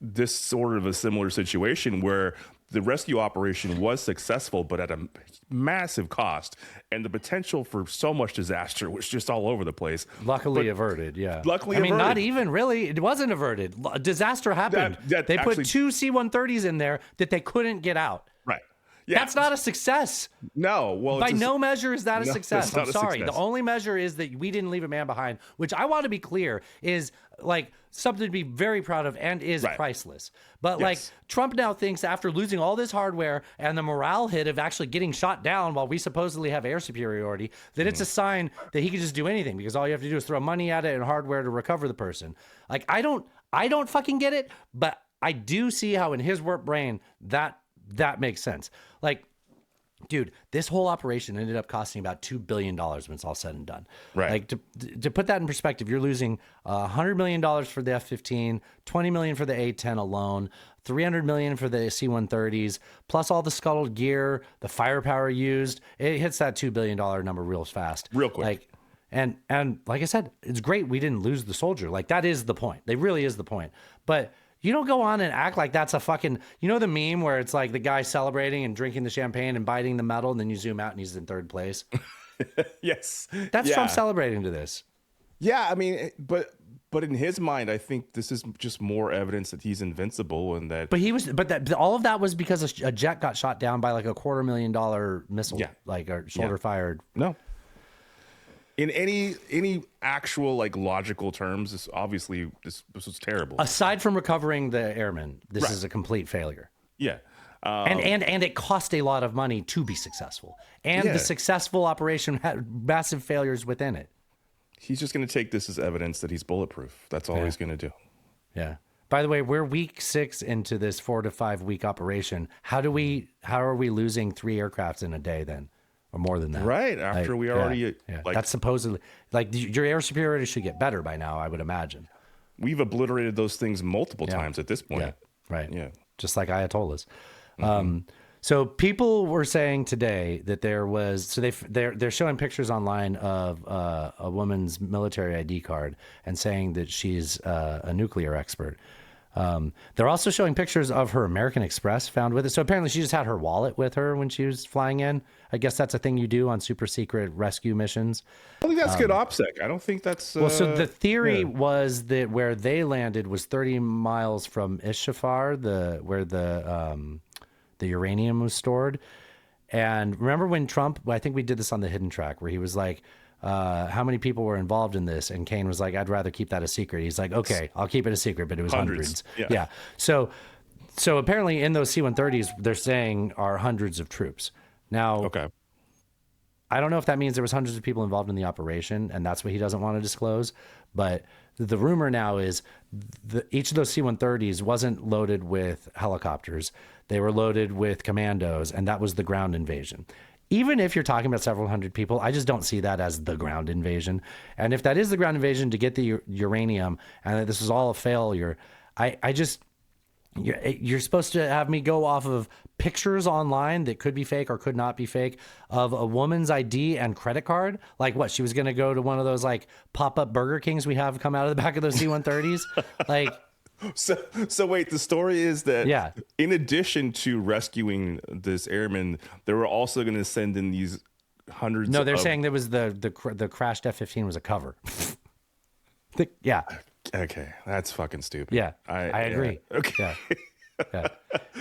this sort of a similar situation where the rescue operation was successful, but at a massive cost, and the potential for so much disaster was just all over the place. Luckily averted, yeah. Luckily averted. averted. Not even really. It wasn't averted. Disaster happened. They put 2 C-130s in there that they couldn't get out. Right. Yeah. That's not a success. No. Well, by no measure is that a success. I'm sorry. Success. The only measure is that we didn't leave a man behind, which I want to be clear is something to be very proud of and is priceless. But Trump now thinks after losing all this hardware and the morale hit of actually getting shot down while we supposedly have air superiority, that it's a sign that he can just do anything because all you have to do is throw money at it and hardware to recover the person. I don't fucking get it, but I do see how in his warped brain that makes sense. Dude, this whole operation ended up costing about $2 billion when it's all said and done. Right. To put that in perspective, you're losing $100 million for the F-15, $20 million for the A-10 alone, $300 million for the C-130s, plus all the scuttled gear, the firepower used. It hits that $2 billion number real fast. Real quick. And like I said, it's great we didn't lose the soldier. That is the point. They really is the point. But you don't go on and act like that's a fucking, the meme where it's like the guy celebrating and drinking the champagne and biting the medal, and then you zoom out and he's in 3rd place. Yes. That's Trump celebrating to this. Yeah, I mean, but in his mind, I think this is just more evidence that he's invincible and that. But all of that was because a jet got shot down by a $250,000 missile, a shoulder fired. No. In any actual logical terms, this was terrible. Aside from recovering the airmen, this is a complete failure. Yeah. And it cost a lot of money to be successful. And the successful operation had massive failures within it. He's just going to take this as evidence that he's bulletproof. That's all he's going to do. Yeah. By the way, we're week 6 into this 4 to 5 week operation. How are we losing 3 aircrafts in a day then, or more than that? Right after we already that's supposedly your air superiority should get better by now, I would imagine. We've obliterated those things multiple times at this point. Yeah. Right. Yeah. Just like Ayatollahs. So people were saying today that there was, so they're showing pictures online of a woman's military ID card and saying that she's a nuclear expert. They're also showing pictures of her American Express found with it. So apparently she just had her wallet with her when she was flying in. I guess that's a thing you do on super secret rescue missions. I think that's good OPSEC. I don't think that's... well, so the theory was that where they landed was 30 miles from Ishafar, where the uranium was stored. And remember when Trump, I think we did this on the Hidden Track, where he was like, how many people were involved in this? And Kane was like, I'd rather keep that a secret. He's like, okay, I'll keep it a secret, but it was hundreds. Yeah. So apparently in those C-130s, they're saying are hundreds of troops. Now, I don't know if that means there was hundreds of people involved in the operation, and that's what he doesn't want to disclose. But the rumor now is each of those C-130s wasn't loaded with helicopters. They were loaded with commandos, and that was the ground invasion. Even if you're talking about several hundred people, I just don't see that as the ground invasion. And if that is the ground invasion to get the uranium, and that this was all a failure, you're supposed to have me go off of pictures online that could be fake or could not be fake of a woman's ID and credit card. Like what? She was going to go to one of those like pop-up Burger Kings we have come out of the back of those C-130s. Like, So wait, the story is that in addition to rescuing this airman, they were also going to send in these hundreds. No, they're saying there was the crashed F-15 was a cover. Yeah. Okay, that's fucking stupid. Yeah, I agree. Okay. Yeah.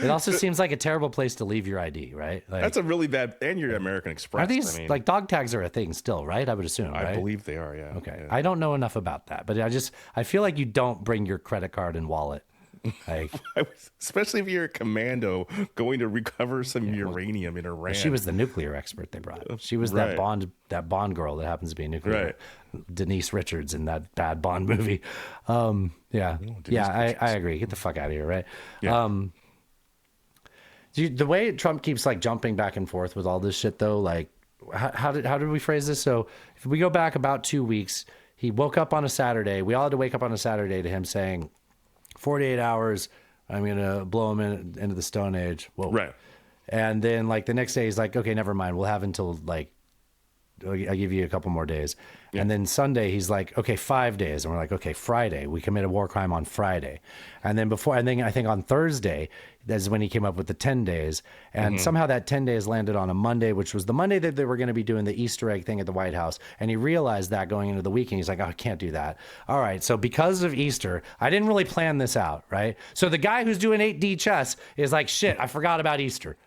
It also seems like a terrible place to leave your ID, right? Like, that's a really bad, and your American Express. Are these like dog tags are a thing still, right? I would assume. I right? believe they are. Yeah. Okay. Yeah. I don't know enough about that, but I feel like you don't bring your credit card and wallet. Like, especially if you're a commando going to recover some uranium in Iran. She was the nuclear expert they brought. She was that Bond girl that happens to be nuclear. Right. Denise Richards in that bad Bond movie. I agree. Get the fuck out of here, right? Yeah. The way Trump keeps like jumping back and forth with all this shit, though, like how did we phrase this? So if we go back about 2 weeks, he woke up on a Saturday. We all had to wake up on a Saturday to him saying, 48 hours, I'm going to blow him into the Stone Age. Whoa. Right. And then like the next day he's like, okay, never mind. We'll have until like, I'll give you a couple more days. Yeah. And then Sunday he's like, okay, 5 days. And we're like, okay, Friday, we commit a war crime on Friday. And then I think on Thursday, that's when he came up with the 10 days. And somehow that 10 days landed on a Monday, which was the Monday that they were going to be doing the Easter egg thing at the White House. And he realized that going into the weekend, he's like, oh, I can't do that. All right. So because of Easter, I didn't really plan this out. Right. So the guy who's doing 8D chess is like, shit, I forgot about Easter.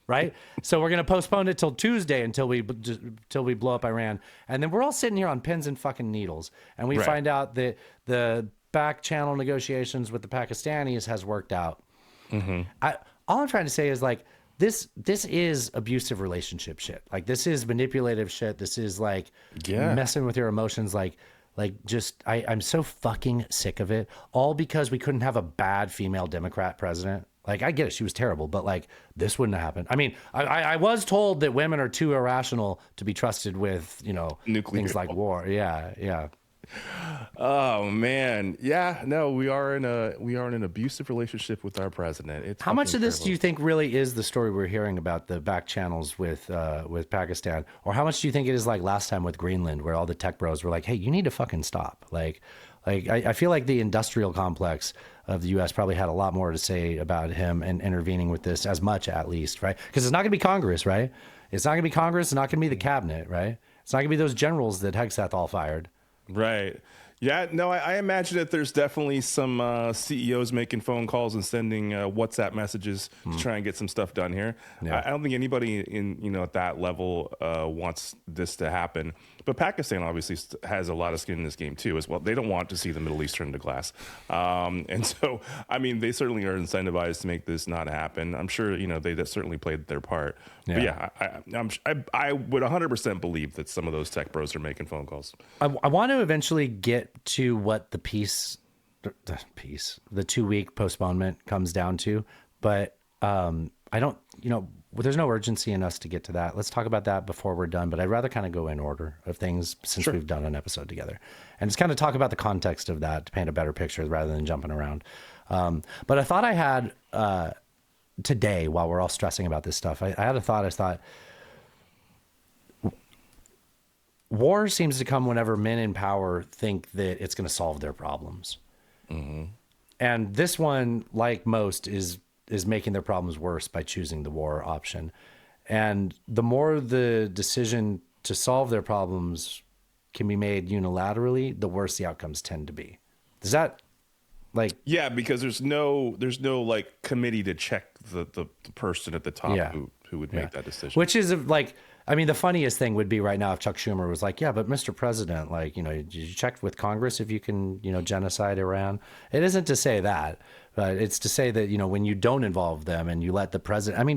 Right. So we're going to postpone it till Tuesday until we blow up Iran. And then we're all sitting here on pins and fucking needles. And we find out that the back channel negotiations with the Pakistanis has worked out. All I'm trying to say is like, this is abusive relationship shit. Like this is manipulative shit. This is like messing with your emotions. Like just, I'm so fucking sick of it. All because we couldn't have a bad female Democrat president. Like, I get it. She was terrible, but like this wouldn't have happened. I mean, I was told that women are too irrational to be trusted with, nuclear things like war. Yeah. Oh man. Yeah, no, we are in an abusive relationship with our president. It's how much of this do you think really is the story we're hearing about the back channels with Pakistan? Or how much do you think it is like last time with Greenland, where all the tech bros were like, hey, you need to fucking stop. Like I feel like the industrial complex of the U.S. probably had a lot more to say about him and intervening with this, as much at least, right? Because it's not going to be Congress, right? It's not going to be Congress. It's not going to be the cabinet, right? It's not going to be those generals that Hegseth all fired. Right. Yeah, no, I imagine that there's definitely some CEOs making phone calls and sending WhatsApp messages to try and get some stuff done here. Yeah. I don't think anybody in at that level wants this to happen. But Pakistan obviously has a lot of skin in this game too, as well. They don't want to see the Middle East turn to glass, and so I mean, they certainly are incentivized to make this not happen. I'm sure they certainly played their part. Yeah. But yeah, I would 100% believe that some of those tech bros are making phone calls. I want to eventually get to what the 2-week postponement comes down to, but I don't, there's no urgency in us to get to that. Let's talk about that before we're done, but I'd rather kind of go in order of things since we've done an episode together and just kind of talk about the context of that to paint a better picture rather than jumping around. But I thought I had today, while we're all stressing about this stuff, I had a thought. I thought, war seems to come whenever men in power think that it's going to solve their problems. Mm-hmm. And this one, like most, is making their problems worse by choosing the war option. And the more the decision to solve their problems can be made unilaterally, the worse the outcomes tend to be. Does that yeah, because there's no like committee to check the person at the top who would make that decision. Which is the funniest thing would be right now if Chuck Schumer was like, yeah, but Mr. President, you checked with Congress if you can, genocide Iran. It isn't to say that, but it's to say that, when you don't involve them and you let the president,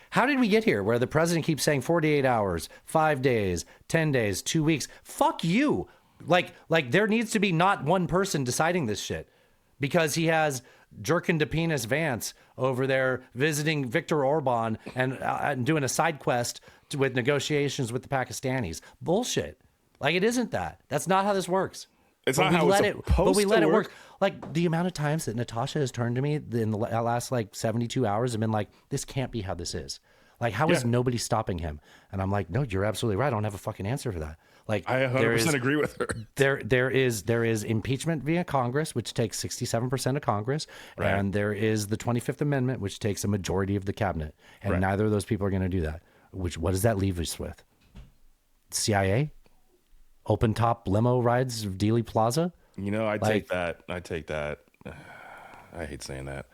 how did we get here where the president keeps saying 48 hours, 5 days, 10 days, 2 weeks? Fuck you. Like there needs to be not one person deciding this shit because he has Jerkin to Penis Vance over there visiting Viktor Orban and doing a side quest with negotiations with the Pakistanis. Bullshit. It isn't that. That's not how this works. It's not how it's supposed to work. But we let it work. The amount of times that Natasha has turned to me in the last 72 hours and been like, this can't be how this is. How is nobody stopping him? And I'm like, no, you're absolutely right. I don't have a fucking answer for that. I 100% agree with her. There is impeachment via Congress, which takes 67% of Congress, right. And there is the 25th Amendment, which takes a majority of the cabinet, and neither of those people are going to do that. What does that leave us with? CIA, open top limo rides of Dealey Plaza. I take that. I hate saying that.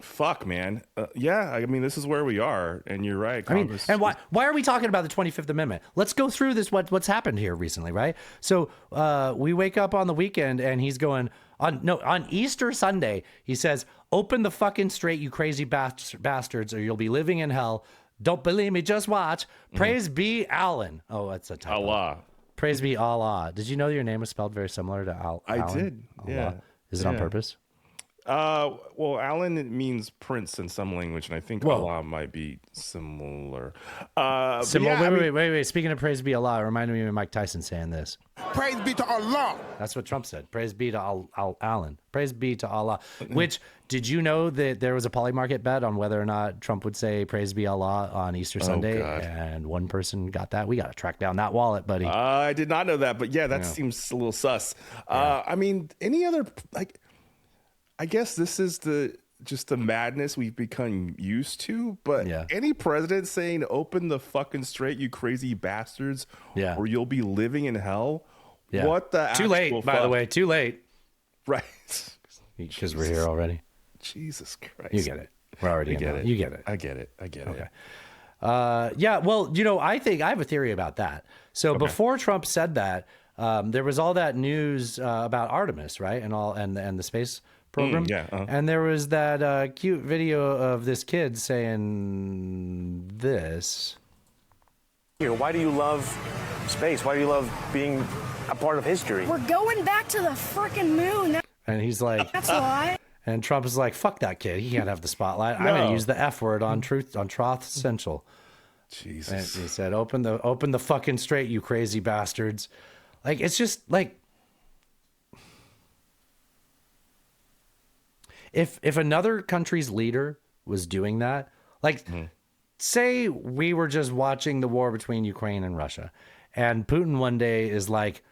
Fuck, man. This is where we are, and you're right. Congress why are we talking about the 25th Amendment? Let's go through this. What's happened here recently, right? So we wake up on the weekend, and he's going on Easter Sunday. He says, "Open the fucking straight, you crazy bastards, or you'll be living in hell. Don't believe me? Just watch. Praise be Allen." Oh, that's a typo. Allah. Praise be Allah. Did you know your name was spelled very similar to Allen? I did. Allah. Yeah. Is it on purpose? Well, Alan means prince in some language, and I think Allah might be similar. Wait. Speaking of praise be Allah, it reminded me of Mike Tyson saying this. Praise be to Allah. That's what Trump said. Praise be to Alan. Praise be to Allah. Which, did you know that there was a Polymarket bet on whether or not Trump would say praise be Allah on Easter Sunday? God. And one person got that. We got to track down that wallet, buddy. I did not know that, but that seems a little sus. Yeah. Any other I guess this is just the madness we've become used to, but any president saying open the fucking straight, you crazy bastards, or you'll be living in hell. Yeah. What the Too late, by the way, too late. Right. Because we're here already. Jesus Christ. You get it. We're already in it. You get it. I get it. Okay. Well, I think I have a theory about that. So before Trump said that, there was all that news about Artemis, right? And the space program. And there was that cute video of this kid saying this. Why do you love space? Why do you love being a part of history? We're going back to the freaking moon. And he's like, that's why. And Trump is like, fuck that kid. He can't have the spotlight. I'm going to use the F word on Truth Central. Jesus. And he said, open the fucking straight, you crazy bastards. It's just if another country's leader was doing that, say we were just watching the war between Ukraine and Russia, and Putin one day is like,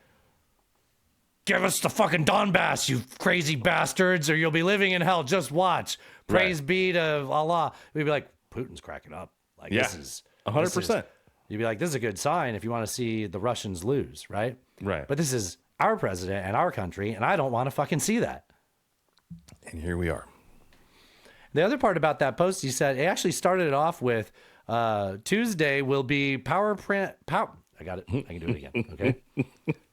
give us the fucking Donbass, you crazy bastards, or you'll be living in hell. Just watch. Praise be to Allah. We'd be like, Putin's cracking up. This is 100%. You'd be like, this is a good sign if you want to see the Russians lose, right? Right. But this is our president and our country, and I don't want to fucking see that. And here we are. The other part about that post, he said, it actually started it off with Tuesday will be I got it. I can do it again. Okay.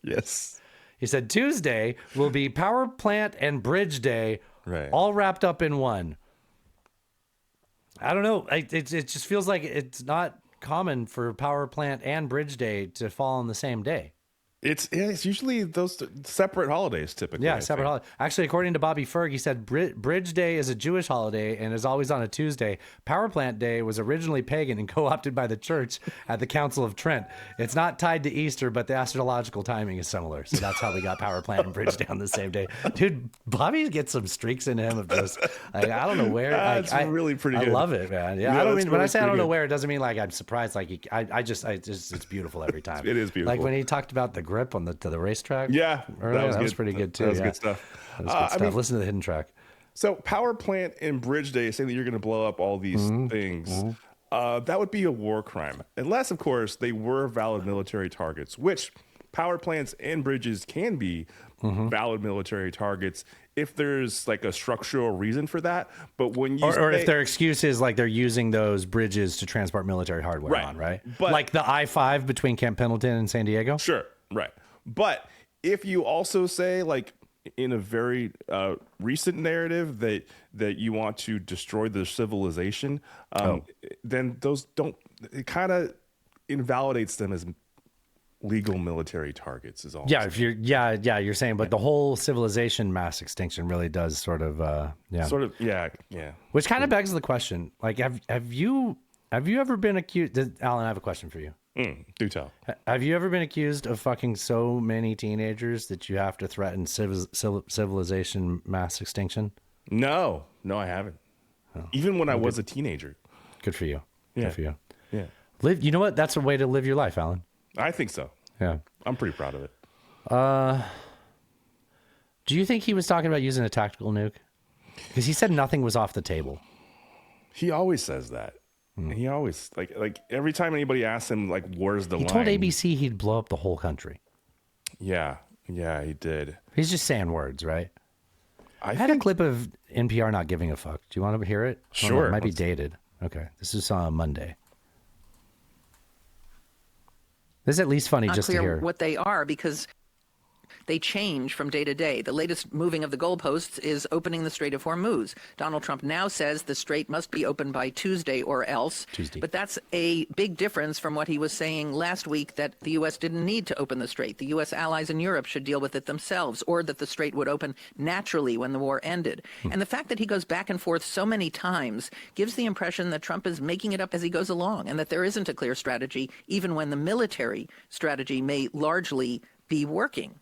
Yes. He said Tuesday will be power plant and bridge day, all wrapped up in one. I don't know. It just feels like it's not common for power plant and bridge day to fall on the same day. It's usually those separate holidays typically. Yeah, separate holiday. Actually, according to Bobby Ferg, he said Bridge Day is a Jewish holiday and is always on a Tuesday. Power Plant Day was originally pagan and co-opted by the church at the Council of Trent. It's not tied to Easter, but the astrological timing is similar. So that's how we got Power Plant and Bridge Day on the same day. Dude, Bobby gets some streaks in him of just, like, I don't know where. That's really pretty good. I love it, man. Yeah, I don't mean, when I say I don't know where, it doesn't mean like I'm surprised. Like, it's beautiful every time. It is beautiful. Like when he talked about the grip on to the racetrack. Yeah, earlier, that was pretty good too. That was yeah. good stuff. That was good stuff. I mean, listen to the hidden track. So Power Plant and Bridge Day saying that you're going to blow up all these things. That would be a war crime. Unless, of course, they were valid military targets, which power plants and bridges can be valid military targets if there's like a structural reason for that. But when you or if their excuse is like they're using those bridges to transport military hardware on, right? But, like the I-5 between Camp Pendleton and San Diego? Sure, right. But if you also say, like, in a very recent narrative that you want to destroy the civilization, then those don't, it kind of invalidates them as legal military targets is all. Yeah, if you're you're saying, but the whole civilization mass extinction really does sort of yeah. Which kind of begs the question, like, have you ever been accused? Alan, I have a question for you. Do tell. Have you ever been accused of fucking so many teenagers that you have to threaten civilization mass extinction? No, I haven't. Oh. Even when I was a teenager. Good for you. Yeah. Good for you. Yeah. You know what? That's a way to live your life, Alan. I think so. Yeah. I'm pretty proud of it. Do you think he was talking about using a tactical nuke? Because he said nothing was off the table. He always says that. He always like every time anybody asks him like where's the line. He told ABC he'd blow up the whole country. Yeah, he did. He's just saying words, right? I had a clip of NPR not giving a fuck. Do you want to hear it? Sure. It might be dated. Okay, this is on Monday. This is at least funny Not just to clear hear. what they are because they change from day to day. The latest moving of the goalposts is opening the Strait of Hormuz. Donald Trump now says the strait must be opened by Tuesday or else. Tuesday. But that's a big difference from what he was saying last week, that the U.S. didn't need to open the strait. The U.S. allies in Europe should deal with it themselves, or that the strait would open naturally when the war ended. And the fact that he goes back and forth so many times gives the impression that Trump is making it up as he goes along, and that there isn't a clear strategy, even when the military strategy may largely be working.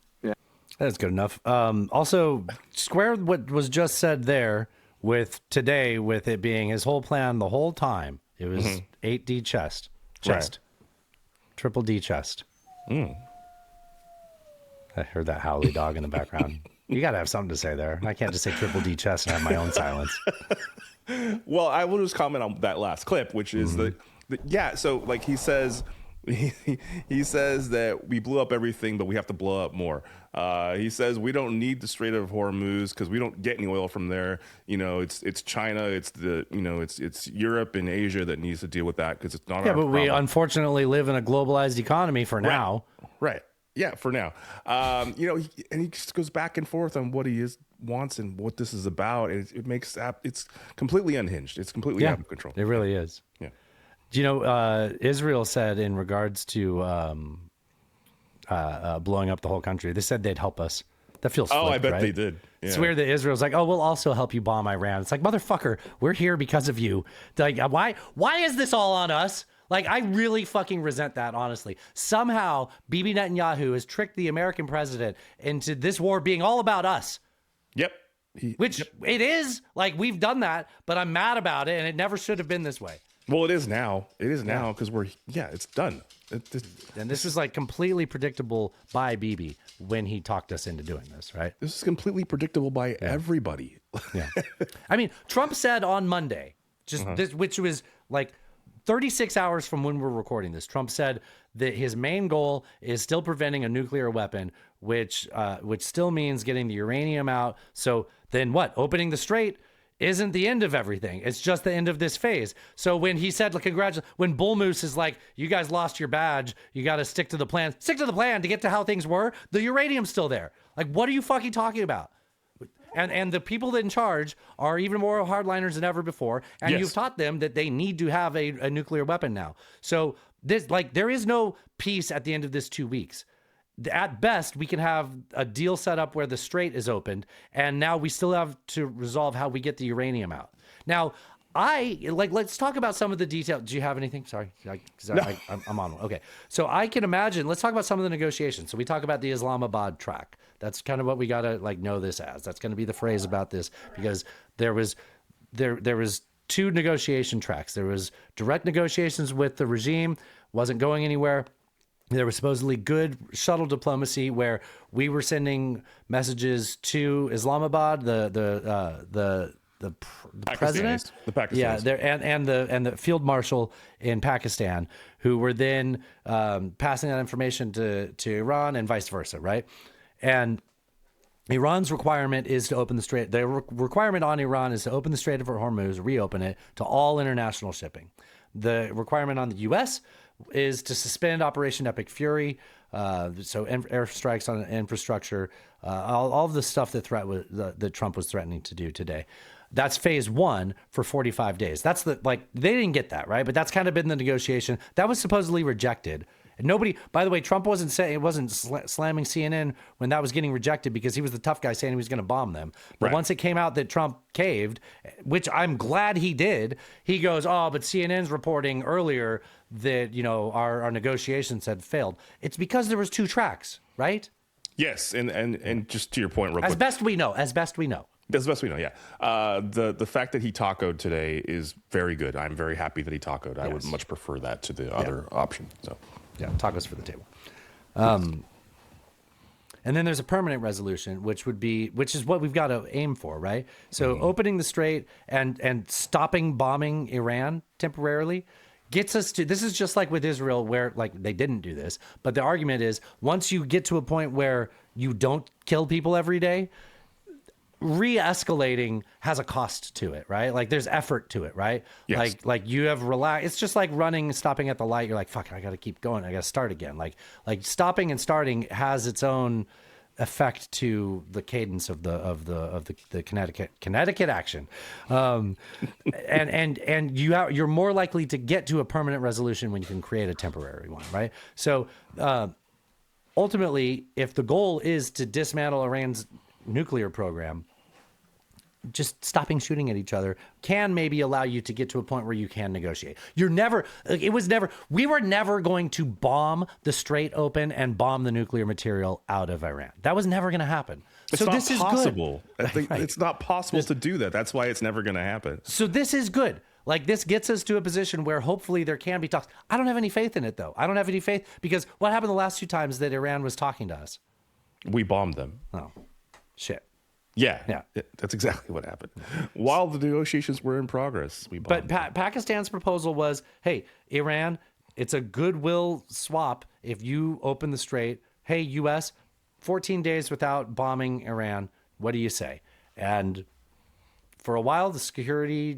That's good enough. Also, square what was just said there with today, with it being his whole plan the whole time. It was 8D chest. Right. Triple D chest. I heard that howly dog in the background. You got to have something to say there. I can't just say triple D chest and have my own silence. Well, I will just comment on that last clip, which is so like he says, he says that we blew up everything, but we have to blow up more. He says we don't need the Strait of Hormuz because we don't get any oil from there. You know, it's China, it's Europe and Asia that needs to deal with that because it's not. Yeah, our but we problem. unfortunately live in a globalized economy for now. Right. Yeah, for now. And he just goes back and forth on what he wants and what this is about. It makes it's completely unhinged. It's completely out of control. It really is. Yeah. Do you know, Israel said in regards to blowing up the whole country, they said they'd help us. That feels flipped, I bet right? they did. Yeah. It's weird that Israel's like, oh, we'll also help you bomb Iran. It's like, motherfucker, we're here because of you. Like, why is this all on us? Like, I really fucking resent that, honestly. Somehow, Bibi Netanyahu has tricked the American president into this war being all about us. Yep. It is. Like, we've done that, but I'm mad about it, and it never should have been this way. Well, it is now. It is now because it's done. And this is like completely predictable by Bibi when he talked us into doing this, right? This is completely predictable by everybody. Yeah. I mean, Trump said on Monday, which was like 36 hours from when we're recording this, Trump said that his main goal is still preventing a nuclear weapon, which still means getting the uranium out. So then what? Opening the strait isn't the end of everything. It's just the end of this phase. So when he said, when Bull Moose is like, you guys lost your badge, you got to stick to the plan to get to how things were, the uranium's still there. Like, what are you fucking talking about? And the people in charge are even more hardliners than ever before. And you've taught them that they need to have a nuclear weapon now. So there is no peace at the end of this 2 weeks. At best, we can have a deal set up where the strait is opened, and now we still have to resolve how we get the uranium out. Now, let's talk about some of the details. Do you have anything? Sorry, I'm on one. Okay, so I can imagine. Let's talk about some of the negotiations. So we talk about the Islamabad track. That's kind of what we gotta know this as. That's going to be the phrase about this, because there was two negotiation tracks. There was direct negotiations with the regime, wasn't going anywhere. There was supposedly good shuttle diplomacy where we were sending messages to Islamabad, the president, the Pakistanis. Yeah, and the field marshal in Pakistan, who were then passing that information to Iran and vice versa, right? And Iran's requirement is to open the strait. The requirement on Iran is to open the Strait of Hormuz, reopen it to all international shipping. The requirement on the U.S. is to suspend Operation Epic Fury, so airstrikes on infrastructure, all of the stuff that Trump was threatening to do today. That's phase one for 45 days. That's they didn't get that, right? But that's kind of been the negotiation. That was supposedly rejected. And nobody, by the way, Trump wasn't slamming CNN when that was getting rejected because he was the tough guy saying he was going to bomb them. But once it came out that Trump caved, which I'm glad he did, he goes, oh, but CNN's reporting earlier that, our negotiations had failed. It's because there was two tracks, right? Yes. And just to your point, real quick. As best we know. As best we know, yeah. The fact that he tacoed today is very good. I'm very happy that he tacoed. I would much prefer that to the other option. So, yeah, tacos for the table. And then there's a permanent resolution, which is what we've got to aim for, right? So opening the strait and stopping bombing Iran temporarily gets us to, this is just like with Israel where they didn't do this, but the argument is once you get to a point where you don't kill people every day, re-escalating has a cost to it, right? There's effort to it, right? Yes. Like you have relaxed. It's just like running, stopping at the light. You're like, fuck, I got to keep going. I got to start again. Like stopping and starting has its own effect to the cadence of the Connecticut action. And you're more likely to get to a permanent resolution when you can create a temporary one, right? So ultimately, if the goal is to dismantle Iran's nuclear program, just stopping shooting at each other can maybe allow you to get to a point where you can negotiate. We were never going to bomb the strait open and bomb the nuclear material out of Iran. That was never going to happen. It's not possible. It's not possible to do that. That's why it's never going to happen. So this is good. This gets us to a position where hopefully there can be talks. I don't have any faith in it, though. I don't have any faith because what happened the last two times that Iran was talking to us? We bombed them. Oh, shit. Yeah, that's exactly what happened. While the negotiations were in progress, we bombed. But Pakistan's proposal was, hey, Iran, it's a goodwill swap if you open the strait. Hey, U.S., 14 days without bombing Iran. What do you say? And for a while, the security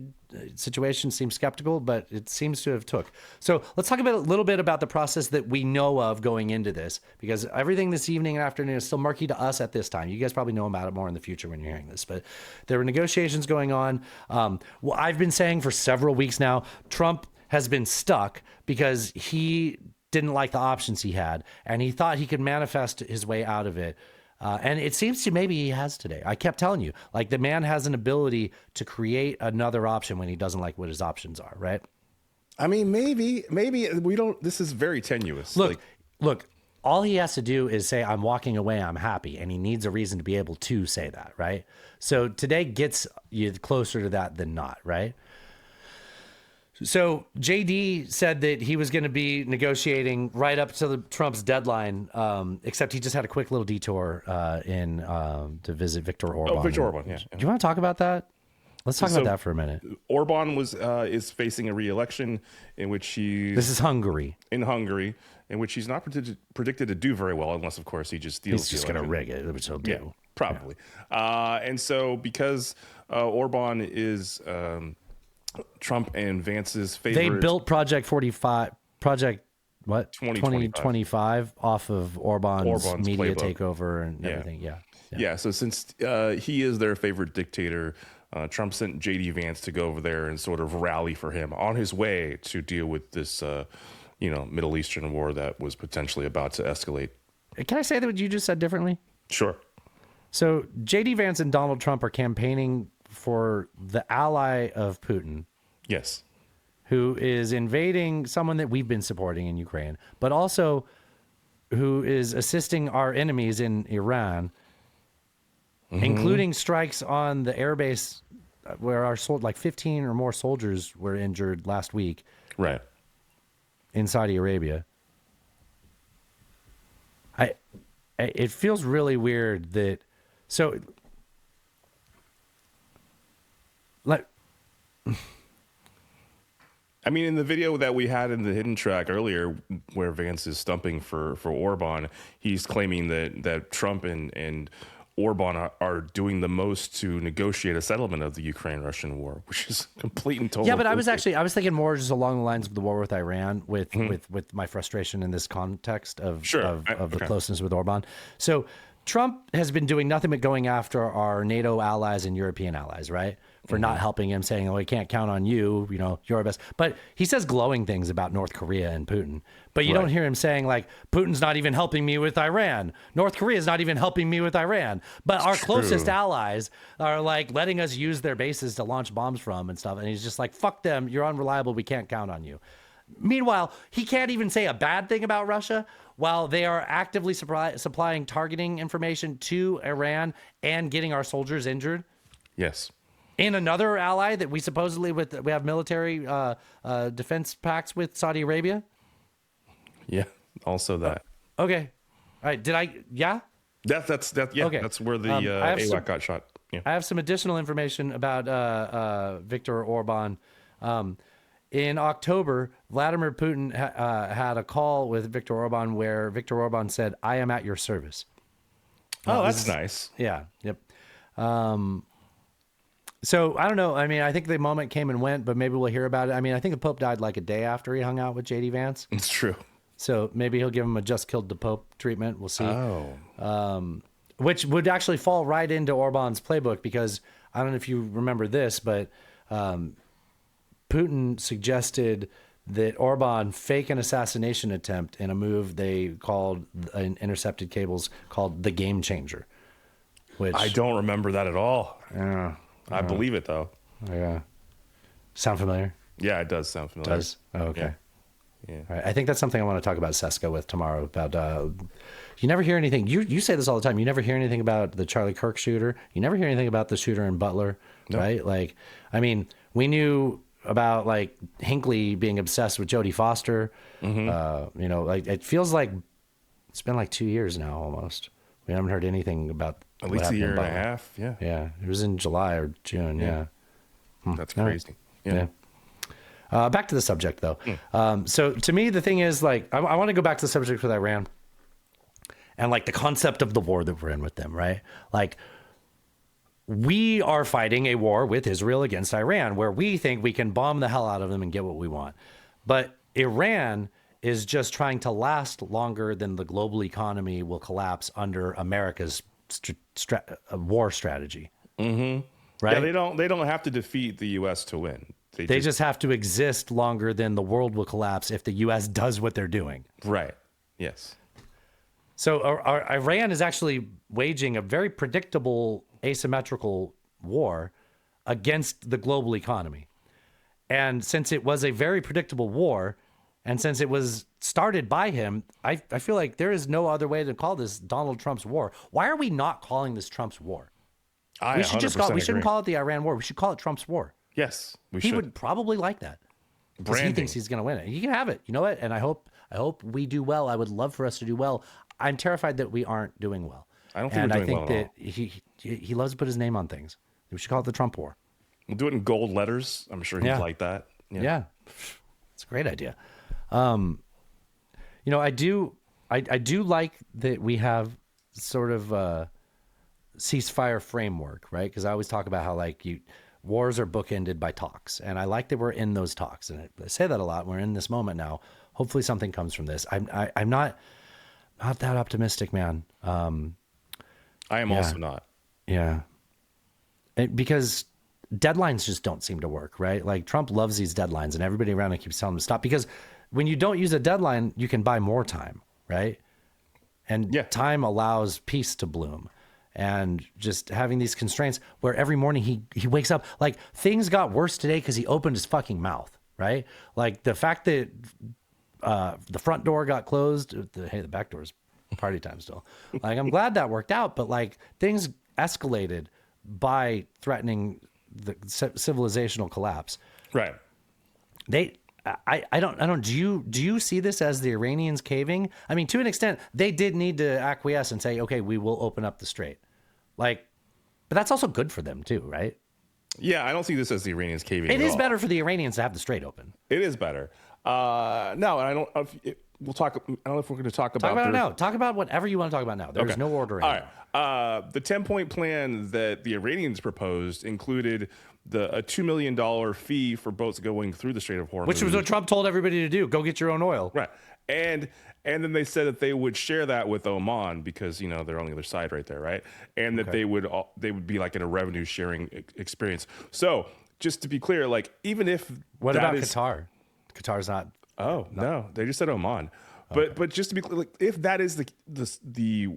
situation seemed skeptical, but it seems to have took. So let's talk a little bit about the process that we know of going into this, because everything this evening and afternoon is still murky to us at this time. You guys probably know about it more in the future when you're hearing this, but there were negotiations going on. I've been saying for several weeks now, Trump has been stuck because he didn't like the options he had, and he thought he could manifest his way out of it. And it seems to maybe he has today. I kept telling you, the man has an ability to create another option when he doesn't like what his options are, right? I mean, maybe we don't. This is very tenuous. Look, all he has to do is say, I'm walking away, I'm happy. And he needs a reason to be able to say that, right? So today gets you closer to that than not, right? So JD said that he was going to be negotiating right up to Trump's deadline, except he just had a quick little detour to visit Viktor Orban. Oh, Viktor Orban, yeah. Do you want to talk about that? Let's talk about that for a minute. Orban is facing a re-election in which This is Hungary. In which he's not predicted to do very well, unless, of course, he just steals. He's just going to rig it, which he'll do. Yeah, probably. Yeah. And so, because Orban is Trump and Vance's favorite, they built Project 2025 off of Orban's media playbook. takeover and everything. Yeah. So since he is their favorite dictator, Trump sent J.D. Vance to go over there and sort of rally for him on his way to deal with this, Middle Eastern war that was potentially about to escalate. Can I say that what you just said differently? Sure. So J.D. Vance and Donald Trump are campaigning for the ally of Putin. Yes. Who is invading someone that we've been supporting in Ukraine, but also who is assisting our enemies in Iran, including strikes on the airbase where our 15 or more soldiers were injured last week. Right. In Saudi Arabia. It feels really weird that I mean, in the video that we had in the hidden track earlier, where Vance is stumping for Orban, he's claiming that Trump and Orban are doing the most to negotiate a settlement of the Ukraine-Russian war, which is complete and total. Yeah, but I was thinking more just along the lines of the war with Iran, with my frustration in this context of the closeness with Orban. So Trump has been doing nothing but going after our NATO allies and European allies, right? For not helping him, saying, "Oh, we can't count on you. You're our best." But he says glowing things about North Korea and Putin. But you don't hear him saying like, "Putin's not even helping me with Iran. North Korea is not even helping me with Iran." But our closest allies are like letting us use their bases to launch bombs from and stuff. And he's just like, "Fuck them. You're unreliable. We can't count on you." Meanwhile, he can't even say a bad thing about Russia while they are actively supplying targeting information to Iran and getting our soldiers injured. Yes. In another ally that we supposedly we have military defense pacts with, Saudi Arabia. Yeah, also that. Okay, all right. Did I? Yeah. That's yeah. Okay. That's where the AWAC got shot. Yeah. I have some additional information about Viktor Orban. In October, Vladimir Putin had a call with Viktor Orban where Viktor Orban said, "I am at your service." Oh, that's nice. Yeah. Yep. So I don't know. I mean, I think the moment came and went, but maybe we'll hear about it. I mean, I think the Pope died like a day after he hung out with J.D. Vance. It's true. So maybe he'll give him a just killed the Pope treatment. We'll see. Oh. Which would actually fall right into Orban's playbook because I don't know if you remember this, but Putin suggested that Orban fake an assassination attempt in a move they called in intercepted cables called the Game Changer. Which I don't remember that at all. Yeah. I believe it though. Yeah. Sound familiar? Yeah, it does sound familiar. Does? Oh, okay. Yeah. All right. I think that's something I want to talk about Seska with tomorrow about, you never hear anything. You say this all the time. You never hear anything about the Charlie Kirk shooter. You never hear anything about the shooter in Butler, right? Like, I mean, we knew about like Hinckley being obsessed with Jodie Foster. Like it feels like it's been like 2 years now almost. We haven't heard anything about at least a year and a half. Yeah. Yeah. It was in July or June. Yeah. That's crazy. Yeah. Back to the subject though. So to me, the thing is like, I want to go back to the subject with Iran and like the concept of the war that we're in with them, right? Like we are fighting a war with Israel against Iran where we think we can bomb the hell out of them and get what we want. But Iran is just trying to last longer than the global economy will collapse under America's war strategy. Mm-hmm. Right? Yeah, they don't have to defeat the U.S. to win. They just have to exist longer than the world will collapse if the U.S. does what they're doing. Right. Yes. So Iran is actually waging a very predictable asymmetrical war against the global economy. And since it was a very predictable war, and since it was started by him, I feel like there is no other way to call this Donald Trump's war. Why are we not calling this Trump's war? We shouldn't call it the Iran war. We should call it Trump's war. Yes, he would probably like that. Because he thinks he's going to win it. He can have it. You know what? And I hope we do well. I would love for us to do well. I'm terrified that we aren't doing well. I don't think we're doing well at all. And I think that he loves to put his name on things. We should call it the Trump war. We'll do it in gold letters. I'm sure he'd like that. Yeah. It's a great idea. I do like that we have sort of a ceasefire framework, right? Because I always talk about how wars are bookended by talks, and I like that we're in those talks. And I say that a lot. We're in this moment now. Hopefully, something comes from this. I'm not that optimistic, man. I am also not. Yeah, because deadlines just don't seem to work, right? Like Trump loves these deadlines, and everybody around him keeps telling him to stop. Because when you don't use a deadline, you can buy more time, right? And time allows peace to bloom. And just having these constraints where every morning he wakes up, like things got worse today because he opened his fucking mouth, right? Like the fact that the front door got closed, the back door's party time still. Like I'm glad that worked out, but like things escalated by threatening the civilizational collapse. Right. I don't. Do you see this as the Iranians caving? I mean, to an extent, they did need to acquiesce and say, okay, we will open up the strait. Like, but that's also good for them too, right? Yeah, I don't see this as the Iranians caving. It is better for the Iranians to have the strait open. It is better. No, and I don't. We'll talk. I don't know if we're going to talk about it now. Talk about whatever you want to talk about now. There's no order in it. All right. The 10-point plan that the Iranians proposed included a $2 million fee for boats going through the Strait of Hormuz, which was what Trump told everybody to do: go get your own oil. Right. And then they said that they would share that with Oman because they're on the other side right there, right? And that they would be like in a revenue sharing experience. So just to be clear, like even if what about Qatar? Qatar's not. Oh no, they just said Oman. Okay. But just to be clear, like, if that is the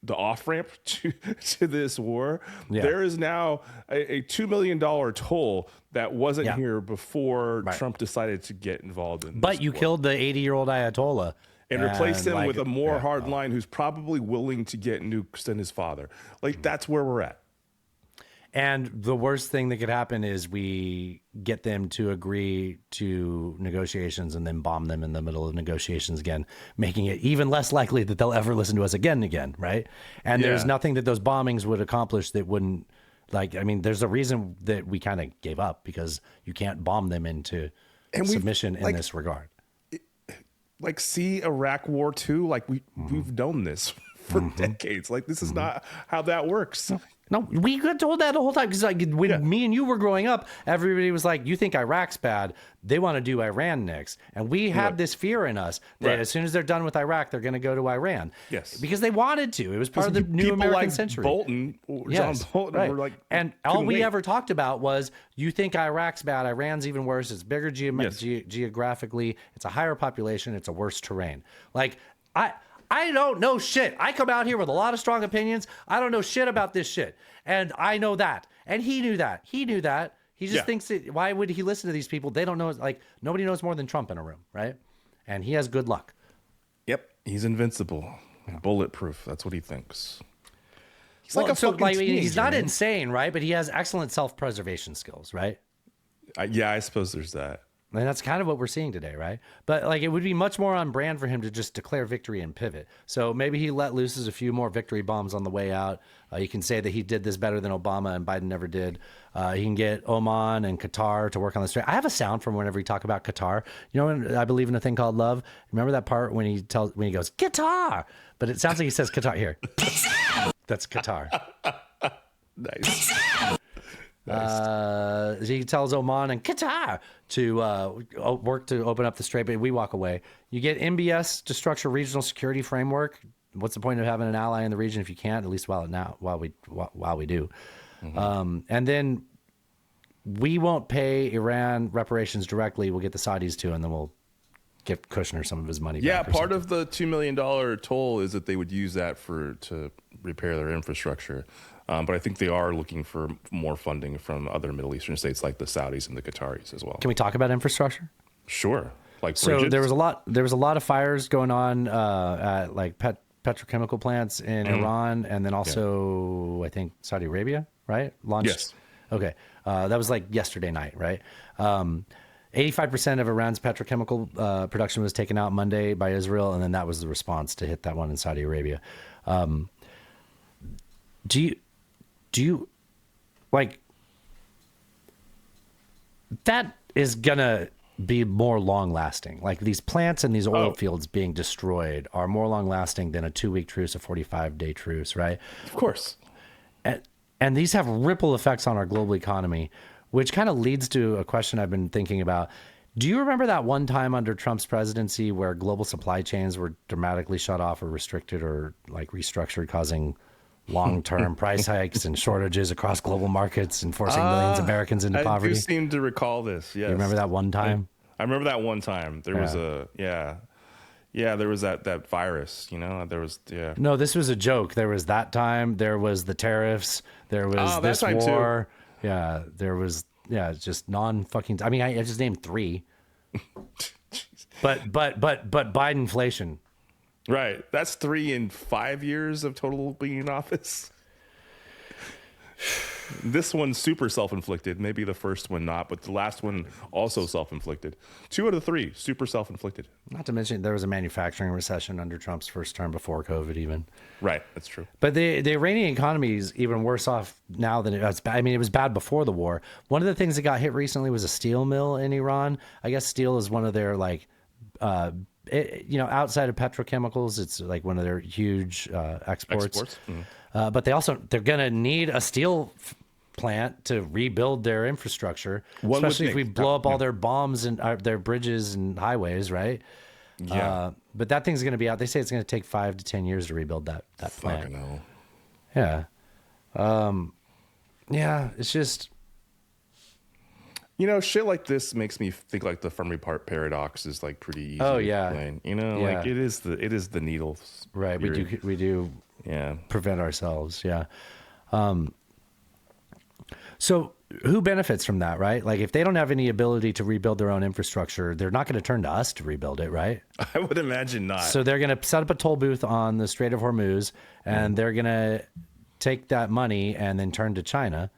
off ramp to this war, there is now a $2 million toll that wasn't here before Trump decided to get involved in. But you killed the 80-year-old Ayatollah and replaced him with a more hard line who's probably willing to get nukes than his father. Like that's where we're at. And the worst thing that could happen is we get them to agree to negotiations and then bomb them in the middle of negotiations again, making it even less likely that they'll ever listen to us again and again, right? And there's nothing that those bombings would accomplish that wouldn't, there's a reason that we kind of gave up because you can't bomb them into submission in this regard. See Iraq War II, we've known this for decades. Like this is not how that works. No, we got told that the whole time because when me and you were growing up, everybody was like, you think Iraq's bad. They want to do Iran next. And we had this fear in us that as soon as they're done with Iraq, they're going to go to Iran. Yes. Because they wanted to. It was part of the new American century. Bolton, John Bolton were like, and all we ever talked about was, you think Iraq's bad. Iran's even worse. It's bigger geographically. It's a higher population. It's a worse terrain. I don't know shit. I come out here with a lot of strong opinions. I don't know shit about this shit. And I know that. And he knew that. He knew that. He just thinks that, why would he listen to these people? They don't know. Nobody knows more than Trump in a room, right? And he has good luck. Yep. He's invincible. Bulletproof. That's what he thinks. He's he's not insane, right? But he has excellent self-preservation skills, right? I suppose there's that. And that's kind of what we're seeing today, right? But it would be much more on brand for him to just declare victory and pivot. So maybe he let loose a few more victory bombs on the way out. You can say that he did this better than Obama and Biden never did. He can get Oman and Qatar to work on the strait. I have a sound from whenever we talk about Qatar. When I believe in a thing called love. Remember that part when he goes Qatar, but it sounds like he says Qatar here. That's Qatar. Nice. He tells Oman and Qatar to work to open up the strait, but we walk away. You get MBS to structure regional security framework. What's the point of having an ally in the region if you can't? At least while we do. Mm-hmm. And then we won't pay Iran reparations directly. We'll get the Saudis to, and then we'll give Kushner some of his money. Yeah, back part of the $2 million toll is that they would use that to repair their infrastructure. But I think they are looking for more funding from other Middle Eastern states like the Saudis and the Qataris as well. Can we talk about infrastructure? Sure. So there was a lot of fires going on at petrochemical plants in Iran, and then also I think Saudi Arabia, right? Launched. Yes. Okay. That was yesterday night, right? 85% of Iran's petrochemical production was taken out Monday by Israel, and then that was the response to hit that one in Saudi Arabia. Do you that is gonna be more long lasting. Like these plants and these oil fields being destroyed are more long lasting than a 2-week truce, a 45-day truce, right? Of course. And these have ripple effects on our global economy, which kind of leads to a question I've been thinking about. Do you remember that one time under Trump's presidency where global supply chains were dramatically shut off or restricted or like restructured, causing long-term price hikes and shortages across global markets and forcing millions of Americans into poverty? I do seem to recall this, yes. You remember that one time? I remember that one time. There was there was that virus, there was, No, this was a joke. There was that time. There was the tariffs. There was this war. Too. Yeah, there was, just non-fucking, I mean, I just named 3. but Bidenflation. Right. That's 3 in 5 years of total being in office. This one's super self-inflicted. Maybe the first one not, but the last one also self-inflicted. 2 out of 3, super self-inflicted. Not to mention there was a manufacturing recession under Trump's first term before COVID even. Right, that's true. But the Iranian economy is even worse off now than it was. I mean, it was bad before the war. One of the things that got hit recently was a steel mill in Iran. I guess steel is one of their outside of petrochemicals, it's like one of their huge exports. Mm-hmm. But they're going to need a steel plant to rebuild their infrastructure, especially if we blow up all their bombs and their bridges and highways, right? Yeah. But that thing's going to be out. They say it's going to take 5 to 10 years to rebuild that plant. Fucking hell. Yeah. It's just... shit like this makes me think like the Fermi paradox is like pretty easy. Oh, to yeah. explain. Like it is the needle. Right. Theory. We do. Yeah. Prevent ourselves. Yeah. So who benefits from that, right? Like if they don't have any ability to rebuild their own infrastructure, they're not going to turn to us to rebuild it, right? I would imagine not. So they're going to set up a toll booth on the Strait of Hormuz, and they're going to take that money and then turn to China.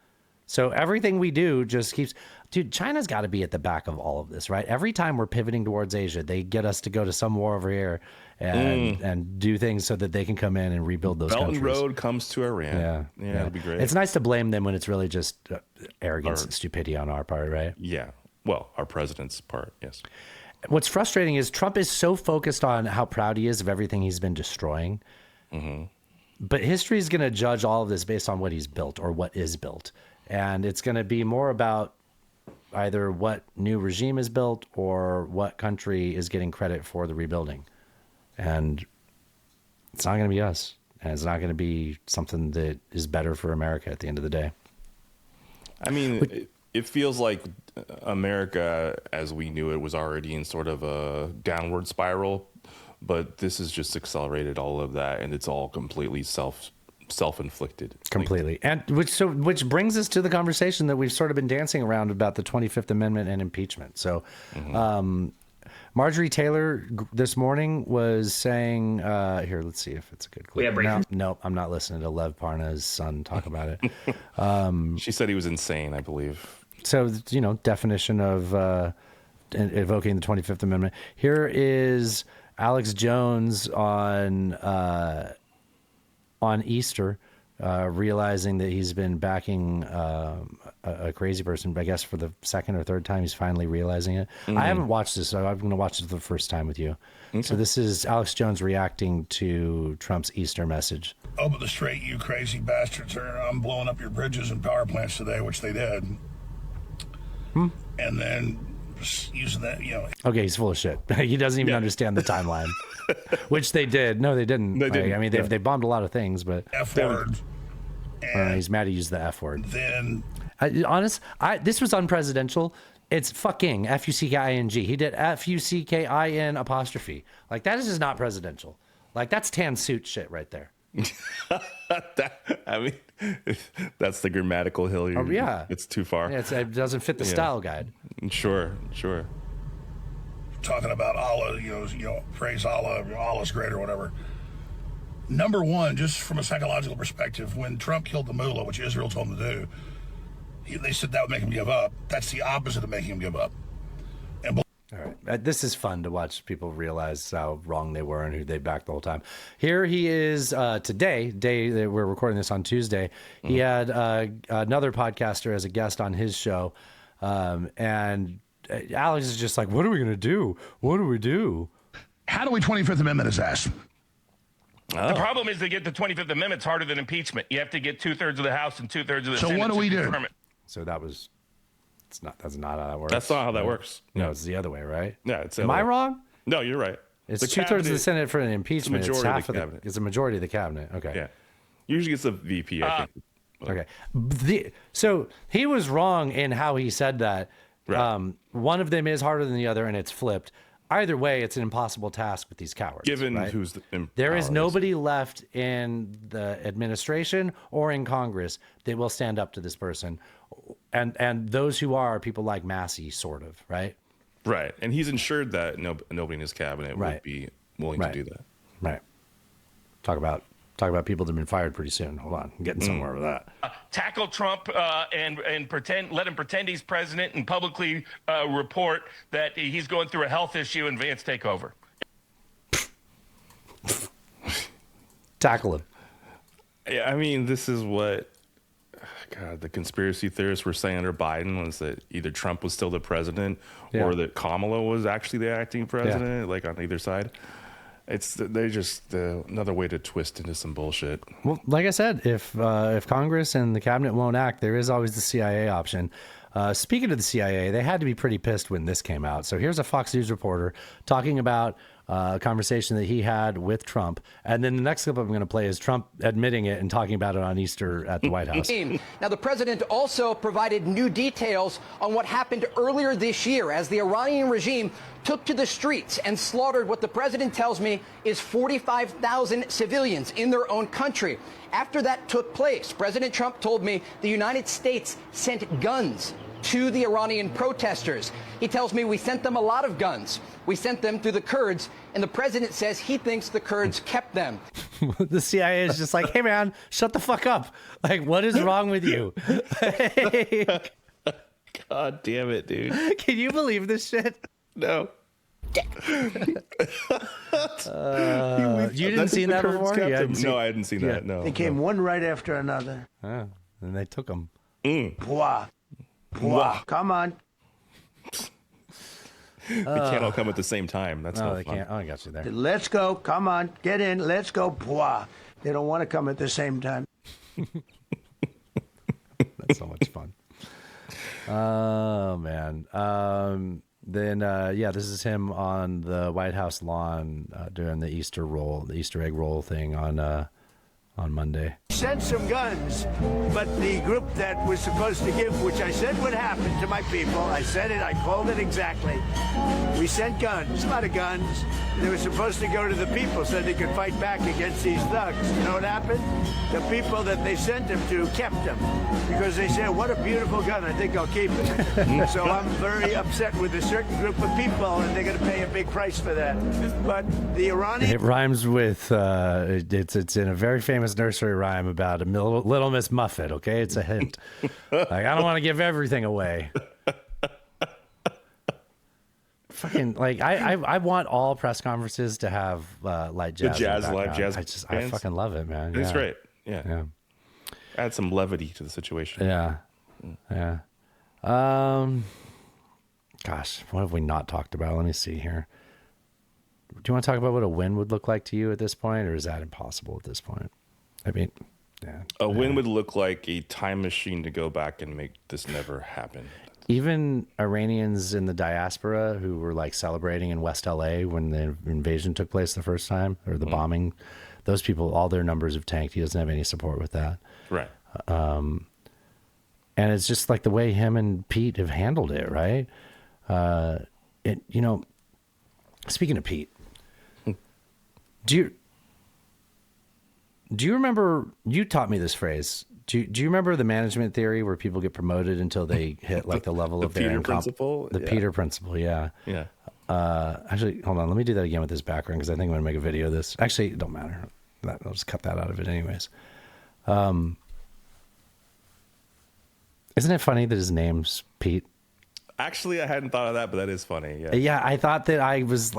So everything we do just keeps... Dude, China's got to be at the back of all of this, right? Every time we're pivoting towards Asia, they get us to go to some war over here and do things so that they can come in and rebuild those countries. Belt and Road comes to Iran. Yeah, that'd be great. It's nice to blame them when it's really just arrogance and stupidity on our part, right? Yeah. Well, our president's part, yes. What's frustrating is Trump is so focused on how proud he is of everything he's been destroying. Mm-hmm. But history is going to judge all of this based on what he's built or what is built. And it's going to be more about either what new regime is built or what country is getting credit for the rebuilding. And it's not going to be us. And it's not going to be something that is better for America at the end of the day. I mean, it feels like America, as we knew it, was already in sort of a downward spiral. But this has just accelerated all of that. And it's all completely self-inflicted. Completely. And which brings us to the conversation that we've sort of been dancing around about the 25th Amendment and impeachment. So Marjorie Taylor this morning was saying, here, let's see if it's a good clip. No, I'm not listening to Lev Parna's son talk about it. She said he was insane, I believe. So, definition of evoking the 25th Amendment. Here is Alex Jones on Easter, realizing that he's been backing a crazy person, I guess for the second or third time, he's finally realizing it. Mm-hmm. I haven't watched this, so I'm going to watch it for the first time with you. Okay. So this is Alex Jones reacting to Trump's Easter message. Open the strait, you crazy bastards. I'm blowing up your bridges and power plants today, which they did. And then just using that, Okay, he's full of shit. He doesn't even understand the timeline, which they did. No, they didn't. They didn't. I mean, they bombed a lot of things, but F-word. He's mad he used the F word. Then, this was unpresidential. It's fucking F-U-C-K-I-N-G. He did F-U-C-K-I-N apostrophe. Like, that is just not presidential. Like, that's tan suit shit right there. That's the grammatical hill. It's too far. Yeah, it doesn't fit the style guide. Sure. Talking about Allah, praise Allah, Allah's great or whatever. Number one, just from a psychological perspective, when Trump killed the mullah, which Israel told him to do, they said that would make him give up. That's the opposite of making him give up. All right. This is fun to watch people realize how wrong they were and who they backed the whole time. Here he is today, that we're recording this on Tuesday. He had another podcaster as a guest on his show. And Alex is just like, what are we going to do? What do we do? How do we 25th Amendment his ass? The problem is to get the 25th Amendment harder than impeachment. You have to get 2/3 of the House and 2/3 of the Senate. So what do we do? confirm it. So that's not how that works. That's not how that works. No, it's the other way, right? Yeah, it's. Am I wrong? No, you're right. It's 2/3 of the Senate for an impeachment. It's It's a majority half of the cabinet. It's a majority of the cabinet. Okay. Yeah. Usually it's a VP, I think. Okay. So he was wrong in how he said that. Right. One of them is harder than the other, and it's flipped. Either way, it's an impossible task with these cowards. Given right? who's there is nobody left in the administration or in Congress that will stand up to this person, and those who are people like Massey, sort of, right? Right, and he's ensured that nobody in his cabinet would be willing to do that. Right. Talk about people that have been fired pretty soon. Hold on, I'm getting somewhere with that. Tackle Trump and let him pretend he's president and publicly report that he's going through a health issue and Vance take over. Tackle him. Yeah, I mean, this is what the conspiracy theorists were saying under Biden was that either Trump was still the president or that Kamala was actually the acting president, like on either side. They're just another way to twist into some bullshit. Well, like I said, if Congress and the cabinet won't act, there is always the CIA option. Speaking of the CIA, they had to be pretty pissed when this came out. So here's a Fox News reporter talking about a conversation that he had with Trump. And then the next clip I'm going to play is Trump admitting it and talking about it on Easter at the White House. Now, the president also provided new details on what happened earlier this year as the Iranian regime took to the streets and slaughtered what the president tells me is 45,000 civilians in their own country. After that took place, President Trump told me the United States sent guns to the Iranian protesters. He tells me we sent them a lot of guns. We sent them to the Kurds, and the president says he thinks the Kurds kept them. The CIA is just like, hey, man, shut the fuck up. Like, what is wrong with you? God damn it, dude. Can you believe this shit? No. You didn't see that before? No, I hadn't seen that. No. They came one right after another. And they took them. Pwah. Pwah. Come on. They can't all come at the same time. That's no they fun. can't. Oh, I got you there. Let's go. Come on. Get in. Let's go. Pwah. They don't want to come at the same time. That's so much fun. Oh, man. Then, this is him on the White House lawn doing the Easter egg roll thing on Monday. Sent some guns, but the group that was supposed to give, which I said would happen to my people, I said it, I called it exactly. We sent guns, a lot of guns. They were supposed to go to the people so they could fight back against these thugs. You know what happened? The people that they sent them to kept them because they said, what a beautiful gun, I think I'll keep it. So I'm very upset with a certain group of people, and they're going to pay a big price for that. But the Iranian... It rhymes with, it's in a very famous nursery rhyme about a Little Miss Muffet, okay? It's a hint. Like, I don't want to give everything away. Fucking, like, I want all press conferences to have light jazz. The jazz, live jazz. I fucking love it, man. It's great. Yeah. Add some levity to the situation. Yeah. Gosh, what have we not talked about? Let me see here. Do you want to talk about what a win would look like to you at this point, or is that impossible at this point? I mean, a win would look like a time machine to go back and make this never happen. Even Iranians in the diaspora who were like celebrating in West LA when the invasion took place the first time, or the bombing, those people, all their numbers have tanked. He doesn't have any support with that. Right. And it's just like the way him and Pete have handled it, right? Speaking of Pete, do you remember, you taught me this phrase. Do you remember the management theory where people get promoted until they hit like the level of their Peter income? Principle? The Peter Principle, yeah. Yeah. Actually, hold on. Let me do that again with this background because I think I'm going to make a video of this. Actually, it don't matter. I'll just cut that out of it anyways. Isn't it funny that his name's Pete? Actually, I hadn't thought of that, but that is funny. Yeah. Yeah, I thought I was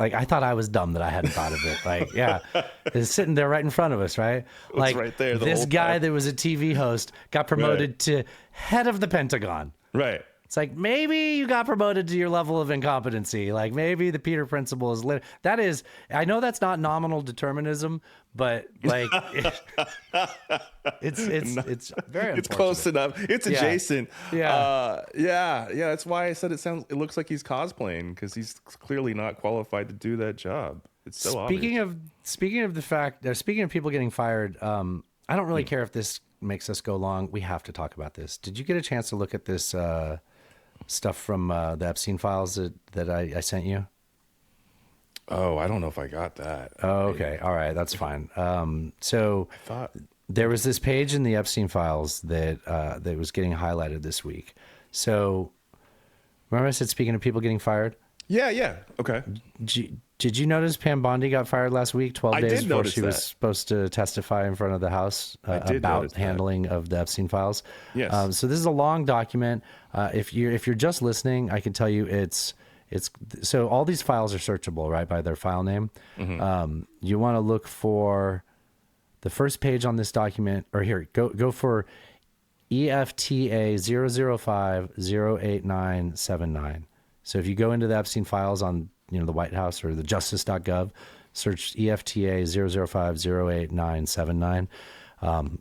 dumb that I hadn't thought of it. Like, yeah, it's sitting there right in front of us, right? Like, right there. This guy that was a TV host got promoted to head of the Pentagon. Right. It's like, maybe you got promoted to your level of incompetency. Like, maybe the Peter Principle is lit. That is, I know that's not nominal determinism, but like, it's very It's close enough. It's adjacent. Yeah. Yeah. That's why I said it looks like he's cosplaying, because he's clearly not qualified to do that job. It's so obvious. Speaking of people getting fired, I don't really care if this makes us go long. We have to talk about this. Did you get a chance to look at this stuff from the Epstein files that I sent you? Oh, I don't know if I got that. Oh, okay. All right. That's fine. So there was this page in the Epstein files that was getting highlighted this week. So remember I said, speaking of people getting fired? Yeah. Okay. Did you notice Pam Bondi got fired last week, 12 days before she was that. supposed to testify in front of the House about handling of the Epstein files? Yes. So this is a long document. If you're just listening, I can tell you it's so all these files are searchable, right, by their file name. Mm-hmm. You want to look for the first page on this document, or here, go for EFTA 005-08979. So if you go into the Epstein files on the White House or the justice.gov, search EFTA 005-08979.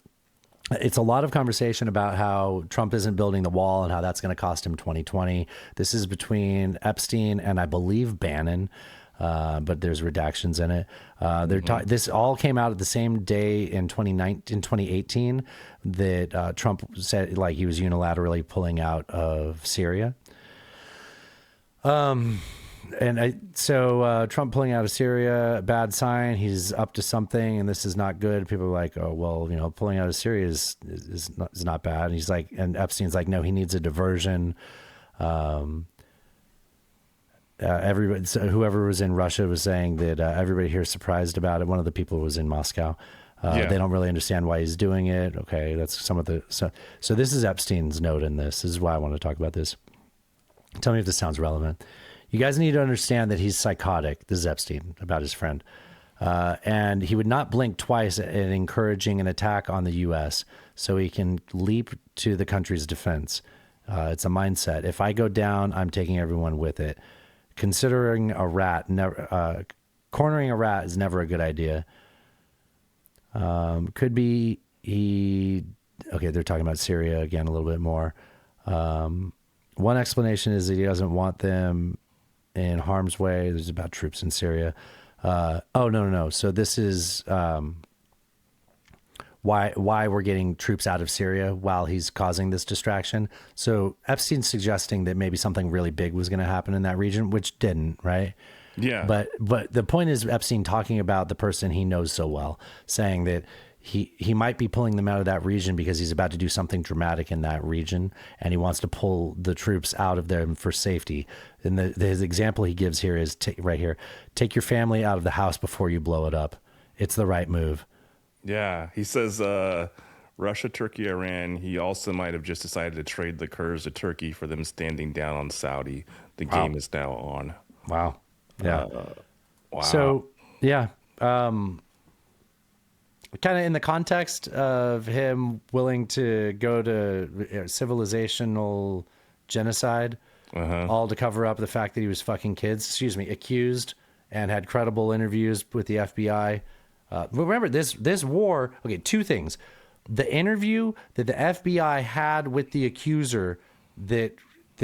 It's a lot of conversation about how Trump isn't building the wall and how that's going to cost him 2020. This is between Epstein and I believe Bannon, but there's redactions in it. This all came out at the same day in 2018 that Trump said like he was unilaterally pulling out of Syria. So Trump pulling out of Syria, bad sign. He's up to something, and this is not good. People are like, "Oh, well, pulling out of Syria is not bad." And he's like, and Epstein's like, "No, he needs a diversion." Everybody, so whoever was in Russia was saying that everybody here is surprised about it. One of the people was in Moscow. They don't really understand why he's doing it. Okay, that's some of the so this is Epstein's note in this. This is why I want to talk about this. Tell me if this sounds relevant. You guys need to understand that he's psychotic. This is Epstein about his friend. And he would not blink twice at encouraging an attack on the U.S. so he can leap to the country's defense. It's a mindset. If I go down, I'm taking everyone with it. Cornering a rat is never a good idea. Could be they're talking about Syria again a little bit more. One explanation is that he doesn't want them in harm's way. There's about troops in Syria. No. So this is why we're getting troops out of Syria while he's causing this distraction. So Epstein's suggesting that maybe something really big was going to happen in that region, which didn't, right? Yeah. But the point is Epstein talking about the person he knows so well, saying that he might be pulling them out of that region because he's about to do something dramatic in that region, and he wants to pull the troops out of there for safety. And his example he gives here is right here: take your family out of the house before you blow it up. It's the right move. Yeah, he says Russia, Turkey, Iran. He also might have just decided to trade the Kurds to Turkey for them standing down on Saudi. The game is now on. Wow. Yeah. Wow. So, yeah. Kind of in the context of him willing to go to civilizational genocide, all to cover up the fact that he was fucking kids, accused, and had credible interviews with the FBI. Remember, this war, okay, two things. The interview that the FBI had with the accuser that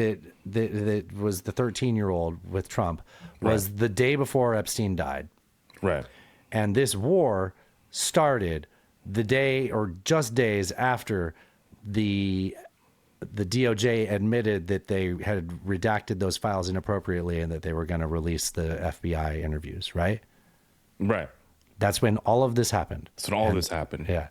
was the 13-year-old with Trump was the day before Epstein died. Right. And this war started the day or just days after the DOJ admitted that they had redacted those files inappropriately and that they were going to release the FBI interviews, right? Right. That's when all of this happened. That's when all of this happened. Yeah.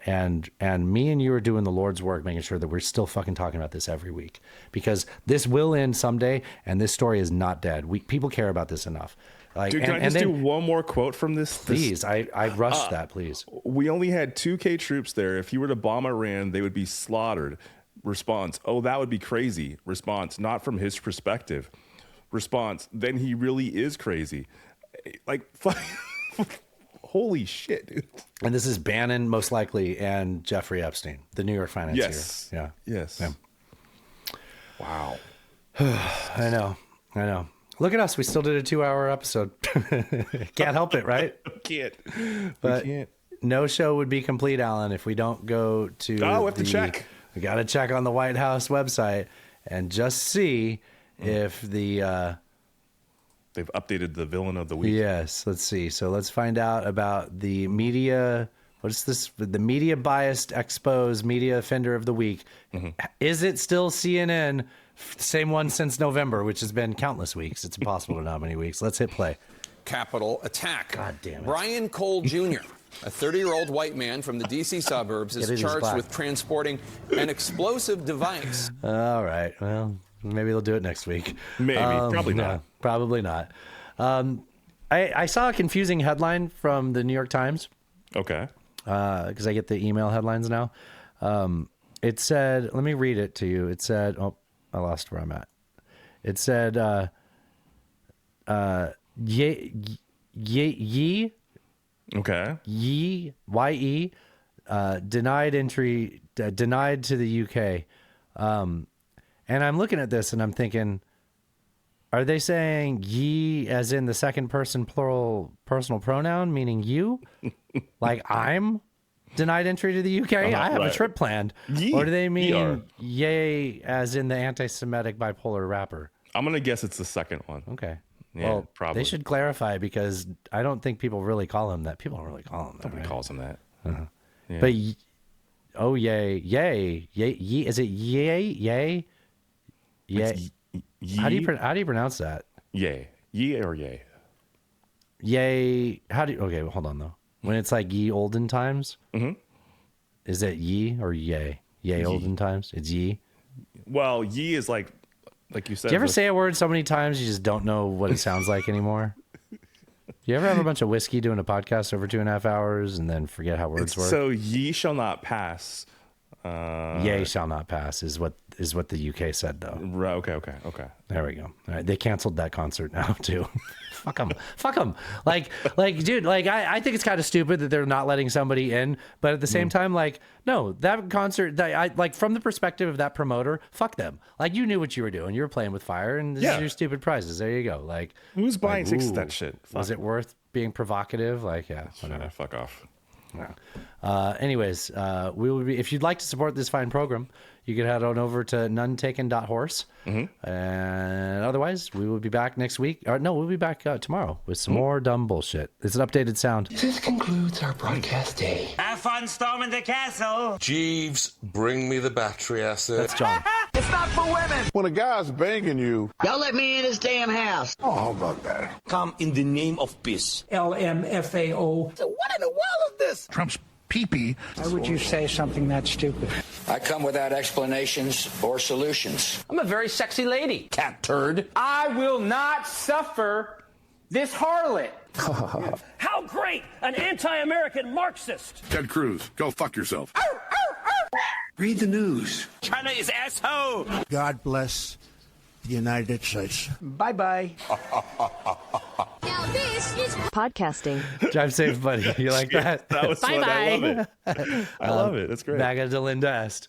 And me and you are doing the Lord's work, making sure that we're still fucking talking about this every week, because this will end someday, and this story is not dead. People care about this enough. Like, Dude, can I just do one more quote from this? Please, I rushed that, please. We only had 2K troops there. If you were to bomb Iran, they would be slaughtered. Response, oh, that would be crazy. Response, not from his perspective. Response, then he really is crazy. Like, holy shit, dude. And this is Bannon, most likely, and Jeffrey Epstein, the New York financier. Yes. Yeah. Yes. Yeah. Wow. I know. Look at us. We still did a 2-hour episode. Can't help it, right? Can't. But we can't. No show would be complete, Alan, if we don't go to. Oh, we have to check. We got to check on the White House website and just see if the. They've updated the villain of the week. Yes, let's see. So let's find out about the media. What's this? The media biased exposed media offender of the week. Mm-hmm. Is it still CNN? Same one since November, which has been countless weeks. It's impossible to know how many weeks. Let's hit play. Capitol attack. God damn it. Brian Cole Jr., a 30-year-old white man from the D.C. suburbs, is charged with transporting an explosive device. All right. Well, maybe they'll do it next week. Maybe. Probably not. No, probably not. I saw a confusing headline from the New York Times. Okay. Because I get the email headlines now. It said, let me read it to you. It said, oh, I lost where I'm at. It said, Ye. Okay. Ye, denied entry, denied to the UK. And I'm looking at this and I'm thinking, are they saying ye as in the second person plural personal pronoun, meaning you? Like I'm denied entry to the UK? I have a trip planned. Ye. Or do they mean Ye yay as in the anti-Semitic bipolar rapper? I'm going to guess it's the second one. Okay. Yeah, well, probably. They should clarify because I don't think people really call him that. People don't really call him that. Nobody calls him that. Uh-huh. Yeah. But yay, is it yay? It's How do you pronounce that? Yay. Ye or yay? Yay. Okay, well, hold on though. When it's like ye olden times, is it ye or yay? Yay olden times? It's ye. Well, ye is like you said. Do you ever say a word so many times you just don't know what it sounds like anymore? Do you ever have a bunch of whiskey doing a podcast over 2.5 hours and then forget how words work? So ye shall not pass. Yay shall not pass is what the UK said though. Right, okay. There we go. All right, they canceled that concert now too. Fuck them. Like, dude, like I think it's kind of stupid that they're not letting somebody in, but at the same time, like, no, that concert, I like from the perspective of that promoter, fuck them. Like, you knew what you were doing. You were playing with fire, and this is your stupid prizes. There you go. Like, who's buying tickets to that shit? Was it worth being provocative? Like, yeah, whatever. Fuck off. Anyways, we will be. If you'd like to support this fine program, you can head on over to nonetaken.horse. And otherwise, we will be back next week. Or no, we'll be back tomorrow with some more dumb bullshit. It's an updated sound. This concludes our broadcast day. Have fun storming the castle. Jeeves, bring me the battery acid. That's John. It's not for women. When a guy's banging you, Y'all let me in his damn house. oh, how about that? Come in the name of peace. LMFAO. So what in the world is this? Trump's pee-pee. Why would you say something that stupid? I come without explanations or solutions. I'm a very sexy lady, cat turd. I will not suffer this harlot. How great! An anti-American Marxist. Ted Cruz, go fuck yourself. Read the news. China is asshole. God bless the United States. Bye-bye. Now this is podcasting. Drive safe, buddy. You like that? That was fun. I love it. I love it. That's great. Back at the Linda Est.